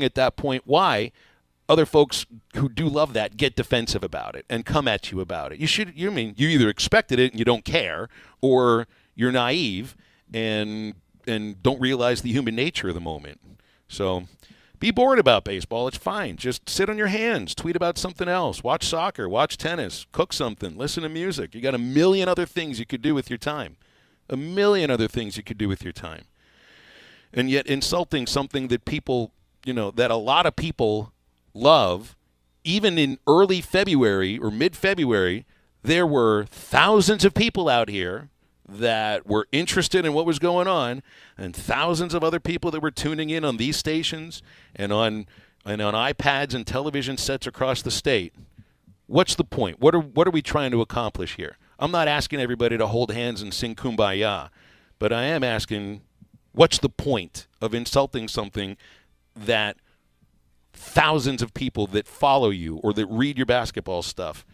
at that point why other folks who do love that get defensive about it and come at you about it. You either expected it and you don't care, or you're naive and don't realize the human nature of the moment. So be bored about baseball. It's fine. Just sit on your hands, tweet about something else, watch soccer, watch tennis, cook something, listen to music. You got a million other things you could do with your time. A million other things you could do with your time. And yet insulting something that people, that a lot of people love, even in early February or mid-February, there were thousands of people out here that were interested in what was going on, and thousands of other people that were tuning in on these stations and on iPads and television sets across the state. What's the point? What are we trying to accomplish here? I'm not asking everybody to hold hands and sing Kumbaya, but I am asking, what's the point of insulting something that thousands of people that follow you or that read your basketball stuff,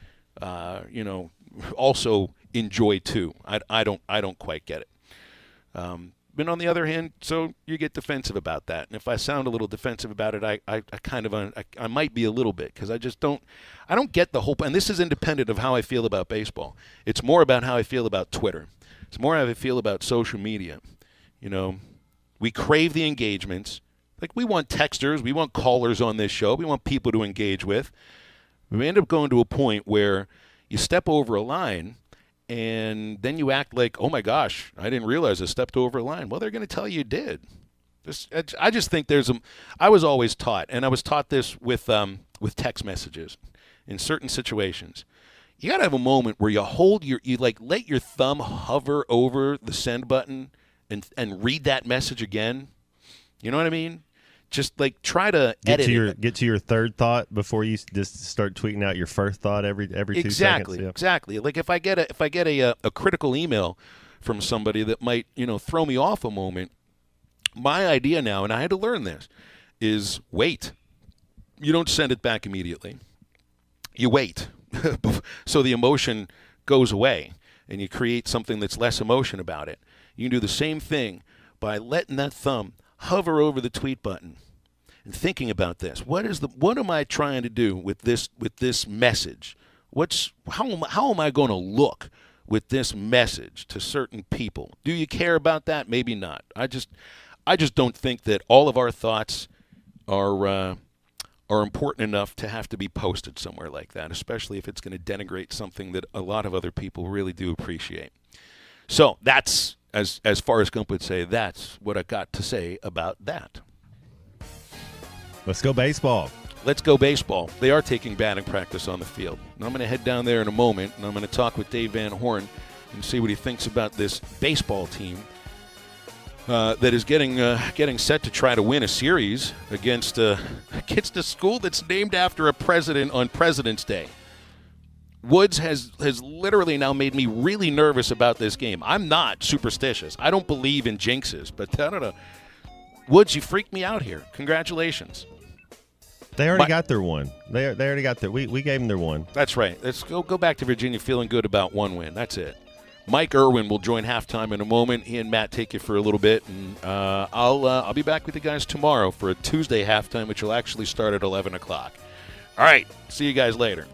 also enjoy too? I don't quite get it. But on the other hand, so you get defensive about that. And if I sound a little defensive about it, I might be a little bit, because I don't get the whole, and this is independent of how I feel about baseball. It's more about how I feel about Twitter. It's more how I feel about social media. We crave the engagements. Like, we want texters, we want callers on this show, we want people to engage with. We end up going to a point where you step over a line, and then you act like, oh my gosh, I didn't realize I stepped over a line. Well, they're going to tell you did. I just think I was always taught, and I was taught this with text messages in certain situations. You got to have a moment where you let your thumb hover over the send button and read that message again. You know what I mean? Just try to edit it. Get to your third thought before you just start tweeting out your first thought every 2 seconds. Yeah. Exactly. Like if I get a critical email from somebody that might throw me off a moment, my idea now, and I had to learn this, is wait. You don't send it back immediately. You wait, so the emotion goes away, and you create something that's less emotion about it. You can do the same thing by letting that thumb hover over the tweet button and thinking about this. What am I trying to do with this message? How am I going to look with this message to certain people? Do you care about that? Maybe not. I just don't think that all of our thoughts are important enough to have to be posted somewhere like that, especially if it's going to denigrate something that a lot of other people really do appreciate. So that's, as Forrest Gump would say, that's what I got to say about that. Let's go baseball. Let's go baseball. They are taking batting practice on the field. And I'm going to head down there in a moment, and I'm going to talk with Dave Van Horn and see what he thinks about this baseball team that is getting set to try to win a series against a school that's named after a president on President's Day. Woods has literally now made me really nervous about this game. I'm not superstitious. I don't believe in jinxes, but I don't know. Woods, you freaked me out here. Congratulations. They already got their one. They already got their. We gave them their one. That's right. Let's go back to Virginia feeling good about one win. That's it. Mike Irwin will join halftime in a moment. He and Matt take you for a little bit, and I'll be back with you guys tomorrow for a Tuesday halftime, which will actually start at 11 o'clock. All right. See you guys later.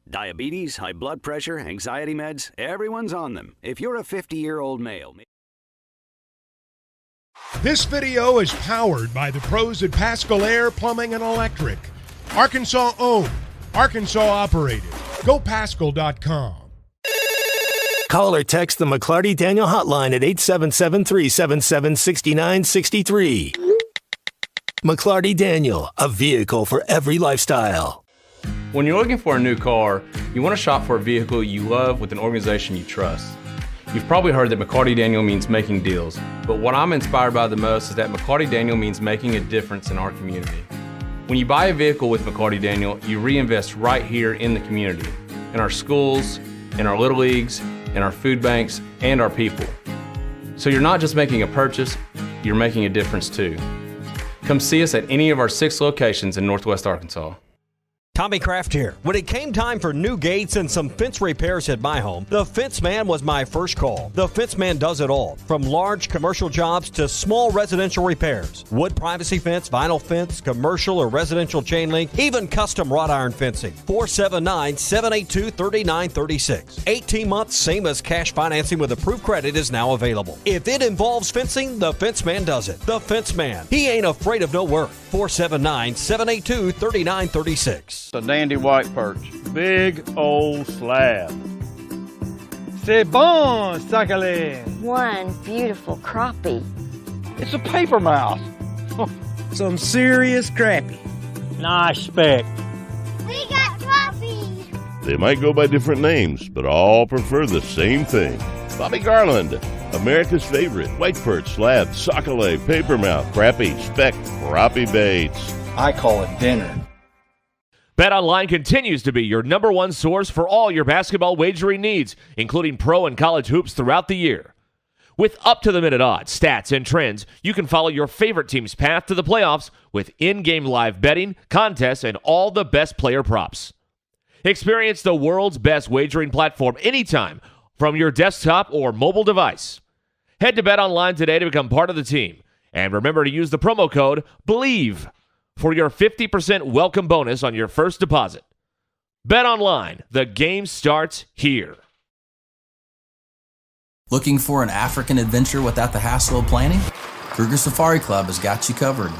Diabetes, high blood pressure, anxiety meds, everyone's on them. If you're a 50-year-old male. This video is powered by the pros at Pascal Air Plumbing and Electric. Arkansas owned, Arkansas operated. GoPascal.com. Call or text the McClarty Daniel hotline at 877-377-6963. McClarty Daniel, a vehicle for every lifestyle. When you're looking for a new car, you want to shop for a vehicle you love with an organization you trust. You've probably heard that McCarty Daniel means making deals, but what I'm inspired by the most is that McCarty Daniel means making a difference in our community. When you buy a vehicle with McCarty Daniel, you reinvest right here in the community, in our schools, in our little leagues, in our food banks, and our people. So you're not just making a purchase, you're making a difference too. Come see us at any of our 6 locations in Northwest Arkansas. Tommy Kraft here. When it came time for new gates and some fence repairs at my home, the Fence Man was my first call. The Fence Man does it all, from large commercial jobs to small residential repairs. Wood privacy fence, vinyl fence, commercial or residential chain link, even custom wrought iron fencing. 479-782-3936. 18 months, same as cash financing with approved credit is now available. If it involves fencing, the Fence Man does it. The Fence Man. He ain't afraid of no work. 479-782-3936. A dandy white perch. Big old slab. C'est bon, sacalé. One beautiful crappie. It's a paper mouth. Some serious crappie. Nice speck. We got crappies. They might go by different names, but all prefer the same thing. Bobby Garland, America's favorite white perch, slab, sacalé, paper mouth, crappie, speck, crappie baits. I call it dinner. BetOnline continues to be your number one source for all your basketball wagering needs, including pro and college hoops throughout the year. With up-to-the-minute odds, stats, and trends, you can follow your favorite team's path to the playoffs with in-game live betting, contests, and all the best player props. Experience the world's best wagering platform anytime from your desktop or mobile device. Head to BetOnline today to become part of the team. And remember to use the promo code BELIEVE for your 50% welcome bonus on your first deposit. BetOnline, the game starts here. Looking for an African adventure without the hassle of planning? Kruger Safari Club has got you covered.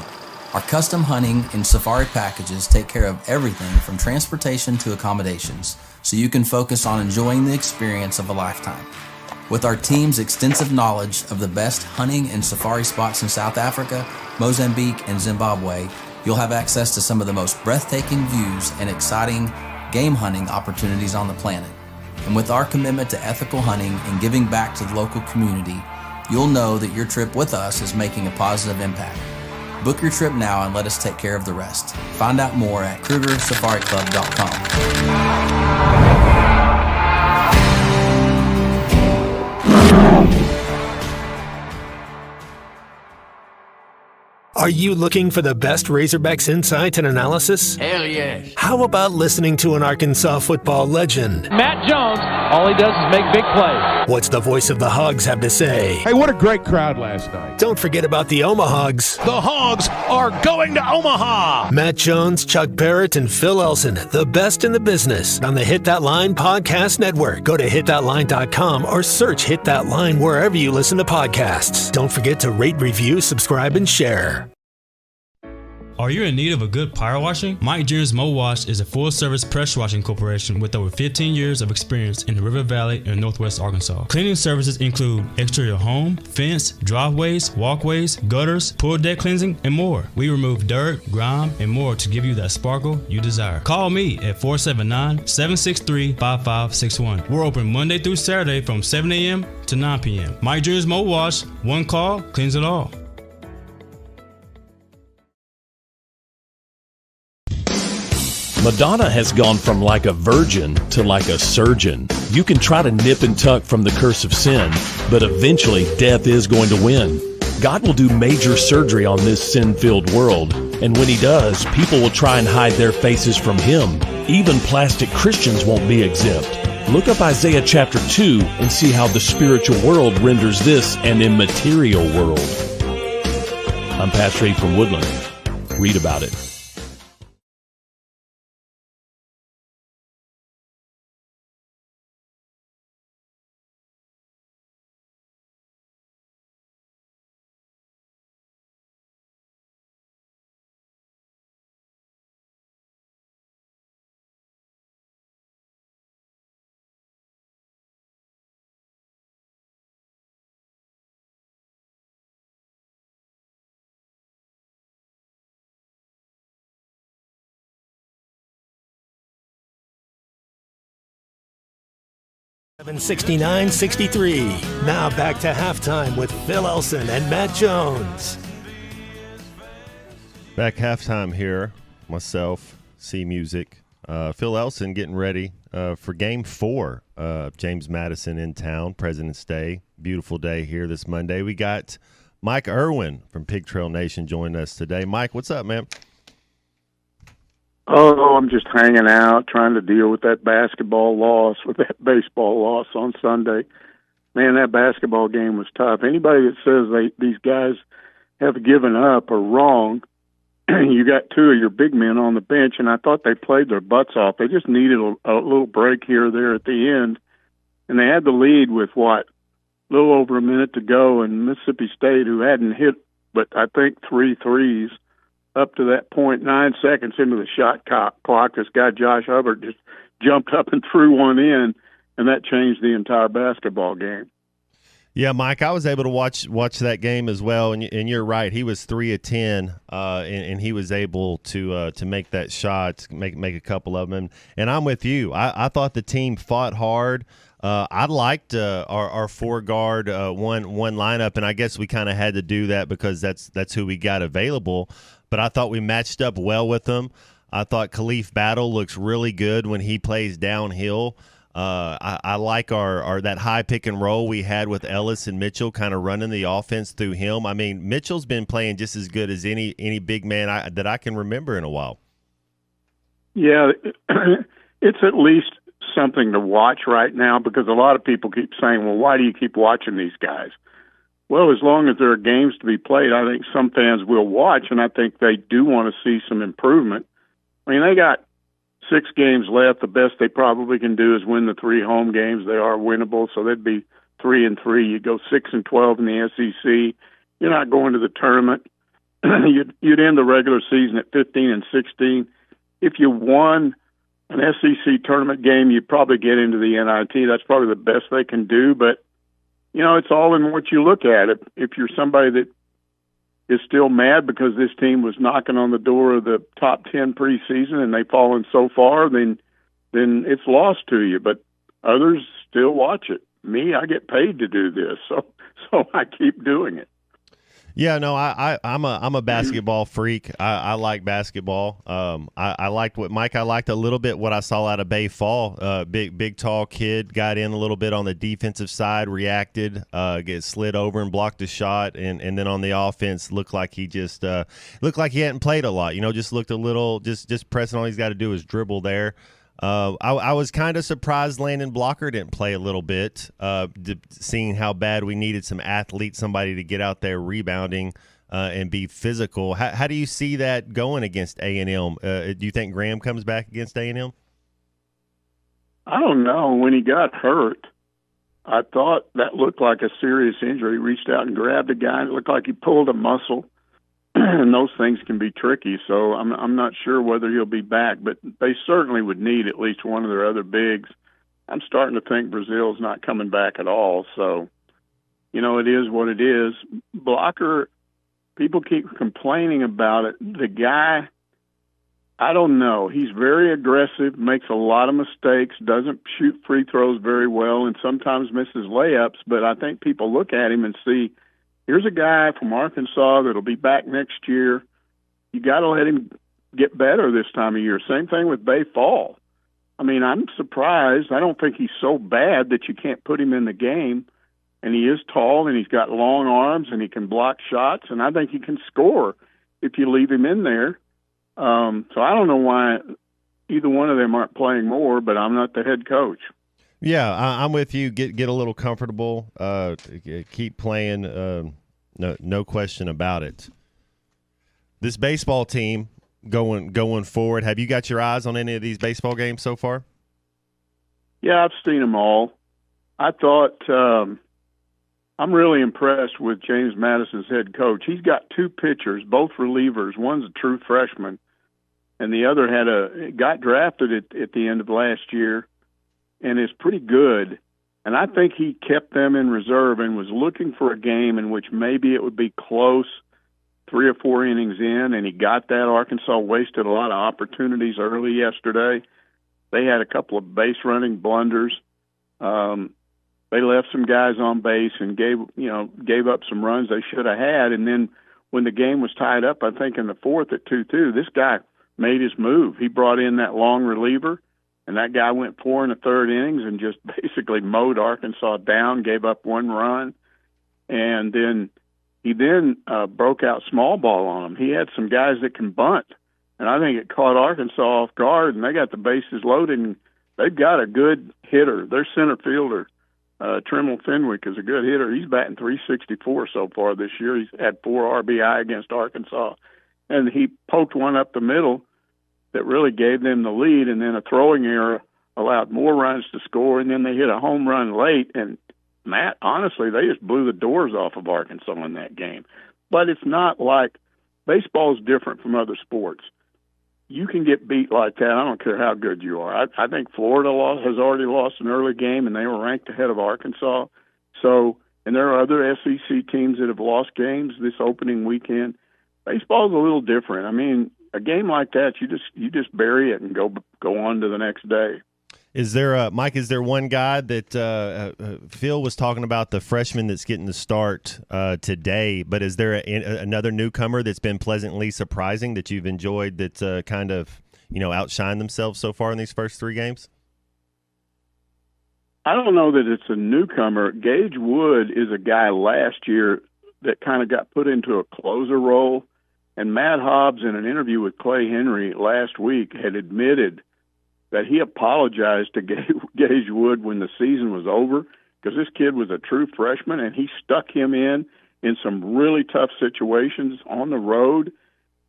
Our custom hunting and safari packages take care of everything from transportation to accommodations, so you can focus on enjoying the experience of a lifetime. With our team's extensive knowledge of the best hunting and safari spots in South Africa, Mozambique, and Zimbabwe, you'll have access to some of the most breathtaking views and exciting game hunting opportunities on the planet. And with our commitment to ethical hunting and giving back to the local community, you'll know that your trip with us is making a positive impact. Book your trip now and let us take care of the rest. Find out more at KrugerSafariClub.com. Are you looking for the best Razorbacks insight and analysis? Hell yes. How about listening to an Arkansas football legend? Matt Jones, all he does is make big plays. What's the voice of the Hogs have to say? Hey, what a great crowd last night. Don't forget about the Omahogs. The Hogs are going to Omaha. Matt Jones, Chuck Barrett, and Phil Elson, the best in the business on the Hit That Line Podcast Network. Go to hitthatline.com or search Hit That Line wherever you listen to podcasts. Don't forget to rate, review, subscribe, and share. Are you in need of a good power washing? Mike James Mo Wash is a full-service pressure washing corporation with over 15 years of experience in the River Valley and Northwest Arkansas. Cleaning services include exterior home, fence, driveways, walkways, gutters, pool deck cleansing, and more. We remove dirt, grime, and more to give you that sparkle you desire. Call me at 479-763-5561. We're open Monday through Saturday from 7 a.m. to 9 p.m. Mike James Mo Wash, one call, cleans it all. Madonna has gone from like a virgin to like a surgeon. You can try to nip and tuck from the curse of sin, but eventually death is going to win. God will do major surgery on this sin-filled world, and when he does, people will try and hide their faces from him. Even plastic Christians won't be exempt. Look up Isaiah chapter 2 and see how the spiritual world renders this an immaterial world. I'm Pastor Abe from Woodland. Read about it. $769.63. Now back to halftime with Phil Elson and Matt Jones. Back halftime here. Myself, C Music. Phil Elson getting ready for Game 4 of James Madison in town, President's Day. Beautiful day here this Monday. We got Mike Irwin from Pig Trail Nation joining us today. Mike, what's up, man? Oh, I'm just hanging out, trying to deal with that basketball loss, with that baseball loss on Sunday. Man, that basketball game was tough. Anybody that says these guys have given up are wrong. You got two of your big men on the bench, and I thought they played their butts off. They just needed a little break here or there at the end, and they had the lead with, a little over a minute to go, and Mississippi State, who hadn't hit but I think 3 threes up to that point, 9 seconds into the shot clock, this guy Josh Hubbard just jumped up and threw one in, and that changed the entire basketball game. Yeah, Mike, I was able to watch that game as well, and you're right. He was 3 of 10, and he was able to make that shot, make a couple of them. And I'm with you. I thought the team fought hard. I liked our 4-guard one lineup, and I guess we kind of had to do that because that's who we got available. But I thought we matched up well with them. I thought Khalif Battle looks really good when he plays downhill. I like our that high pick and roll we had with Ellis and Mitchell, kind of running the offense through him. I mean, Mitchell's been playing just as good as any big man that I can remember in a while. Yeah, it's at least something to watch right now, because a lot of people keep saying, well, why do you keep watching these guys? Well, as long as there are games to be played, I think some fans will watch, and I think they do want to see some improvement. I mean, they got 6 games left. The best they probably can do is win the 3 home games. They are winnable, so they'd be 3-3. You go 6-12 in the SEC. You're not going to the tournament. You'd end the regular season at 15-16. If you won an SEC tournament game, you'd probably get into the NIT. That's probably the best they can do. But, it's all in what you look at. If you're somebody that is still mad because this team was knocking on the door of the top 10 preseason and they've fallen so far, then it's lost to you. But others still watch it. Me, I get paid to do this, so I keep doing it. Yeah, no, I'm a basketball freak. I like basketball. I liked what Mike. I liked a little bit what I saw out of Bay Fall. Big tall kid, got in a little bit on the defensive side, reacted, get slid over and blocked a shot, and then on the offense looked like he just looked like he hadn't played a lot. Just looked a little just pressing. All he's got to do is dribble there. I was kind of surprised Landon Blocker didn't play a little bit, seeing how bad we needed some athlete, somebody to get out there rebounding and be physical. How do you see that going against A&M? Do you think Graham comes back against A&M? I don't know. When he got hurt, I thought that looked like a serious injury. He reached out and grabbed a guy, and it looked like he pulled a muscle. And those things can be tricky, so I'm not sure whether he'll be back, but they certainly would need at least one of their other bigs. I'm starting to think Brazil's not coming back at all, so, it is what it is. Blocker, people keep complaining about it. The guy, I don't know. He's very aggressive, makes a lot of mistakes, doesn't shoot free throws very well, and sometimes misses layups, but I think people look at him and see, here's a guy from Arkansas that'll be back next year. You got to let him get better this time of year. Same thing with Bay Fall. I mean, I'm surprised. I don't think he's so bad that you can't put him in the game. And he is tall, and he's got long arms, and he can block shots, and I think he can score if you leave him in there. So I don't know why either one of them aren't playing more, but I'm not the head coach. Yeah, I'm with you. Get a little comfortable. Keep playing. No question about it. This baseball team going forward. Have you got your eyes on any of these baseball games so far? Yeah, I've seen them all. I thought I'm really impressed with James Madison's head coach. He's got 2 pitchers, both relievers. One's a true freshman, and the other got drafted at the end of last year. And is pretty good. And I think he kept them in reserve and was looking for a game in which maybe it would be close 3 or 4 innings in, and he got that. Arkansas wasted a lot of opportunities early yesterday. They had a couple of base-running blunders. They left some guys on base and gave up some runs they should have had. And then when the game was tied up, I think in the 4th at 2-2, this guy made his move. He brought in that long reliever, and that guy went 4 1/3 innings and just basically mowed Arkansas down, gave up 1 run. And then he broke out small ball on them. He had some guys that can bunt. And I think it caught Arkansas off guard, and they got the bases loaded, and they've got a good hitter. Their center fielder, Tremel Fenwick, is a good hitter. He's batting .364 so far this year. He's had 4 RBI against Arkansas. And he poked one up the middle that really gave them the lead, and then a throwing error allowed more runs to score, and then they hit a home run late. And, Matt, honestly, they just blew the doors off of Arkansas in that game. But it's not like baseball is different from other sports. You can get beat like that. I don't care how good you are. I think Florida has already lost an early game, and they were ranked ahead of Arkansas. So, and there are other SEC teams that have lost games this opening weekend. Baseball's a little different. I mean, a game like that, you just bury it and go on to the next day. Is there, Mike, is there one guy that Phil was talking about, the freshman that's getting the start today, but is there another newcomer that's been pleasantly surprising that you've enjoyed that's kind of, outshined themselves so far in these first 3 games? I don't know that it's a newcomer. Gage Wood is a guy last year that kind of got put into a closer role, and Matt Hobbs, in an interview with Clay Henry last week, had admitted that he apologized to Gage Wood when the season was over, because this kid was a true freshman, and he stuck him in some really tough situations on the road.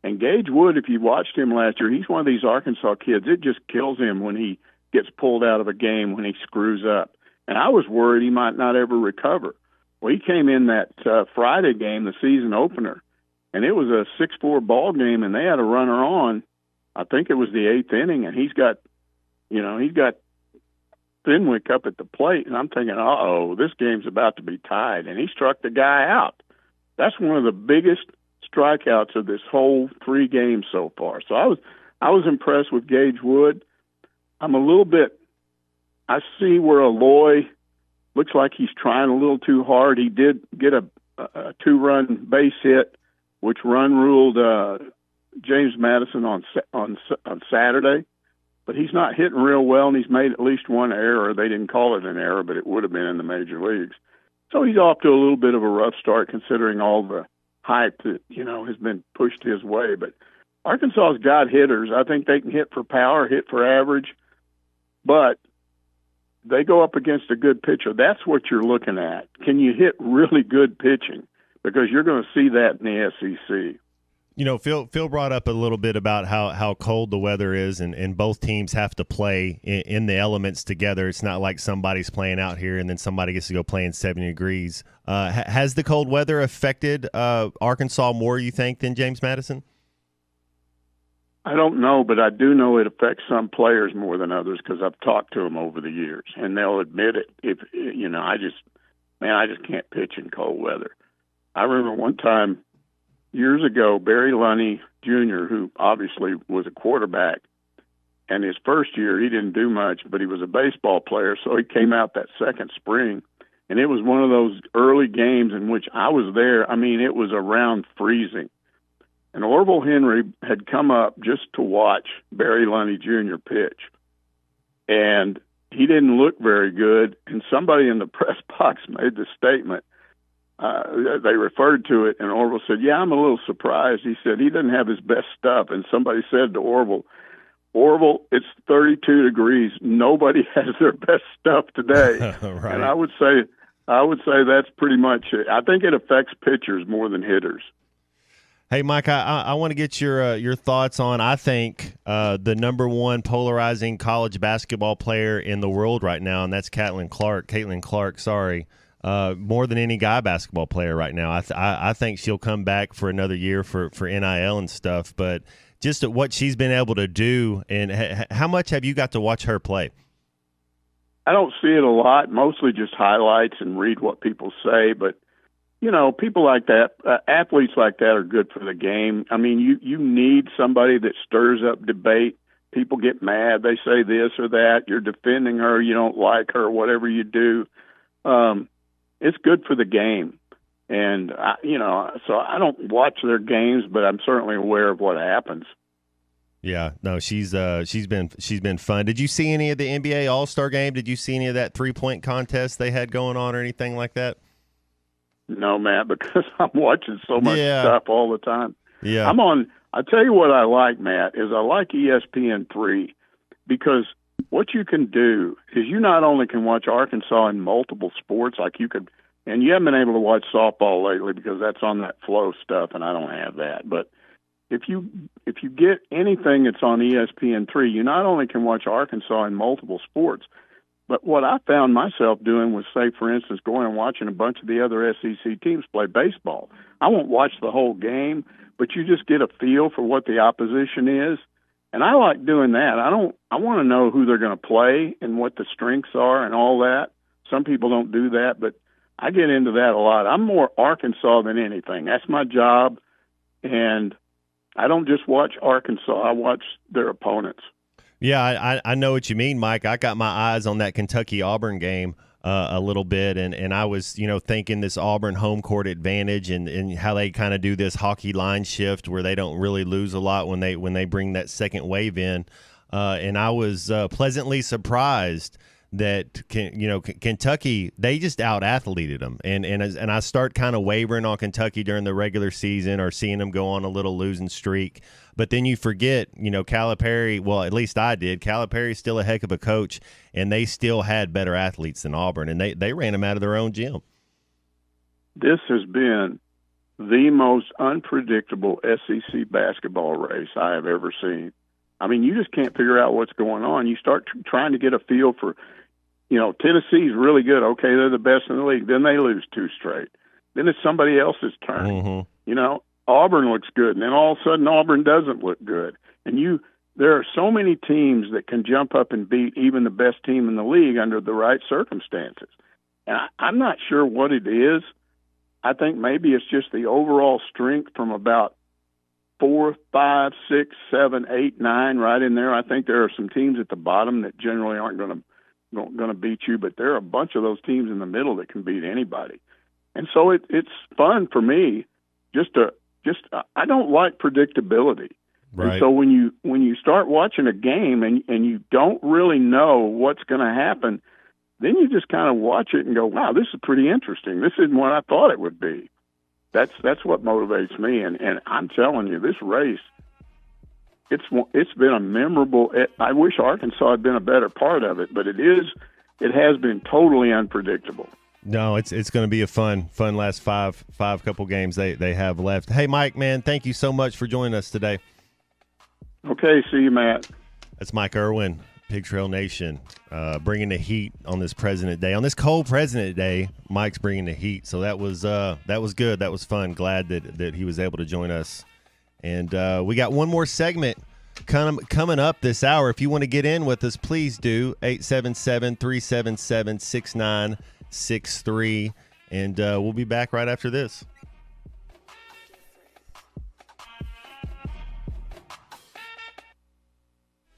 And Gage Wood, if you watched him last year, he's one of these Arkansas kids. It just kills him when he gets pulled out of a game, when he screws up. And I was worried he might not ever recover. Well, he came in that Friday game, the season opener, and it was a 6-4 ball game, and they had a runner on. I think it was the 8th inning, and he's got Fenwick up at the plate, and I'm thinking, this game's about to be tied, and he struck the guy out. That's one of the biggest strikeouts of this whole 3 games so far. So I was impressed with Gage Wood. I see where Aloy looks like he's trying a little too hard. He did get a 2-run base hit, which ruled James Madison on Saturday. But he's not hitting real well, and he's made at least one error. They didn't call it an error, but it would have been in the major leagues. So he's off to a little bit of a rough start, considering all the hype that, has been pushed his way. But Arkansas's got hitters. I think they can hit for power, hit for average, but they go up against a good pitcher. That's what you're looking at. Can you hit really good pitching? Because you're going to see that in the SEC. Phil brought up a little bit about how cold the weather is, and both teams have to play in the elements together. It's not like somebody's playing out here and then somebody gets to go play in 70 degrees. Has the cold weather affected Arkansas more, you think, than James Madison? I don't know, but I do know it affects some players more than others, because I've talked to them over the years, and they'll admit it. I just can't pitch in cold weather. I remember one time, years ago, Barry Lunny Jr., who obviously was a quarterback, and his first year he didn't do much, but he was a baseball player, so he came out that second spring, and it was one of those early games in which I was there. I mean, it was around freezing. And Orville Henry had come up just to watch Barry Lunny Jr. pitch, and he didn't look very good, and somebody in the press box made the statement, they referred to it, and Orville said, I'm a little surprised. He said he doesn't have his best stuff. And somebody said to Orville, it's 32 degrees. Nobody has their best stuff today. Right. And I would say that's pretty much it. I think it affects pitchers more than hitters. Hey, Mike, I want to get your thoughts on, I think, the number one polarizing college basketball player in the world right now, and that's Caitlin Clark, sorry. More than any guy basketball player right now. I think she'll come back for another year for NIL and stuff, but just at what she's been able to do, and how much have you got to watch her play? I don't see it a lot, mostly just highlights and read what people say, but, people like that, athletes like that are good for the game. I mean, you need somebody that stirs up debate. People get mad. They say this or that. You're defending her. You don't like her, whatever you do. It's good for the game. And, so I don't watch their games, but I'm certainly aware of what happens. Yeah, no, she's been fun. Did you see any of the NBA All-Star game? Did you see any of that 3-point contest they had going on or anything like that? No, Matt, because I'm watching so much stuff all the time. Yeah. I'm I tell you what I like, Matt, is I like ESPN3 because what you can do is you not only can watch Arkansas in multiple sports, like you could, and you haven't been able to watch softball lately because that's on that flow stuff, and I don't have that. But if you get anything that's on ESPN3, you not only can watch Arkansas in multiple sports, but what I found myself doing was, say, for instance, going and watching a bunch of the other SEC teams play baseball. I won't watch the whole game, but you just get a feel for what the opposition is. And I like doing that. I want to know who they're going to play and what the strengths are and all that. Some people don't do that, but I get into that a lot. I'm more Arkansas than anything. That's my job. And I don't just watch Arkansas. I watch their opponents. Yeah, I know what you mean, Mike. I got my eyes on that Kentucky-Auburn game a little bit, and I was, thinking this Auburn home court advantage and how they kind of do this hockey line shift where they don't really lose a lot when they bring that second wave in. And I was pleasantly surprised that Kentucky, they just out-athleted them. And I start kind of wavering on Kentucky during the regular season or seeing them go on a little losing streak. But then you forget, Calipari, well, at least I did. Calipari's still a heck of a coach, and they still had better athletes than Auburn, and they ran them out of their own gym. This has been the most unpredictable SEC basketball race I have ever seen. I mean, you just can't figure out what's going on. You start trying to get a feel for, Tennessee's really good. Okay, they're the best in the league. Then they lose 2 straight. Then it's somebody else's turn. Mm-hmm. Auburn looks good, and then all of a sudden Auburn doesn't look good. And there are so many teams that can jump up and beat even the best team in the league under the right circumstances. And I'm not sure what it is. I think maybe it's just the overall strength from about 4, 5, 6, 7, 8, 9 right in there. I think there are some teams at the bottom that generally aren't going to beat you, but there are a bunch of those teams in the middle that can beat anybody. And so it's fun for me I don't like predictability. Right. And so when you start watching a game and you don't really know what's going to happen, then you just kind of watch it and go, wow, this is pretty interesting. This isn't what I thought it would be. That's what motivates me. And I'm telling you, this race, it's been a memorable. I wish Arkansas had been a better part of it, but it has been totally unpredictable. No, it's going to be a fun last five couple games they have left. Hey, Mike, man, thank you so much for joining us today. Okay, see you, Matt. That's Mike Irwin, Pig Trail Nation, bringing the heat on this President Day. On this cold President Day, Mike's bringing the heat. So that was good. That was fun. Glad that he was able to join us. And we got one more segment coming up this hour. If you want to get in with us, please do. 877-377-6963. And we'll be back right after this.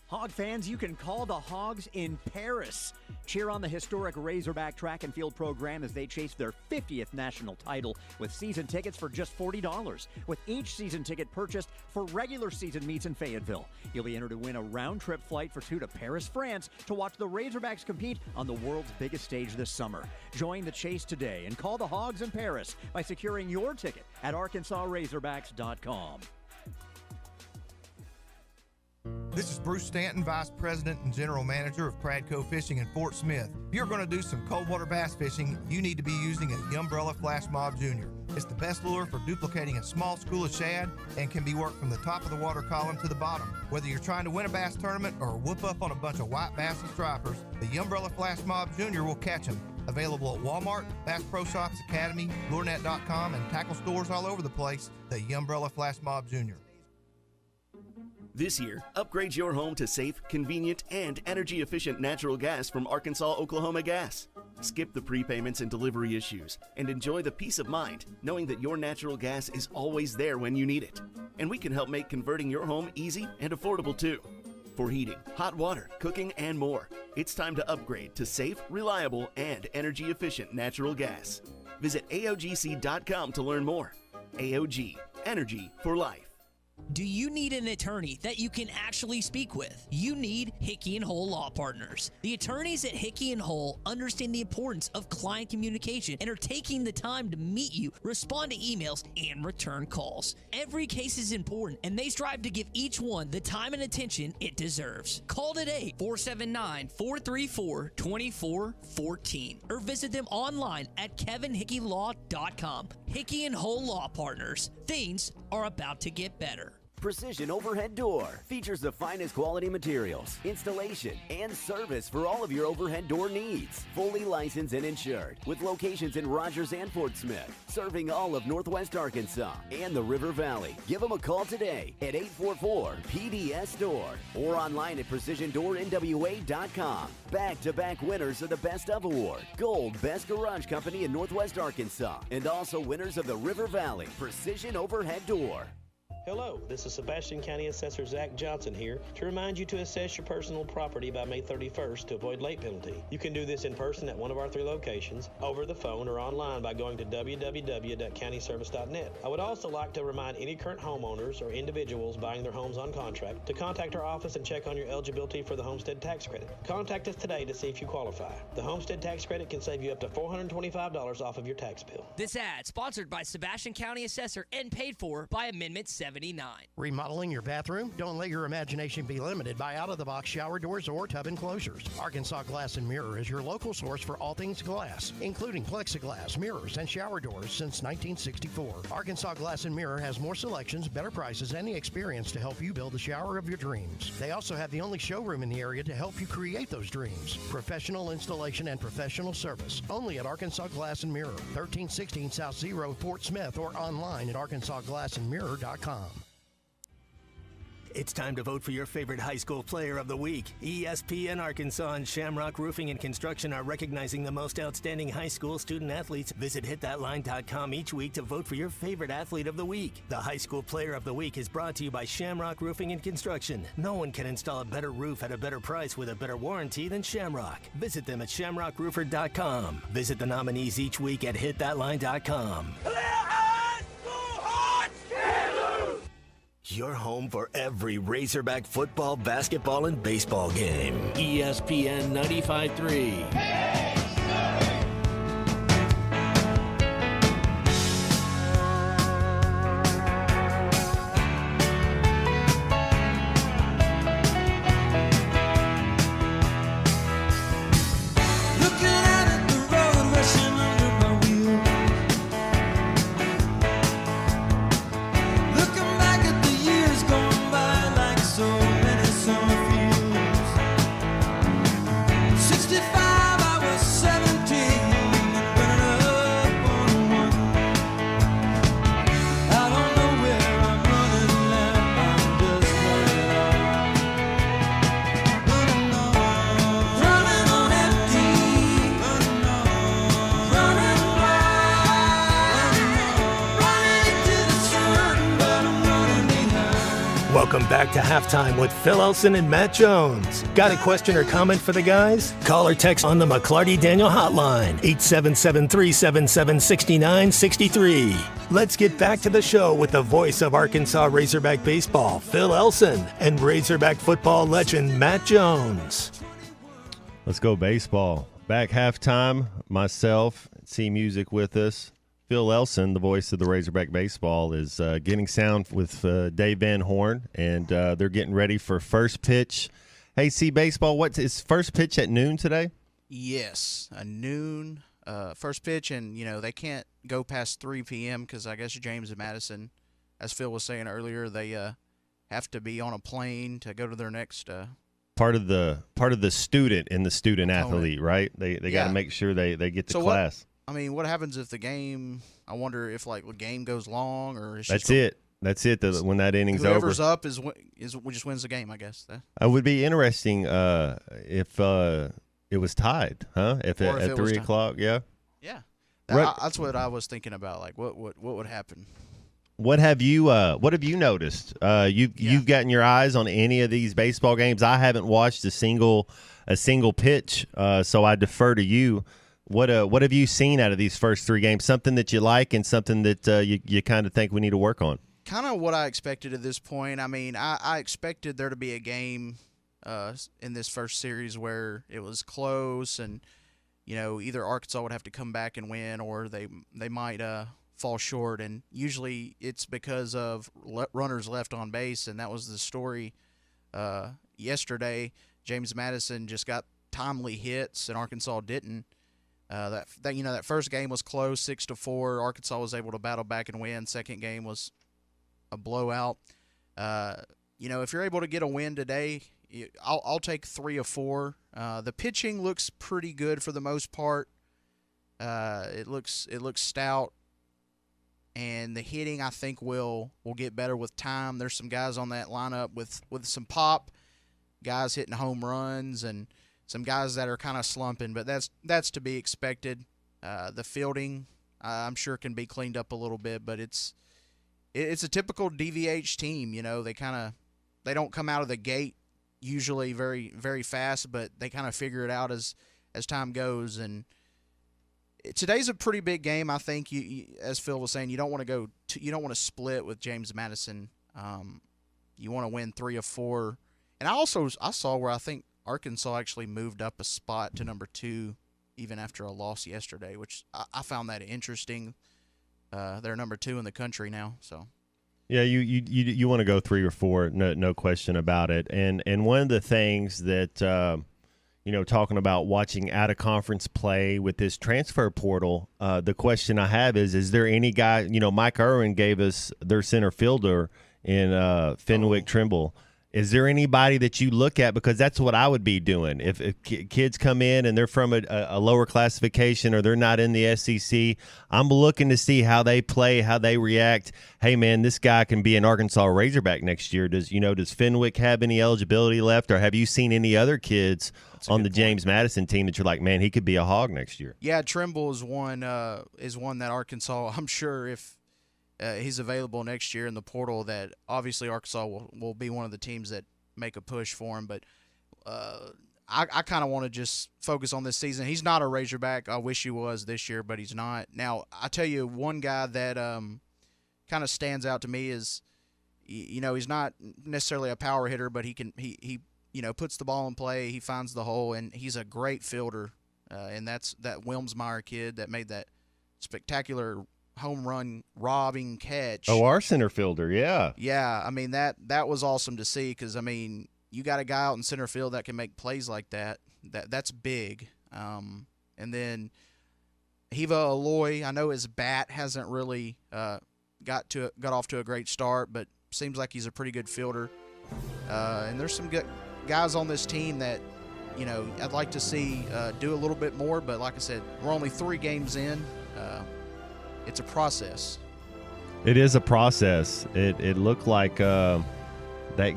Hog fans, you can call the Hogs in Paris. Cheer on the historic Razorback track and field program as they chase their 50th national title with season tickets for just $40, with each season ticket purchased for regular season meets in Fayetteville. You'll be entered to win a round-trip flight for 2 to Paris, France to watch the Razorbacks compete on the world's biggest stage this summer. Join the chase today and call the Hogs in Paris by securing your ticket at ArkansasRazorbacks.com. This is Bruce Stanton, Vice President and General Manager of Pradco Fishing in Fort Smith. If you're going to do some cold water bass fishing, you need to be using a Umbrella Flash Mob Jr. It's the best lure for duplicating a small school of shad and can be worked from the top of the water column to the bottom. Whether you're trying to win a bass tournament or whoop up on a bunch of white bass and stripers, the Umbrella Flash Mob Jr. will catch them. Available at Walmart, Bass Pro Shops Academy, LureNet.com, and tackle stores all over the place, the Umbrella Flash Mob Jr. This year, upgrade your home to safe, convenient, and energy-efficient natural gas from Arkansas-Oklahoma Gas. Skip the prepayments and delivery issues, and enjoy the peace of mind knowing that your natural gas is always there when you need it. And we can help make converting your home easy and affordable too. For heating, hot water, cooking, and more, it's time to upgrade to safe, reliable, and energy-efficient natural gas. Visit AOGC.com to learn more. AOG, Energy for Life. Do you need an attorney that you can actually speak with? You need Hickey and Hole Law Partners. The attorneys at Hickey and Hole understand the importance of client communication and are taking the time to meet you, respond to emails, and return calls. Every case is important, and they strive to give each one the time and attention it deserves. Call today, 479-434-2414, or visit them online at kevinhickeylaw.com. Hickey and Hole Law Partners. Things are about to get better. Precision Overhead Door features the finest quality materials, installation, and service for all of your overhead door needs. Fully licensed and insured, with locations in Rogers and Fort Smith, serving all of Northwest Arkansas and the River Valley. Give them a call today at 844-PDS-STORE or online at PrecisionDoorNWA.com. Back-to-back winners of the Best of Award, Gold Best Garage Company in Northwest Arkansas, and also winners of the River Valley Precision Overhead Door. Hello, this is Sebastian County Assessor Zach Johnson here to remind you to assess your personal property by May 31st to avoid late penalty. You can do this in person at one of our 3 locations, over the phone, or online by going to www.countyservice.net. I would also like to remind any current homeowners or individuals buying their homes on contract to contact our office and check on your eligibility for the Homestead Tax Credit. Contact us today to see if you qualify. The Homestead Tax Credit can save you up to $425 off of your tax bill. This ad sponsored by Sebastian County Assessor and paid for by Amendment 79. Remodeling your bathroom? Don't let your imagination be limited by out-of-the-box shower doors or tub enclosures. Arkansas Glass and Mirror is your local source for all things glass, including plexiglass, mirrors, and shower doors since 1964. Arkansas Glass and Mirror has more selections, better prices, and the experience to help you build the shower of your dreams. They also have the only showroom in the area to help you create those dreams. Professional installation and professional service. Only at Arkansas Glass and Mirror, 1316 South Zero, Fort Smith, or online at arkansasglassandmirror.com. It's time to vote for your favorite high school player of the week. ESPN Arkansas and Shamrock Roofing and Construction are recognizing the most outstanding high school student athletes. Visit hitthatline.com each week to vote for your favorite athlete of the week. The high school player of the week is brought to you by Shamrock Roofing and Construction. No one can install a better roof at a better price with a better warranty than Shamrock. Visit them at shamrockroofer.com. Visit the nominees each week at hitthatline.com. Your home for every Razorback football, basketball, and baseball game. ESPN 95.3. Welcome back to Halftime with Phil Elson and Matt Jones. Got a question or comment for the guys? Call or text on the McClarty Daniel hotline, 877-377-6963. Let's get back to the show with the voice of Arkansas Razorback baseball, Phil Elson, and Razorback football legend Matt Jones. Let's go baseball. Back halftime, myself, C-Music with us. Phil Elson, the voice of the Razorback baseball, is getting sound with Dave Van Horn, and they're getting ready for first pitch. Hey, C Baseball, what is first pitch at noon today? Yes, a noon first pitch, and they can't go past 3 p.m. because I guess James Madison, as Phil was saying earlier, they have to be on a plane to go to their next. Part of the student and the student athlete, right? They got to make sure they get to class. What happens if the game? I wonder if the game goes long, or it's That's it. When that inning's whoever's over. Whoever's up just wins the game, I guess. It would be interesting if it was tied, huh? If at 3 o'clock, yeah. Yeah, that's what I was thinking about. What would happen? What have you noticed? You've gotten your eyes on any of these baseball games? I haven't watched a single pitch, so I defer to you. What have you seen out of these first 3 games? Something that you like and something that you kind of think we need to work on? Kind of what I expected at this point. I expected there to be a game in this first series where it was close, and either Arkansas would have to come back and win, or they might fall short. And usually it's because of runners left on base, and that was the story yesterday. James Madison just got timely hits, and Arkansas didn't. That first game was close, 6-4. Arkansas was able to battle back and win. Second game was a blowout. If you're able to get a win today, I'll take 3 of 4. The pitching looks pretty good for the most part. It looks stout, and the hitting I think will get better with time. There's some guys on that lineup with some pop, guys hitting home runs, and some guys that are kind of slumping, but that's to be expected. The fielding, I'm sure, can be cleaned up a little bit, but it's a typical DVH team. They don't come out of the gate usually very, very fast, but they kind of figure it out as time goes. And today's a pretty big game. I think as Phil was saying, you don't want to split with James Madison. You want to win 3 of 4. And I saw where I think Arkansas actually moved up a spot to number 2 even after a loss yesterday, which I found that interesting. They're number 2 in the country now. So, yeah, you want to go 3 or 4, no question about it. And one of the things that talking about watching out of conference play with this transfer portal, the question I have is there any guy? Mike Irwin gave us their center fielder in Fenwick Trimble. Is there anybody that you look at? Because that's what I would be doing. If kids come in and they're from a lower classification or they're not in the SEC, I'm looking to see how they play, how they react. Hey, man, this guy can be an Arkansas Razorback next year. Does Fenwick have any eligibility left, or have you seen any other kids on the James Madison team that you're like, man, he could be a Hog next year? Yeah, Trimble is one that Arkansas, I'm sure if he's available next year in the portal, that obviously Arkansas will be one of the teams that make a push for him. But I kind of want to just focus on this season. He's not a Razorback. I wish he was this year, but he's not. Now, I tell you, one guy that kind of stands out to me is, he's not necessarily a power hitter, but he puts the ball in play. He finds the hole, and he's a great fielder. And that's that Wilmsmeyer kid that made that spectacular home run robbing catch. Oh, our center fielder, yeah. Yeah, I mean, that was awesome to see, because, I mean, you got a guy out in center field that can make plays like that. That's big. And then Hiva Aloy, I know his bat hasn't really got off to a great start, but seems like he's a pretty good fielder. And there's some good guys on this team that, I'd like to see do a little bit more, but like I said, we're only 3 games in. It's a process. It is a process. It looked like that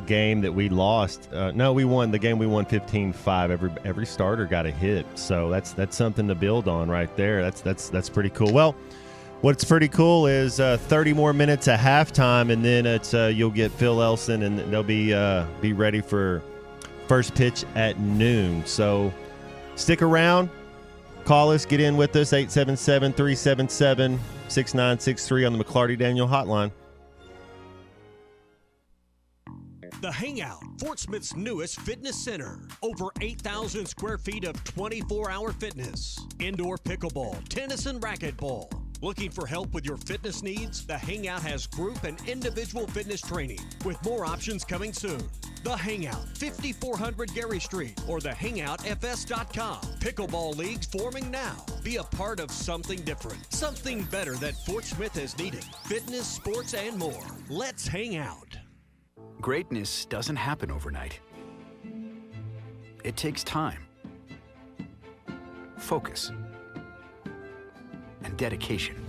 game that we lost. No, we won. The game we won 15-5. Every starter got a hit. So that's something to build on right there. That's pretty cool. Well, what's pretty cool is 30 more minutes at halftime, and then it's you'll get Phil Elson, and they'll be ready for first pitch at noon. So stick around. Call us, get in with us, 877-377-6963 on the McClarty Daniel hotline. The Hangout, Fort Smith's newest fitness center. Over 8,000 square feet of 24-hour fitness. Indoor pickleball, tennis, and racquetball. Looking for help with your fitness needs? The Hangout has group and individual fitness training, with more options coming soon. The Hangout, 5400 Gary Street, or thehangoutfs.com. Pickleball leagues forming now. Be a part of something different, something better that Fort Smith has needed. Fitness, sports, and more. Let's hang out. Greatness doesn't happen overnight. It takes time, focus, and dedication.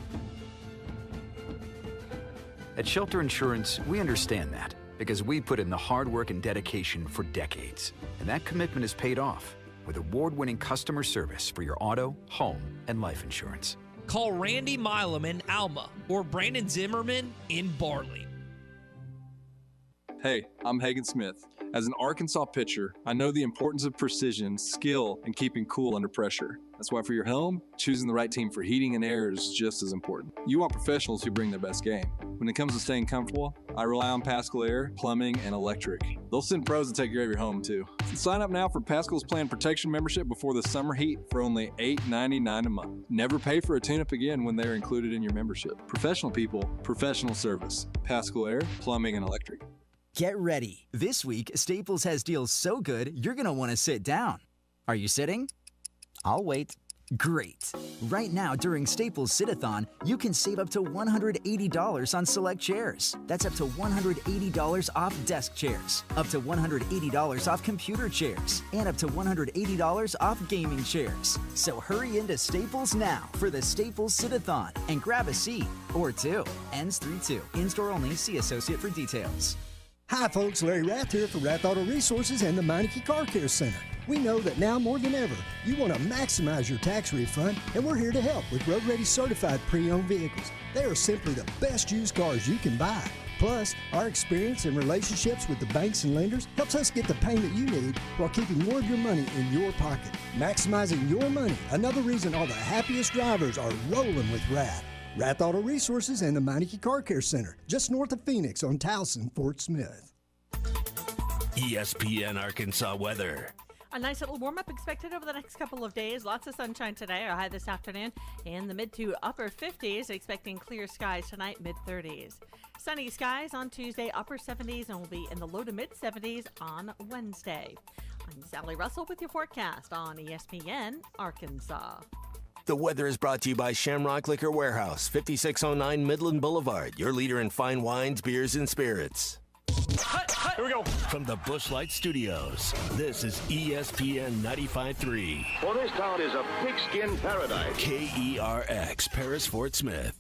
At Shelter Insurance, we understand that, because we put in the hard work and dedication for decades. And that commitment is paid off with award-winning customer service for your auto, home, and life insurance. Call Randy Milam in Alma or Brandon Zimmerman in Barley. Hey, I'm Hagen Smith, As an Arkansas pitcher, I know the importance of precision, skill, and keeping cool under pressure. That's why for your home, choosing the right team for heating and air is just as important. You want professionals who bring their best game. When it comes to staying comfortable, I rely on Pascal Air, Plumbing, and Electric. They'll send pros to take care of your home too. So sign up now for Pascal's Planned Protection membership before the summer heat for only $8.99 a month. Never pay for a tune-up again when they're included in your membership. Professional people, professional service. Pascal Air, Plumbing, and Electric. Get ready. This week, Staples has deals so good, you're going to want to sit down. Are you sitting? I'll wait. Great. Right now, during Staples Sit-a-thon, you can save up to $180 on select chairs. That's up to $180 off desk chairs, up to $180 off computer chairs, and up to $180 off gaming chairs. So hurry into Staples now for the Staples Sit-a-thon and grab a seat or two. Ends 3/2. In-store only. See associate for details. Hi folks, Larry Rath here for Rath Auto Resources and the Meineke Car Care Center. We know that now more than ever, you want to maximize your tax refund, and we're here to help with Road Ready certified pre-owned vehicles. They are simply the best used cars you can buy. Plus, our experience and relationships with the banks and lenders helps us get the payment you need while keeping more of your money in your pocket. Maximizing your money, another reason all the happiest drivers are rolling with Rath. Rath Auto Resources and the Meineke Car Care Center, just north of Phoenix on Towson, Fort Smith. ESPN Arkansas weather. A nice little warm-up expected over the next couple of days. Lots of sunshine today, a high this afternoon in the mid to upper 50s. Expecting clear skies tonight, mid-30s. Sunny skies on Tuesday, upper 70s, and will be in the low to mid-70s on Wednesday. I'm Sally Russell with your forecast on ESPN Arkansas. The weather is brought to you by Shamrock Liquor Warehouse, 5609 Midland Boulevard, your leader in fine wines, beers, and spirits. Here we go. From the Bushlight Studios, this is ESPN 95.3. Well, this town is a pigskin paradise. KERX, Paris, Fort Smith.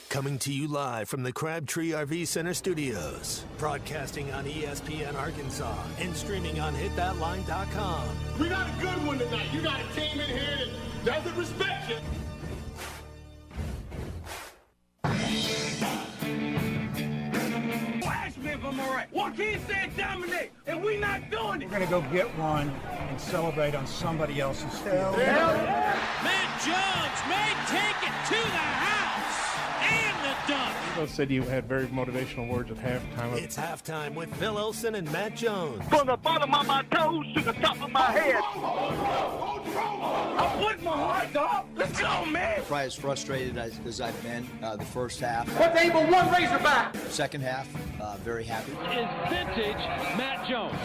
Coming to you live from the Crabtree RV Center Studios. Broadcasting on ESPN Arkansas and streaming on hitthatline.com. We got a good one tonight. You got a team in here that doesn't respect you. Ask me if I'm all right. Joaquin said dominate, and we not doing it. We're going to go get one and celebrate on somebody else's field. Matt Jones may take it to the house and the dunk. Both said you had very motivational words at halftime. It's halftime with Phil Olsen and Matt Jones. From the bottom of my toes to the top of my head. I put my heart up. Let's go, man. Probably as frustrated as I've been the first half. What's able one Razorback? Second half, very happy. Is vintage Matt Jones.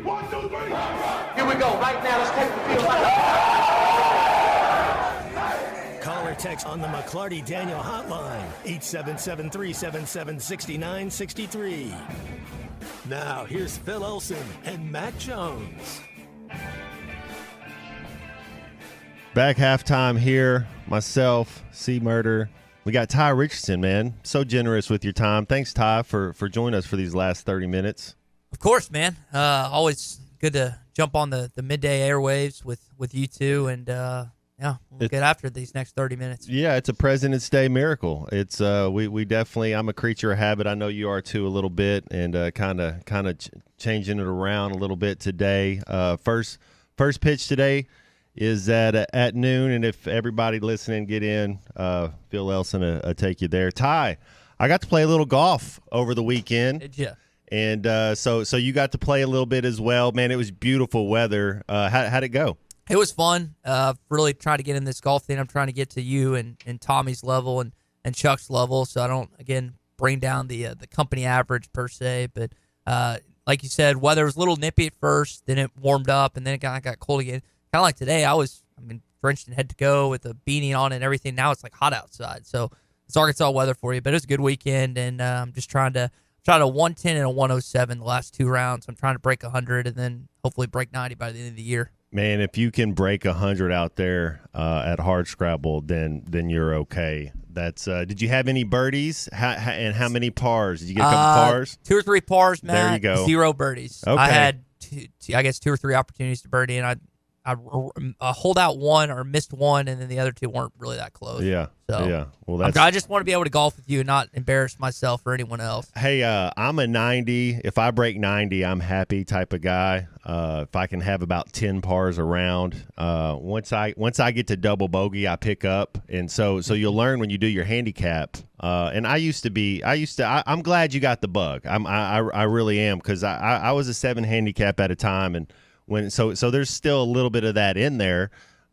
1, 2, 3. Here we go. Right now, let's take the field. Call or text on the McClarty Daniel hotline, 877-377-6963. Now, here's Phil Olsen and Matt Jones. Back halftime here, myself, C-Murder. We got Ty Richardson, man. So generous with your time. Thanks, Ty, for joining us for these last 30 minutes. Of course, man. Always good to jump on the midday airwaves with you two, and we'll get after these next 30 minutes. Yeah, it's a President's Day miracle. It's we definitely. I'm a creature of habit. I know you are too a little bit, and kind of changing it around a little bit today. First pitch today is at noon, and if everybody listening get in, Phil Elson will take you there. Ty, I got to play a little golf over the weekend. Did you? And so you got to play a little bit as well. Man, it was beautiful weather. How'd it go? It was fun. Really trying to get in this golf thing. I'm trying to get to you and Tommy's level and Chuck's level, so I don't, again, bring down the company average per se. But like you said, weather was a little nippy at first, then it warmed up, and then it got cold again. Kind of like today, I mean, drenched in head to go with a beanie on and everything. Now it's like hot outside. So it's Arkansas weather for you. But it was a good weekend, and I'm just trying to 110 and a 107 the last two rounds. I'm trying to break 100 and then hopefully break 90 by the end of the year. Man, if you can break 100 out there at Hardscrabble, then you're okay. That's. Did you have any birdies? And how many pars? Did you get a couple pars? 2 or 3 pars, Matt. There you go. 0 birdies. Okay. I had, 2 or 3 opportunities to birdie, and I hold out one or missed one, and then the other two weren't really that close. Yeah. So yeah. Well, I just want to be able to golf with you and not embarrass myself or anyone else. Hey, I'm a 90. If I break 90, I'm happy type of guy. If I can have about 10 pars around, once I get to double bogey, I pick up, and so you'll learn when you do your handicap. And I'm glad you got the bug. I really am, because I was a 7 handicap at a time, and so there's still a little bit of that in there.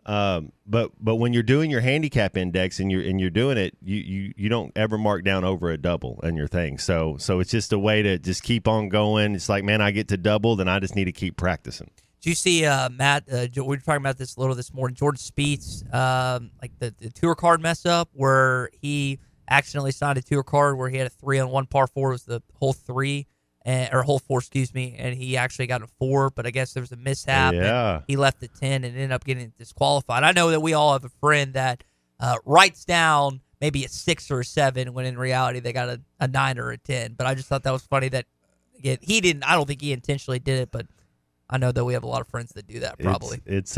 But when you're doing your handicap index and you're doing it, you don't ever mark down over a double in your thing. So it's just a way to just keep on going. It's like, man, I get to double, then I just need to keep practicing. Did you see Matt? We were talking about this a little this morning. Jordan Spieth's like the tour card mess up where he accidentally signed a tour card where he had a 3-on-1 par 4 was the hole 3. Or hole 4, excuse me, and he actually got a 4, but I guess there was a mishap. Yeah. And he left the 10 and ended up getting disqualified. I know that we all have a friend that writes down maybe a 6 or a 7 when in reality they got a 9 or a 10. But I just thought that was funny that, again, he didn't. I don't think he intentionally did it, but I know that we have a lot of friends that do that probably. It's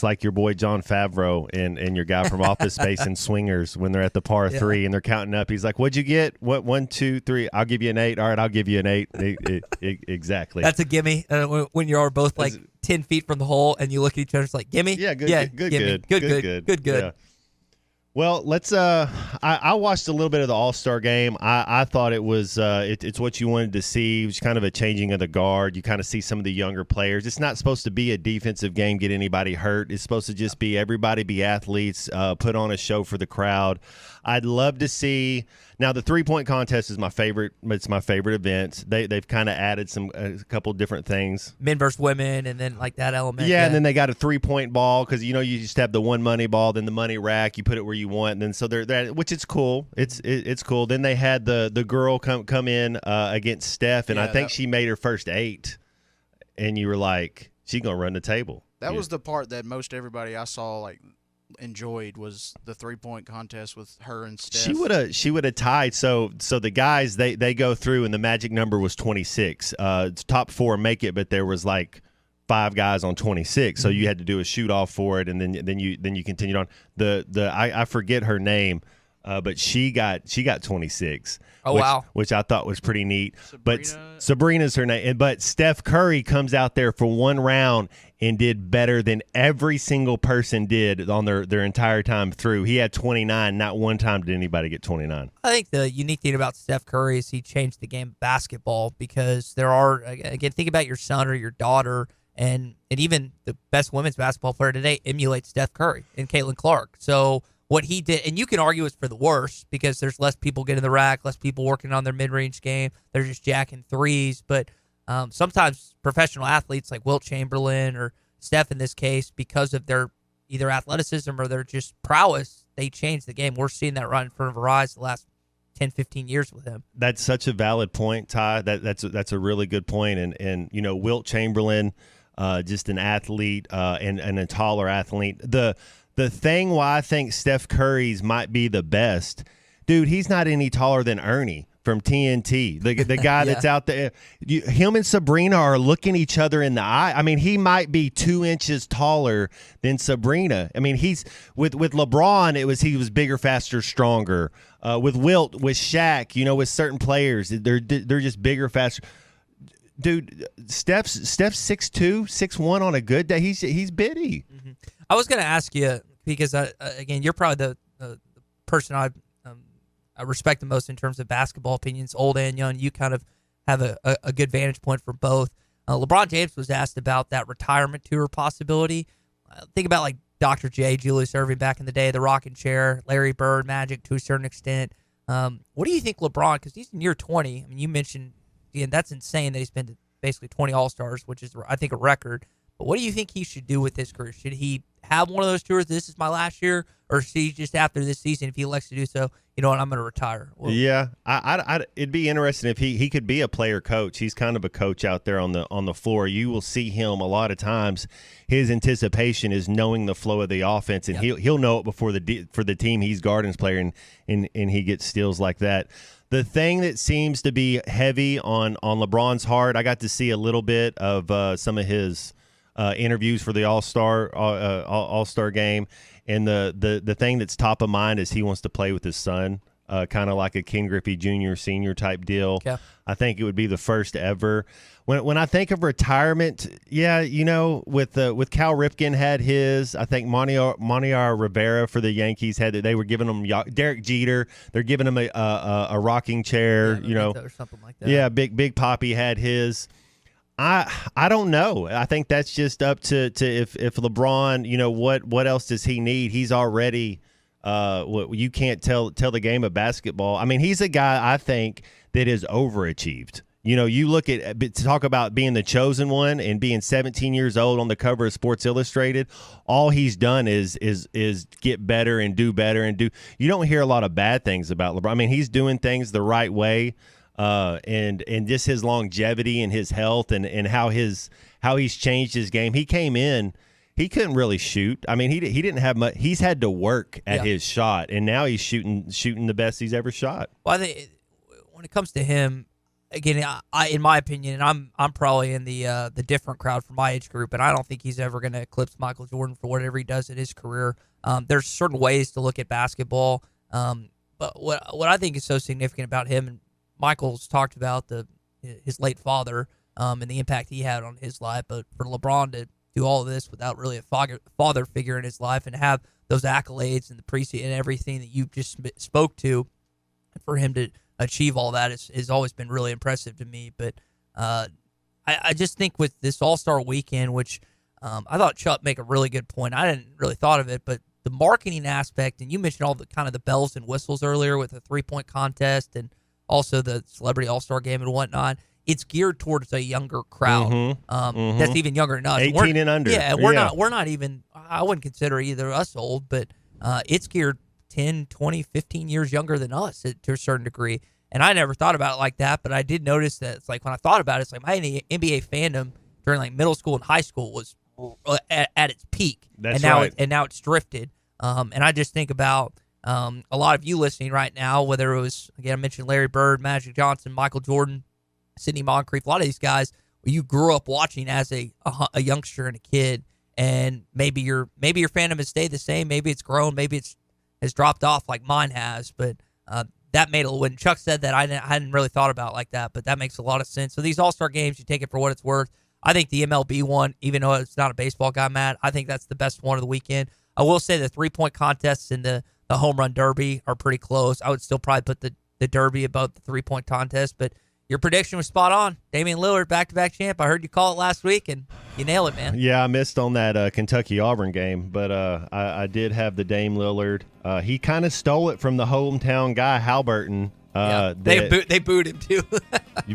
like your boy John Favreau and your guy from Office Space and Swingers when they're at the par 3 and they're counting up. He's like, "What'd you get? What 1, 2, 3? I'll give you an 8. All right, I'll give you an 8." Exactly. That's a gimme when you're both like 10 feet from the hole and you look at each other. It's like, gimme. Yeah, good. Good. Well, let's. I watched a little bit of the All-Star game. I thought it was. It's what you wanted to see. It was kind of a changing of the guard. You kind of see some of the younger players. It's not supposed to be a defensive game, get anybody hurt. It's supposed to just be everybody be athletes, put on a show for the crowd. I'd love to see. Now, the 3-point contest is my favorite. It's my favorite event. They've kind of added a couple different things. Men versus women, and then like that element. Yeah, and then they got a 3-point ball because you just have the one money ball, then the money rack. You put it where you want, and then so they're which is cool. It's cool. Then they had the girl come in against Steph, and I think she made her first 8, and you were like, she's gonna run the table. That was the part that most everybody I saw enjoyed was the 3-point contest with her and Steph. She would have tied. So the guys they go through, and the magic number was 26. Top 4 make it, but there was like 5 guys on 26, so you had to do a shoot off for it, and then you continued on. I forget her name, but she got 26. Oh, wow. Which I thought was pretty neat. But Sabrina's her name. But Steph Curry comes out there for one round and did better than every single person did on their entire time through. He had 29. Not one time did anybody get 29. I think the unique thing about Steph Curry is he changed the game of basketball, because there are, again, think about your son or your daughter, and even the best women's basketball player today emulates Steph Curry and Caitlin Clark. So what he did, and you can argue it's for the worse because there's less people getting the rack, less people working on their mid-range game. They're just jacking threes. But sometimes professional athletes like Wilt Chamberlain or Steph in this case, because of their either athleticism or their just prowess, they change the game. We're seeing that right in front of our eyes the last 10, 15 years with him. That's such a valid point, Ty. That's a really good point. And Wilt Chamberlain, just an athlete and a taller athlete. The thing why I think Steph Curry's might be the best, dude, he's not any taller than Ernie from TNT, the guy that's out there. Him and Sabrina are looking each other in the eye. I mean, he might be 2 inches taller than Sabrina. I mean, he's with LeBron. He was bigger, faster, stronger. With Wilt, with Shaq, with certain players, they're just bigger, faster. Dude, Steph's 6'2", 6'1" on a good day. He's bitty. Mm-hmm. I was going to ask you, because again, you're probably the person I respect the most in terms of basketball opinions, old and young. You kind of have a good vantage point for both. LeBron James was asked about that retirement tour possibility. Think about like Dr. J, Julius Erving back in the day, the rocking chair, Larry Bird, Magic to a certain extent. What do you think LeBron, because he's in year 20, I mean, you mentioned, that's insane that he's been to basically 20 All-Stars, which is, I think, a record. But what do you think he should do with his career? Should he have one of those tours, this is my last year, or should he just after this season, if he elects to do so, you know what, I'm going to retire? Well, yeah, it'd be interesting if he could be a player coach. He's kind of a coach out there on the floor. You will see him a lot of times. His anticipation is knowing the flow of the offense, and he'll know it before for the team he's guarding his player, and he gets steals like that. The thing that seems to be heavy on LeBron's heart, I got to see a little bit of some of his interviews for the All-Star game, and the thing that's top of mind is he wants to play with his son, kind of like a Ken Griffey Jr. senior type deal. Yeah. I think it would be the first ever. When I think of retirement, yeah, with Cal Ripken had his. I think Moniar Rivera for the Yankees had. They were giving him Derek Jeter. They're giving him a rocking chair. or something like that. Yeah, Big Papi had his. I don't know. I think that's just up to if LeBron. What else does he need? He's already. You can't tell the game of basketball. I mean, he's a guy I think that is overachieved. You look at talk about being the chosen one and being 17 years old on the cover of Sports Illustrated. All he's done is get better and do better and do. You don't hear a lot of bad things about LeBron. I mean, he's doing things the right way, and just his longevity and his health and how he's changed his game. He came in. He couldn't really shoot. I mean, he didn't have much. He's had to work at his shot, and now he's shooting the best he's ever shot. Well, I think when it comes to him, again, in my opinion, and I'm probably in the different crowd for my age group, and I don't think he's ever going to eclipse Michael Jordan for whatever he does in his career. There's certain ways to look at basketball, but what I think is so significant about him, and Michael's talked about his late father and the impact he had on his life, but for LeBron to do all of this without really a father figure in his life and have those accolades and the preseason and everything that you just spoke to, for him to achieve all that has always been really impressive to me. But I just think with this All-Star weekend, which I thought Chuck make a really good point. I didn't really thought of it, but the marketing aspect, and you mentioned all the kind of the bells and whistles earlier with the 3-point contest and also the Celebrity All-Star game and whatnot. It's geared towards a younger crowd that's even younger than us. 18 and under. Yeah, we're not even, I wouldn't consider either us old, but it's geared 10, 20, 15 years younger than us to a certain degree. And I never thought about it like that, but I did notice that it's like when I thought about it, it's like my NBA fandom during like middle school and high school was at its peak. That's right. And now it's drifted. And I just think about a lot of you listening right now, whether it was, again, I mentioned Larry Bird, Magic Johnson, Michael Jordan, Sidney Moncrief, a lot of these guys you grew up watching as a youngster and a kid, and maybe your fandom has stayed the same, maybe it's grown, maybe it's has dropped off like mine has, but that made when Chuck said that I hadn't really thought about it like that, but that makes a lot of sense. So these All-Star games, you take it for what it's worth. I think the MLB one, even though it's not a baseball guy, Matt, I think that's the best one of the weekend. I will say the 3-point contests and the home run derby are pretty close. I would still probably put the derby above the 3-point contest, but your prediction was spot on. Damian Lillard, back-to-back champ. I heard you call it last week, and you nail it, man. Yeah, I missed on that Kentucky-Auburn game, but I did have the Dame Lillard. He kind of stole it from the hometown guy, Halliburton. They booed him, too.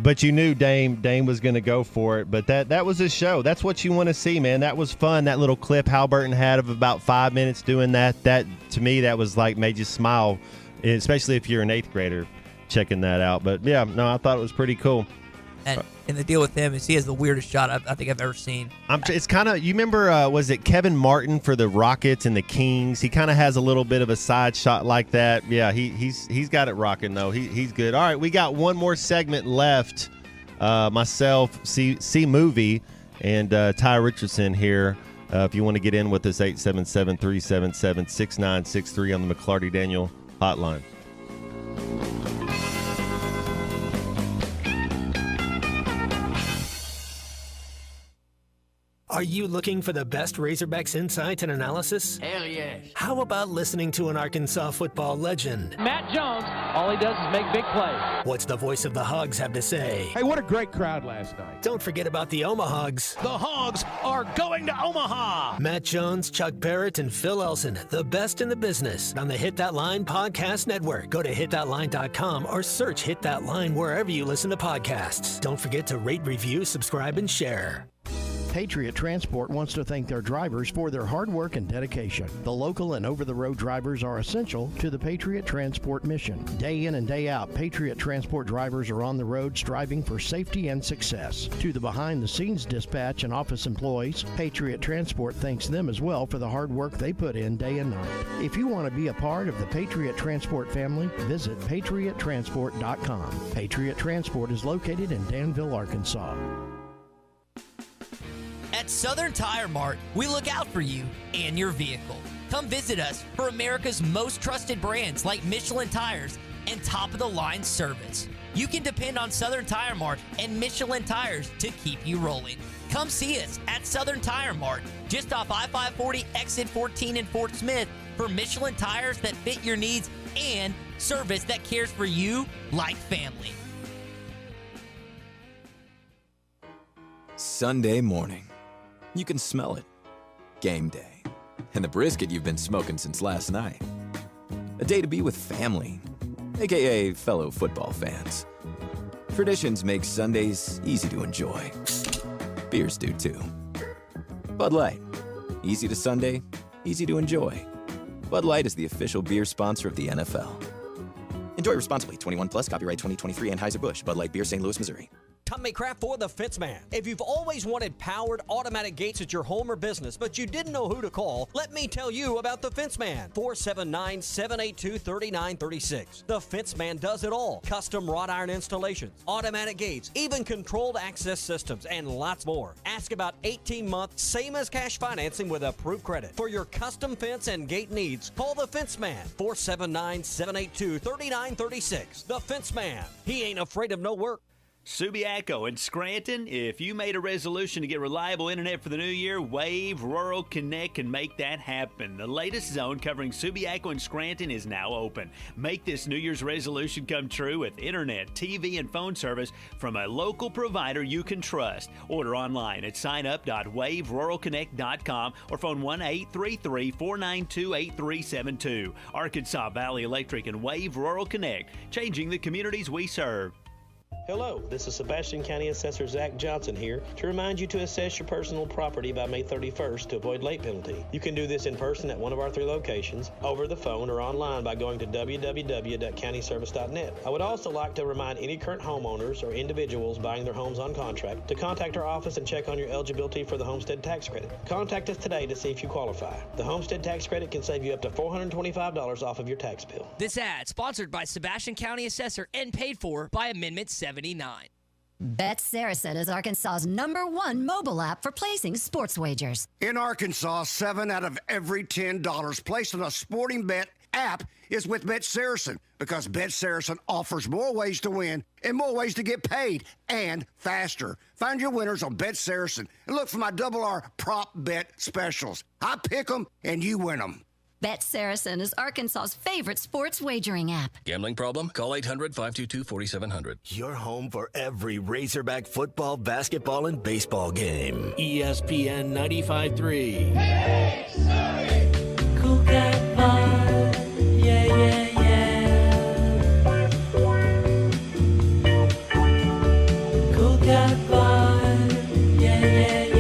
But you knew Dame was going to go for it. But that was a show. That's what you want to see, man. That was fun. That little clip Halliburton had of about 5 minutes doing that, to me, that was like made you smile, especially if you're an 8th grader. Checking that out, but yeah, no, I thought it was pretty cool. And the deal with him is he has the weirdest shot I think I've ever seen. It's kind of, you remember, was it Kevin Martin for the Rockets and the Kings? He kind of has a little bit of a side shot like that. Yeah, he's got it rocking though. He's good. All right, we got one more segment left. Myself, C Movie, and Ty Richardson here. If you want to get in with us, 877-377-6963 on the McClarty Daniel hotline. Are you looking for the best Razorbacks insight and analysis? Hell yes. How about listening to an Arkansas football legend? Matt Jones, all he does is make big plays. What's the voice of the Hogs have to say? Hey, what a great crowd last night. Don't forget about the Omahogs. The Hogs are going to Omaha. Matt Jones, Chuck Barrett, and Phil Elson, the best in the business on the Hit That Line Podcast Network. Go to hitthatline.com or search Hit That Line wherever you listen to podcasts. Don't forget to rate, review, subscribe, and share. Patriot Transport wants to thank their drivers for their hard work and dedication. The local and over-the-road drivers are essential to the Patriot Transport mission. Day in and day out, Patriot Transport drivers are on the road striving for safety and success. To the behind-the-scenes dispatch and office employees, Patriot Transport thanks them as well for the hard work they put in day and night. If you want to be a part of the Patriot Transport family, visit patriottransport.com. Patriot Transport is located in Danville, Arkansas. At Southern Tire Mart, we look out for you and your vehicle. Come visit us for America's most trusted brands like Michelin Tires and top-of-the-line service. You can depend on Southern Tire Mart and Michelin Tires to keep you rolling. Come see us at Southern Tire Mart, just off I-540 exit 14 in Fort Smith, for Michelin tires that fit your needs and service that cares for you like family. Sunday morning. You can smell it. Game day. And the brisket you've been smoking since last night. A day to be with family, aka fellow football fans. Traditions make Sundays easy to enjoy. Beers do too. Bud Light. Easy to Sunday, easy to enjoy. Bud Light is the official beer sponsor of the NFL. Enjoy responsibly. 21 plus. Copyright 2023 Anheuser-Busch. Bud Light Beer, St. Louis, Missouri. Tommy Kraft for the Fitzman. If you've always wanted powered automatic gates at your home or business, but you didn't know who to call, let me tell you about the Fitzman. 479-782-3936. The Fitzman does it all. Custom wrought iron installations, automatic gates, even controlled access systems, and lots more. Ask about 18-month, same as cash financing with approved credit. For your custom fence and gate needs, call the Fitzman. 479-782-3936. The Fitzman. He ain't afraid of no work. Subiaco in Scranton, if you made a resolution to get reliable internet for the new year, Wave Rural Connect can make that happen. The latest zone covering Subiaco in Scranton is now open. Make this New Year's resolution come true with internet, TV, and phone service from a local provider you can trust. Order online at signup.waveruralconnect.com or phone 1-833-492-8372. Arkansas Valley Electric and Wave Rural Connect, changing the communities we serve. Hello, this is Sebastian County Assessor Zach Johnson here to remind you to assess your personal property by May 31st to avoid late penalty. You can do this in person at one of our 3 locations, over the phone, or online by going to www.countyservice.net. I would also like to remind any current homeowners or individuals buying their homes on contract to contact our office and check on your eligibility for the homestead tax credit. Contact us today to see if you qualify. The homestead tax credit can save you up to $425 off of your tax bill. This ad sponsored by Sebastian County Assessor and paid for by Amendment 79. Bet Saracen is Arkansas's #1 mobile app for placing sports wagers. In Arkansas, 7 out of every $10 placed on a sporting bet app is with Bet Saracen, because Bet Saracen offers more ways to win and more ways to get paid, and faster. Find your winners on Bet Saracen and look for my R prop bet specials. I pick them and you win them. Bet Saracen is Arkansas's favorite sports wagering app. Gambling problem? Call 800-522-4700. Your home for every Razorback football, basketball, and baseball game. ESPN 95.3. Hey, sorry. Cool Cat Vibe. Yeah, yeah, yeah. Cool Cat Vibe. Yeah, yeah, yeah.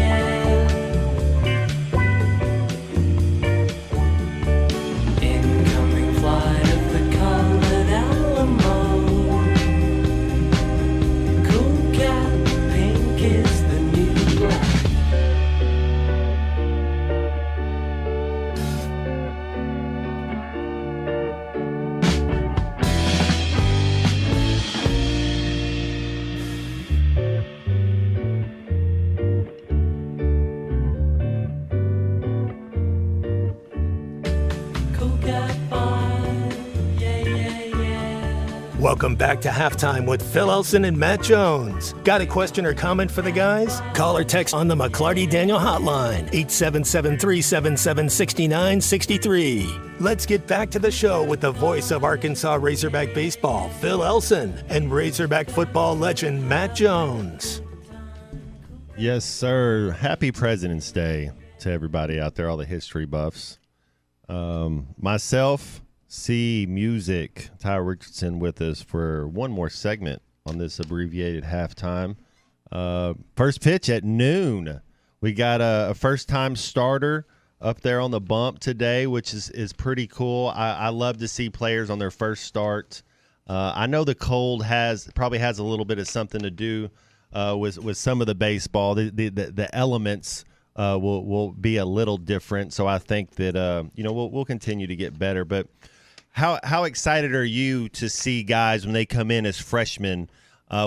Welcome back to Halftime with Phil Elson and Matt Jones. Got a question or comment for the guys? Call or text on the McClarty Daniel hotline, 877-377-6963. Let's get back to the show with the voice of Arkansas Razorback baseball, Phil Elson, and Razorback football legend Matt Jones. Yes, sir. Happy President's Day to everybody out there, all the history buffs. Myself, C Music, Ty Richardson with us for one more segment on this abbreviated halftime. First pitch at noon. We got a first-time starter up there on the bump today, which is pretty cool. I love to see players on their first start. I know the cold probably has a little bit of something to do with some of the baseball. The elements will be a little different, so I think that we'll continue to get better. But how excited are you to see guys when they come in as freshmen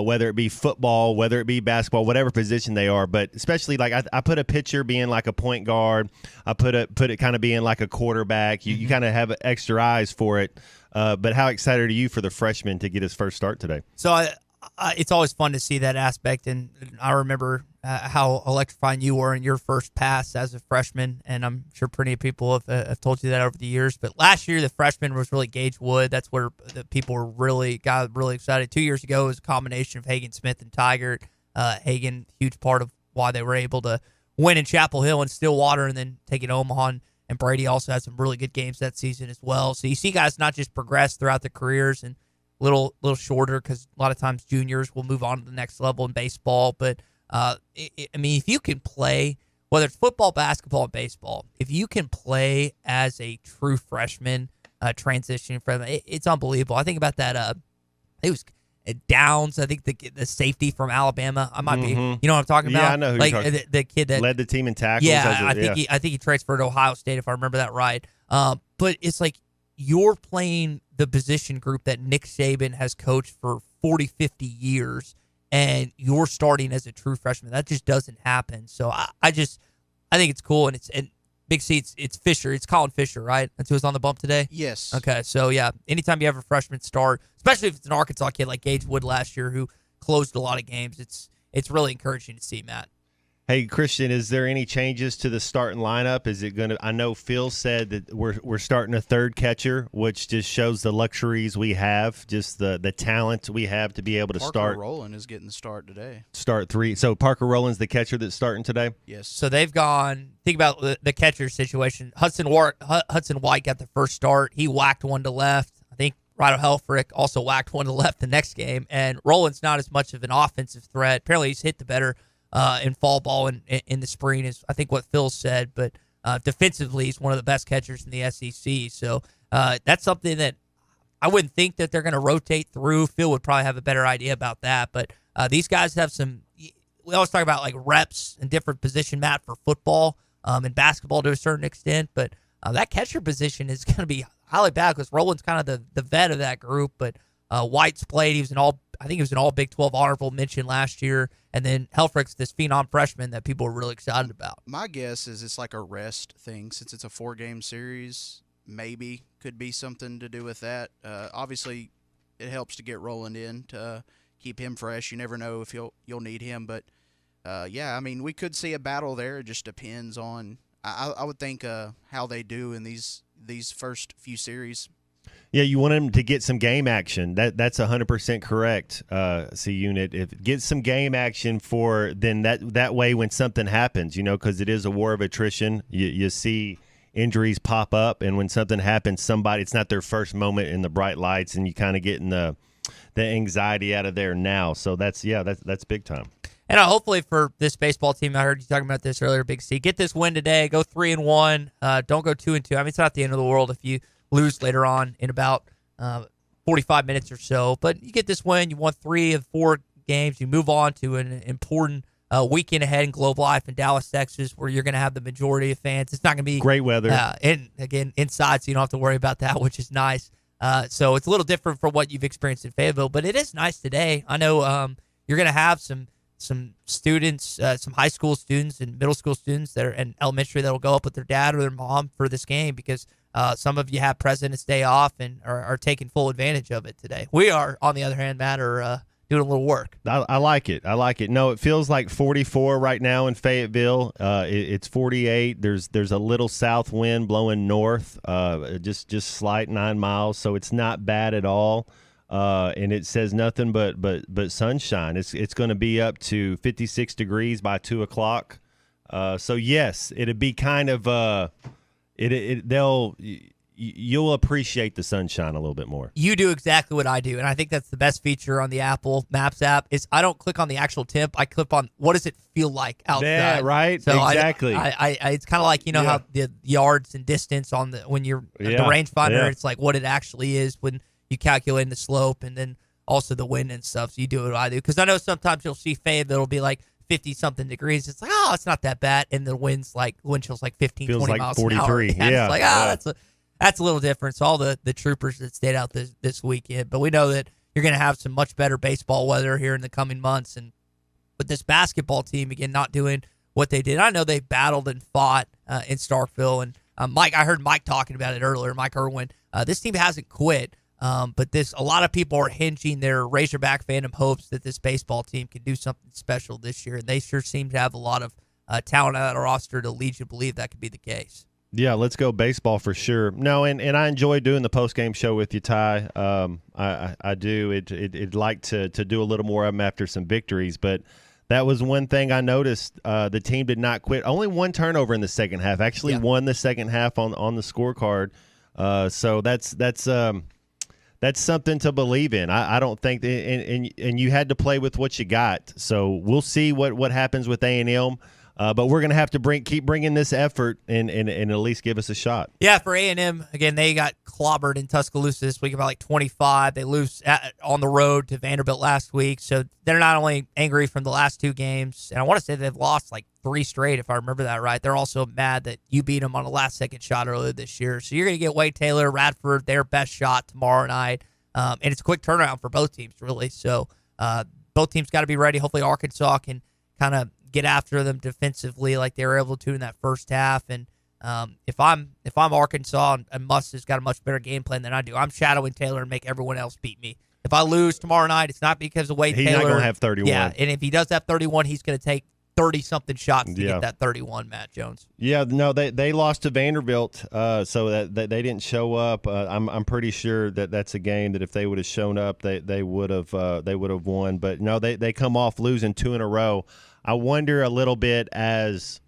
whether it be football, whether it be basketball, whatever position they are. But especially like I put a pitcher being like a point guard. I put it kind of being like a quarterback. You kind of have extra eyes for it. But how excited are you for the freshman to get his first start today? So it's always fun to see that aspect, and I remember how electrifying you were in your first pass as a freshman, and I'm sure plenty of people have told you that over the years. But last year, the freshman was really Gage Wood. That's where the people got really excited. 2 years ago, it was a combination of Hagen Smith and Tigert. Hagen, huge part of why they were able to win in Chapel Hill and Stillwater and then take it to Omaha. And Brady also had some really good games that season as well. So you see guys not just progress throughout their careers and little shorter, because a lot of times juniors will move on to the next level in baseball. But I mean, if you can play, whether it's football, basketball, and baseball, if you can play as a true freshman, transitioning from it's unbelievable. I think about that. It was Downs. I think the safety from Alabama. I might be. You know what I'm talking about? Yeah, I know who like you're talking. the kid that led the team in tackles. Yeah, I think he transferred to Ohio State, if I remember that right. But it's like you're playing the position group that Nick Saban has coached for 40, 50 years, and you're starting as a true freshman. That just doesn't happen. So I think it's cool, and Big C, it's Fisher. It's Colin Fisher, right? That's who was on the bump today? Yes. Okay, so yeah, anytime you have a freshman start, especially if it's an Arkansas kid like Gage Wood last year who closed a lot of games, it's really encouraging to see, Matt. Hey, Christian, is there any changes to the starting lineup? Is it going to – I know Phil said that we're starting a third catcher, which just shows the luxuries we have, just the talent we have to be able to start. Parker Rowland is getting the start today. Start three. So Parker Rowland's the catcher that's starting today? Yes. So they've gone – think about the catcher situation. Hudson White got the first start. He whacked one to left. I think Ryder Helfrich also whacked one to left the next game. And Rowland's not as much of an offensive threat. Apparently he's hit the better – in fall ball and in the spring is I think what Phil said, but defensively he's one of the best catchers in the SEC. So that's something that I wouldn't think that they're going to rotate through. Phil would probably have a better idea about that, but these guys have some. We always talk about like reps and different position, Matt, for football and basketball to a certain extent, but that catcher position is going to be highly bad because Rowland's kind of the vet of that group, but White's played. He was I think he was an all Big 12 honorable mention last year. And then Helfrich's this phenom freshman that people are really excited about. My guess is it's like a rest thing. Since it's a 4-game series, maybe could be something to do with that. Obviously, it helps to get Rowland in to keep him fresh. You never know if you'll need him. But, yeah, I mean, we could see a battle there. It just depends on I would think how they do in these first few series. Yeah, you want him to get some game action. That's 100% correct, C Unit. If get some game action for then that way when something happens, because it is a war of attrition. You see injuries pop up, and when something happens, it's not their first moment in the bright lights, and you kind of getting the anxiety out of there now. So that's big time. And hopefully for this baseball team, I heard you talking about this earlier, Big C. Get this win today. Go 3-1. Don't go 2-2. I mean, it's not the end of the world if you lose later on in about 45 minutes or so. But you get this win. You won 3 of 4 games. You move on to an important weekend ahead in Globe Life in Dallas, Texas, where you're going to have the majority of fans. It's not going to be great weather. And again, inside, so you don't have to worry about that, which is nice. So it's a little different from what you've experienced in Fayetteville, but it is nice today. I know you're going to have some students, some high school students and middle school students and elementary that will go up with their dad or their mom for this game because some of you have President's Day off and are taking full advantage of it today. We are, on the other hand, Matt, are doing a little work. I like it. No, it feels like 44 right now in Fayetteville. It's 48. There's a little south wind blowing north, just slight 9 miles, so it's not bad at all. And it says nothing but sunshine. It's going to be up to 56 degrees by 2 o'clock. So yes, it'd be kind of you'll appreciate the sunshine a little bit more. You do exactly what I do, and I think that's the best feature on the Apple Maps app is I don't click on the actual temp. I click on what does it feel like outside. Yeah, right. So exactly. I it's kind of like how the yards and distance on when you're the rangefinder, it's like what it actually is when you calculate the slope and then also the wind and stuff. So you do what I do because I know sometimes you'll see Fayetteville it'll be like 50-something degrees. It's like, it's not that bad. And the wind chill's like 15, feels 20 like miles 43. an hour. Yeah. It's like, that's a little different. So all the troopers that stayed out this weekend. But we know that you're going to have some much better baseball weather here in the coming months. And with this basketball team, again, not doing what they did. I know they battled and fought in Starkville. And Mike, I heard Mike talking about it earlier, Mike Irwin. This team hasn't quit, but a lot of people are hinging their Razorback fandom hopes that this baseball team can do something special this year. And they sure seem to have a lot of talent on that roster to lead you to believe that could be the case. Yeah, let's go baseball for sure. No, and I enjoy doing the post-game show with you, Ty. I do. I'd like to do a little more of them after some victories, but that was one thing I noticed. The team did not quit. Only one turnover in the second half. Actually won the second half on the scorecard. So that's something to believe in. I don't think and you had to play with what you got. So we'll see what happens with A&M. But we're going to have to keep bringing this effort and at least give us a shot. Yeah, for A&M, again, they got clobbered in Tuscaloosa this week about like 25. They lose on the road to Vanderbilt last week. So they're not only angry from the last two games, and I want to say they've lost like 3 straight, if I remember that right. They're also mad that you beat them on a last-second shot earlier this year. So you're going to get Wade Taylor, Radford, their best shot tomorrow night. And it's a quick turnaround for both teams, really. So both teams got to be ready. Hopefully Arkansas can kind of get after them defensively like they were able to in that first half. And if I'm Arkansas and Muss has got a much better game plan than I do, I'm shadowing Taylor and make everyone else beat me. If I lose tomorrow night, it's not because of Wade Taylor. He's not going to have 31. Yeah, and if he does have 31, he's going to take 30-something shots to get that 31, Matt Jones. Yeah, no, they lost to Vanderbilt, so that they didn't show up. I'm pretty sure that's a game that if they would have shown up, they would have won. But no, they come off losing 2 in a row. I wonder a little bit as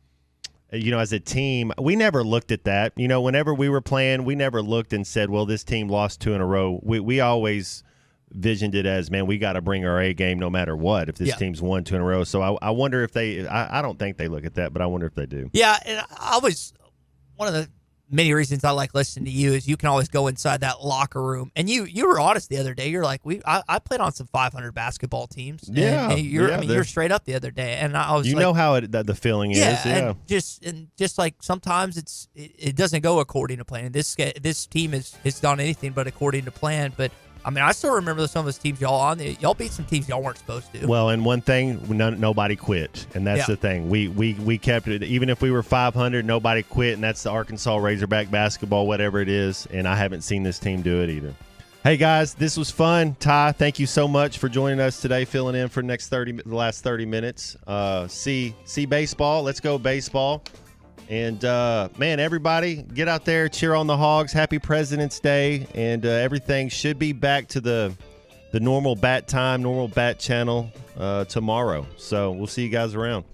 a team, we never looked at that. Whenever we were playing, we never looked and said, well, this team lost 2 in a row. We always visioned it as, man, we got to bring our A game no matter what if this team's won 2 in a row. So I wonder if I don't think they look at that, but I wonder if they do. Yeah, and one of the many reasons I like listening to you is you can always go inside that locker room. And you were honest the other day. You're like, I played on some 500 basketball teams. Yeah. And you're straight up the other day. And I was know how the feeling is. Yeah. And just like sometimes it doesn't go according to plan. This team has done anything but according to plan. But I mean, I still remember some of those teams y'all beat some teams y'all weren't supposed to. Well, and one thing, nobody quit, and that's the thing. We kept it. Even if we were 500, nobody quit, and that's the Arkansas Razorback basketball, whatever it is, and I haven't seen this team do it either. Hey, guys, this was fun. Ty, thank you so much for joining us today, filling in for the last 30 minutes. See baseball. Let's go baseball. And, man, everybody, get out there, cheer on the Hogs. Happy President's Day. And everything should be back to the normal bat time, normal bat channel tomorrow. So we'll see you guys around.